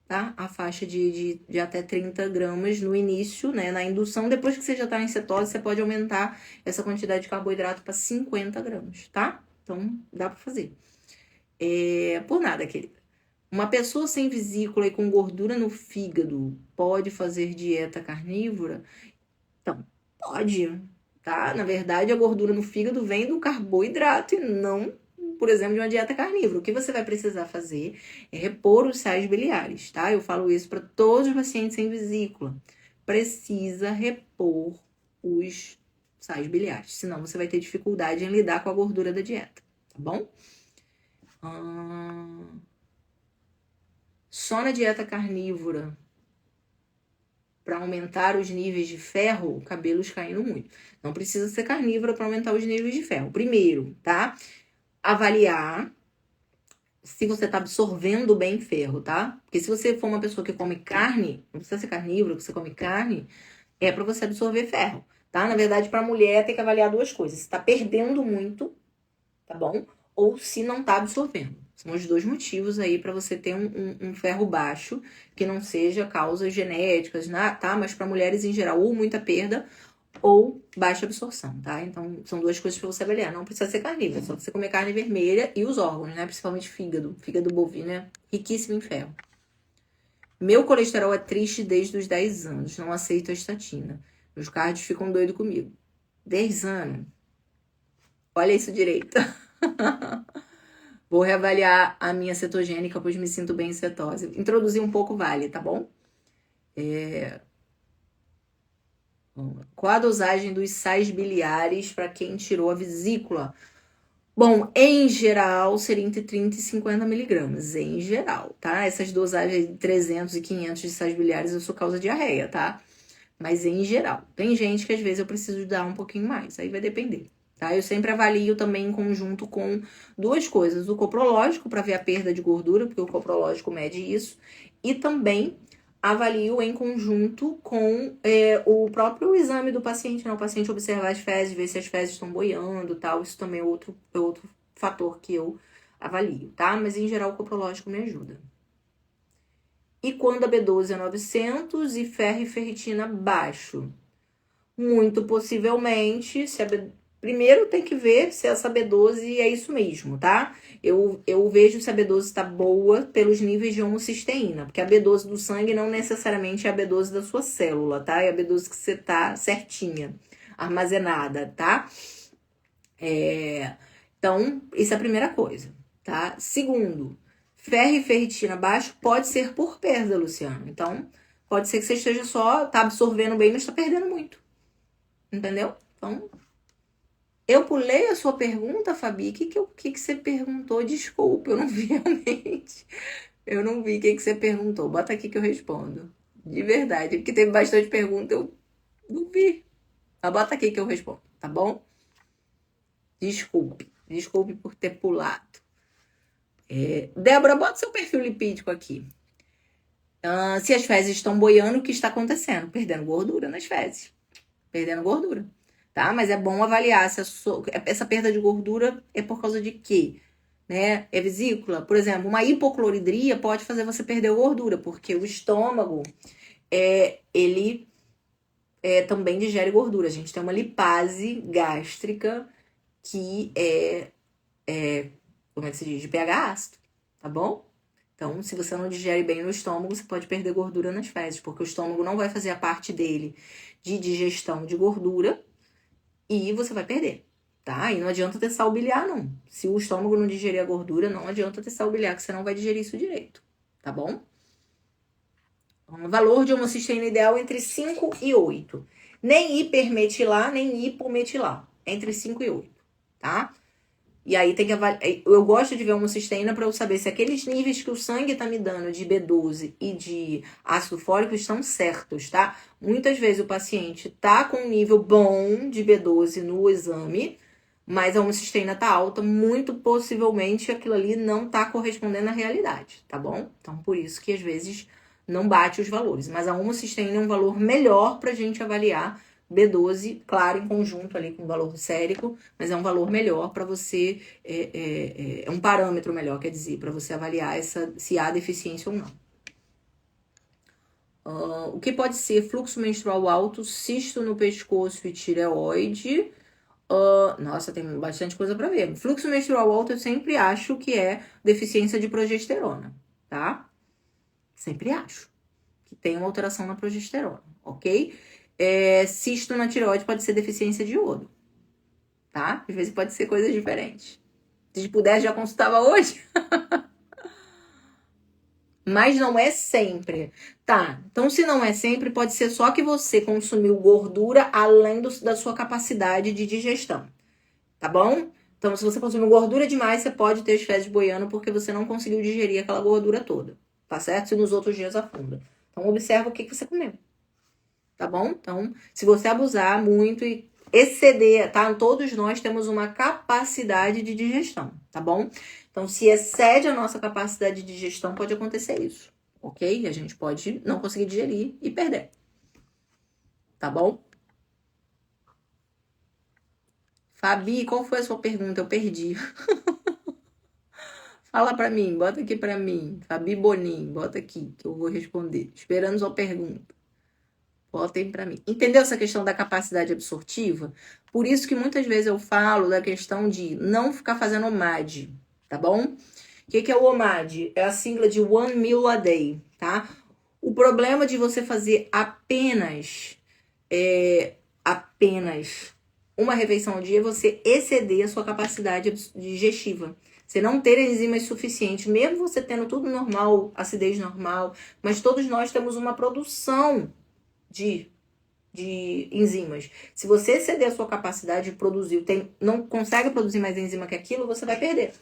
tá? A faixa de até 30 gramas no início, né? Na indução. Depois que você já tá em cetose, você pode aumentar essa quantidade de carboidrato para 50 gramas, tá? Então, dá para fazer. Por nada, querida. Uma pessoa sem vesícula e com gordura no fígado pode fazer dieta carnívora? Então, pode, tá? Na verdade, a gordura no fígado vem do carboidrato e não, por exemplo, de uma dieta carnívora. O que você vai precisar fazer é repor os sais biliares, tá? Eu falo isso para todos os pacientes sem vesícula. Precisa repor os sais biliares, senão você vai ter dificuldade em lidar com a gordura da dieta, tá bom? Só na dieta carnívora, para aumentar os níveis de ferro, cabelos caindo muito. Não precisa ser carnívora para aumentar os níveis de ferro. Primeiro, tá? Avaliar se você tá absorvendo bem ferro, tá? Porque se você for uma pessoa que come carne, não precisa ser carnívoro, que você come carne, é para você absorver ferro, tá? Na verdade, para mulher tem que avaliar duas coisas. Se tá perdendo muito, tá bom? Ou se não tá absorvendo. São os dois motivos aí para você ter um ferro baixo, que não seja causas genéticas, tá? Mas para mulheres em geral, ou muita perda, ou baixa absorção, tá? Então, são duas coisas para você avaliar. Não precisa ser carnívoro, é só você comer carne vermelha e os órgãos, né? Principalmente fígado. Fígado bovino é riquíssimo em ferro. Meu colesterol é triste desde os 10 anos. Não aceito a estatina. Meus cardios ficam doidos comigo. 10 anos? Olha isso direito. Vou reavaliar a minha cetogênica, pois me sinto bem em cetose. Introduzir um pouco vale, tá bom? Qual a dosagem dos sais biliares para quem tirou a vesícula? Bom, em geral, seria entre 30 e 50 miligramas. Em geral, tá? Essas dosagens de 300 e 500 de sais biliares, isso causa diarreia, tá? Mas em geral. Tem gente que às vezes eu preciso dar um pouquinho mais. Aí vai depender. Tá? Eu sempre avalio também em conjunto com duas coisas. O coprológico, para ver a perda de gordura, porque o coprológico mede isso. E também avalio em conjunto com o próprio exame do paciente, né? O paciente observar as fezes, ver se as fezes estão boiando, tal. Isso também é outro fator que eu avalio, tá? Mas em geral o coprológico me ajuda. E quando a B12 é 900 e ferro e ferritina baixo? Muito possivelmente, primeiro tem que ver se essa B12 é isso mesmo, tá? Eu vejo se a B12 está boa pelos níveis de homocisteína, porque a B12 do sangue não necessariamente é a B12 da sua célula, tá? É a B12 que você tá certinha, armazenada, tá? Então, isso é a primeira coisa, tá? Segundo, ferro e ferritina baixo pode ser por perda, Luciano. Então, pode ser que você esteja tá absorvendo bem, mas tá perdendo muito. Entendeu? Então, eu pulei a sua pergunta, Fabi. O que você perguntou? Desculpa, eu não vi realmente. Eu não vi o que você perguntou. Bota aqui que eu respondo. De verdade, porque teve bastante pergunta, eu não vi. Mas bota aqui que eu respondo, tá bom? Desculpe por ter pulado. Débora, bota seu perfil lipídico aqui. Se as fezes estão boiando, o que está acontecendo? Perdendo gordura nas fezes. Perdendo gordura, tá? Mas é bom avaliar se essa perda de gordura é por causa de quê? Né? É vesícula? Por exemplo, uma hipocloridria pode fazer você perder gordura, porque o estômago, ele também digere gordura. A gente tem uma lipase gástrica que como é que se diz? De pH ácido, tá bom? Então, se você não digere bem no estômago, você pode perder gordura nas fezes, porque o estômago não vai fazer a parte dele de digestão de gordura e você vai perder, tá? E não adianta ter sal biliar, não. Se o estômago não digerir a gordura, não adianta ter sal biliar, que você não vai digerir isso direito, tá bom? O valor de homocisteína ideal entre 5 e 8. Nem hipermetilar, nem hipometilar. Entre 5 e 8, tá? E aí tem que avaliar. Eu gosto de ver uma cisteína para eu saber se aqueles níveis que o sangue tá me dando de B12 e de ácido fólico estão certos, tá? Muitas vezes o paciente tá com um nível bom de B12 no exame, mas a homocisteína tá alta, muito possivelmente aquilo ali não tá correspondendo à realidade, tá bom? Então por isso que às vezes não bate os valores. Mas a homocisteína é um valor melhor pra gente avaliar B12, claro, em conjunto ali com o valor sérico, mas é um valor melhor para você, é um parâmetro melhor, quer dizer, para você avaliar se há deficiência ou não. O que pode ser fluxo menstrual alto, cisto no pescoço e tireoide? Nossa, tem bastante coisa para ver. Fluxo menstrual alto eu sempre acho que é deficiência de progesterona, tá? Sempre acho que tem uma alteração na progesterona, ok? Cisto na tireoide pode ser deficiência de iodo, tá? Às vezes pode ser coisas diferentes. Se pudesse, já consultava hoje. Mas não é sempre. Tá, então se não é sempre, pode ser só que você consumiu gordura além da sua capacidade de digestão, tá bom? Então, se você consumiu gordura demais, você pode ter as fezes boiando porque você não conseguiu digerir aquela gordura toda, tá certo? Se nos outros dias afunda. Então, observa o que você comeu. Tá bom? Então, se você abusar muito e exceder, tá? Todos nós temos uma capacidade de digestão, tá bom? Então, se excede a nossa capacidade de digestão, pode acontecer isso, ok? A gente pode não conseguir digerir e perder, tá bom? Fabi, qual foi a sua pergunta? Eu perdi. Fala pra mim, bota aqui pra mim. Fabi Bonin, bota aqui que eu vou responder. Esperando sua pergunta. Botem para mim. Entendeu essa questão da capacidade absortiva? Por isso que muitas vezes eu falo da questão de não ficar fazendo OMAD, tá bom? O que é o OMAD? É a sigla de One Meal a Day, tá? O problema de você fazer apenas uma refeição ao dia é você exceder a sua capacidade digestiva. Você não ter enzimas suficientes, mesmo você tendo tudo normal, acidez normal, mas todos nós temos uma produção de enzimas. Se você exceder a sua capacidade de produzir, não consegue produzir mais enzima que aquilo, você vai perder.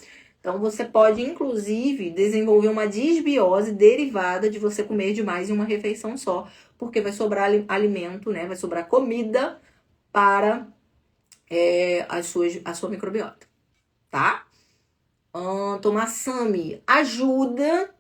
Então, você pode, inclusive, desenvolver uma disbiose derivada de você comer demais em uma refeição só, porque vai sobrar alimento, né? Vai sobrar comida para a sua microbiota, tá? Tomar SAMi ajuda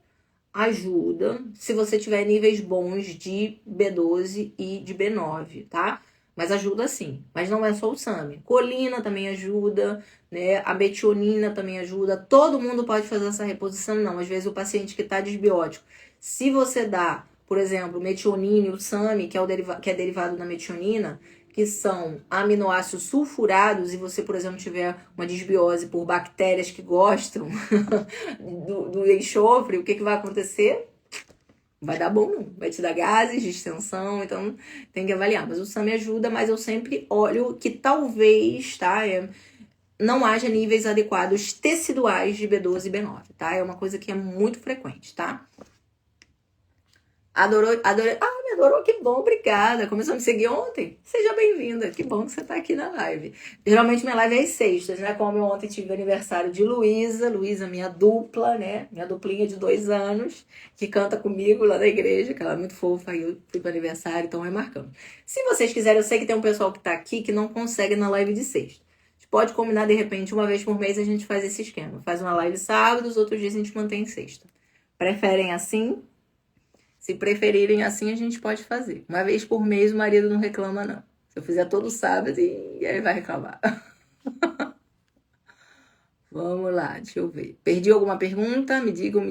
se você tiver níveis bons de B12 e de B9, tá? Mas ajuda sim. Mas não é só o SAMi. Colina também ajuda, né? A metionina também ajuda. Todo mundo pode fazer essa reposição, não. Às vezes o paciente que tá desbiótico, se você dá, por exemplo, metionina e o SAMi, que é derivado da metionina, que são aminoácidos sulfurados, e você, por exemplo, tiver uma disbiose por bactérias que gostam do enxofre, o que vai acontecer? Vai dar bom, não. Vai te dar gases, distensão, então tem que avaliar. Mas o SAMi ajuda, mas eu sempre olho que talvez, tá? Não haja níveis adequados teciduais de B12 e B9, tá? É uma coisa que é muito frequente, tá? Adorou? Me adorou, que bom, obrigada. Começou a me seguir ontem? Seja bem-vinda, que bom que você tá aqui na live. Geralmente minha live é às sextas, né? Como eu ontem tive o aniversário de Luísa, minha dupla, né? Minha duplinha de 2 anos, que canta comigo lá na igreja, que ela é muito fofa, aí eu fui pro aniversário, então é marcando. Se vocês quiserem, eu sei que tem um pessoal que tá aqui que não consegue na live de sexta. A gente pode combinar, de repente, uma vez por mês a gente faz esse esquema. Faz uma live sábado, os outros dias a gente mantém sexta. Preferem assim? Se preferirem assim, a gente pode fazer. Uma vez por mês o marido não reclama, não. Se eu fizer todo sábado, e ele vai reclamar. Vamos lá, deixa eu ver. Perdi alguma pergunta? Me digam.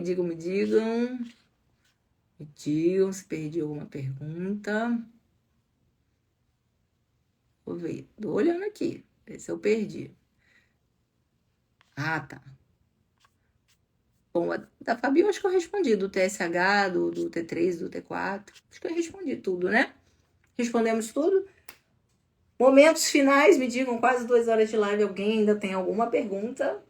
Me digam se perdi alguma pergunta. Vou ver. Tô olhando aqui. Ver se eu perdi. Ah, tá. Bom, da Fabi eu acho que eu respondi. Do TSH, do T3, do T4. Acho que eu respondi tudo, né? Respondemos tudo. Momentos finais, me digam, quase 2 horas de live. Alguém ainda tem alguma pergunta?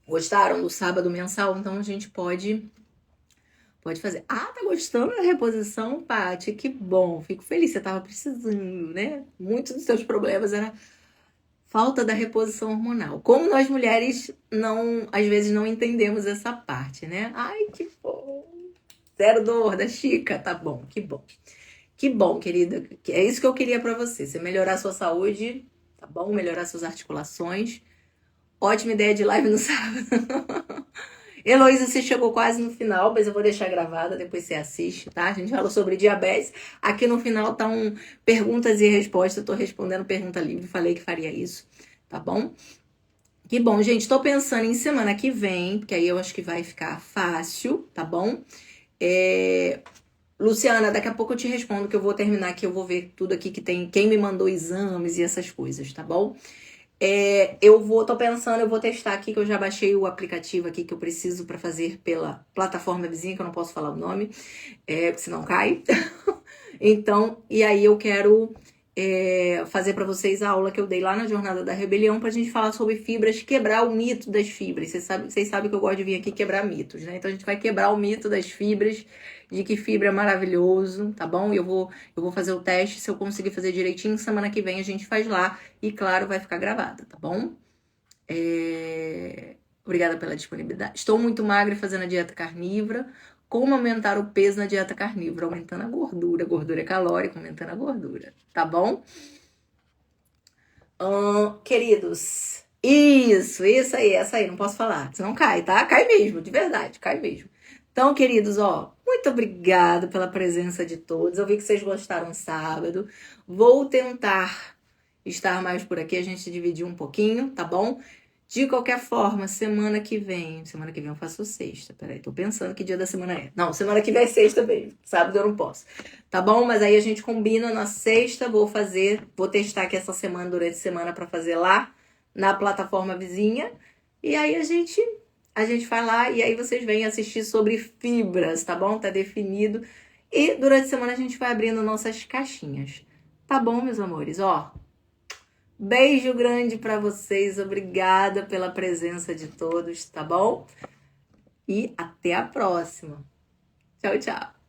Gostaram do sábado mensal? Então a gente pode fazer. Ah, tá gostando da reposição, Paty? Que bom, fico feliz. Você tava precisando, né? Muitos dos seus problemas era falta da reposição hormonal. Como nós mulheres não, às vezes não entendemos essa parte, né? Ai, que bom. Zero dor da Chica, tá bom, que bom. Que bom, querida. É isso que eu queria pra você. Você melhorar a sua saúde, tá bom? Melhorar suas articulações. Ótima ideia de live no sábado. Heloísa, você chegou quase no final, mas eu vou deixar gravada, depois você assiste, tá? A gente falou sobre diabetes. Aqui no final tá perguntas e respostas. Eu tô respondendo pergunta livre, falei que faria isso, tá bom? Que bom, gente. Tô pensando em semana que vem, porque aí eu acho que vai ficar fácil, tá bom? Luciana, daqui a pouco eu te respondo, que eu vou terminar aqui, eu vou ver tudo aqui que tem, quem me mandou exames e essas coisas, tá bom? Tô pensando, eu vou testar aqui, que eu já baixei o aplicativo aqui que eu preciso para fazer pela plataforma vizinha, que eu não posso falar o nome, porque senão cai. Então, e aí eu quero fazer para vocês a aula que eu dei lá na Jornada da Rebelião pra gente falar sobre fibras, quebrar o mito das fibras. Vocês sabem que eu gosto de vir aqui quebrar mitos, né? Então a gente vai quebrar o mito das fibras, de que fibra é maravilhoso, tá bom? E eu vou fazer o teste, se eu conseguir fazer direitinho, semana que vem a gente faz lá e, claro, vai ficar gravada, tá bom? Obrigada pela disponibilidade. Estou muito magra e fazendo a dieta carnívora. Como aumentar o peso na dieta carnívora? Aumentando a gordura. Gordura é calórica, aumentando a gordura. Tá bom? Queridos, isso aí, essa aí, não posso falar. Senão cai, tá? Cai mesmo, de verdade, cai mesmo. Então, queridos, muito obrigada pela presença de todos. Eu vi que vocês gostaram sábado. Vou tentar estar mais por aqui, a gente dividir um pouquinho, tá bom? De qualquer forma, semana que vem eu faço sexta. Peraí, tô pensando que dia da semana é. Não, semana que vem é sexta mesmo. Sábado eu não posso. Tá bom? Mas aí a gente combina na sexta. Vou testar aqui essa semana, durante a semana, pra fazer lá na plataforma vizinha. E aí a gente faz lá e aí vocês vêm assistir sobre fibras, tá bom? Tá definido. E durante a semana a gente vai abrindo nossas caixinhas. Tá bom, meus amores? Beijo grande pra vocês. Obrigada pela presença de todos, tá bom? E até a próxima. Tchau, tchau.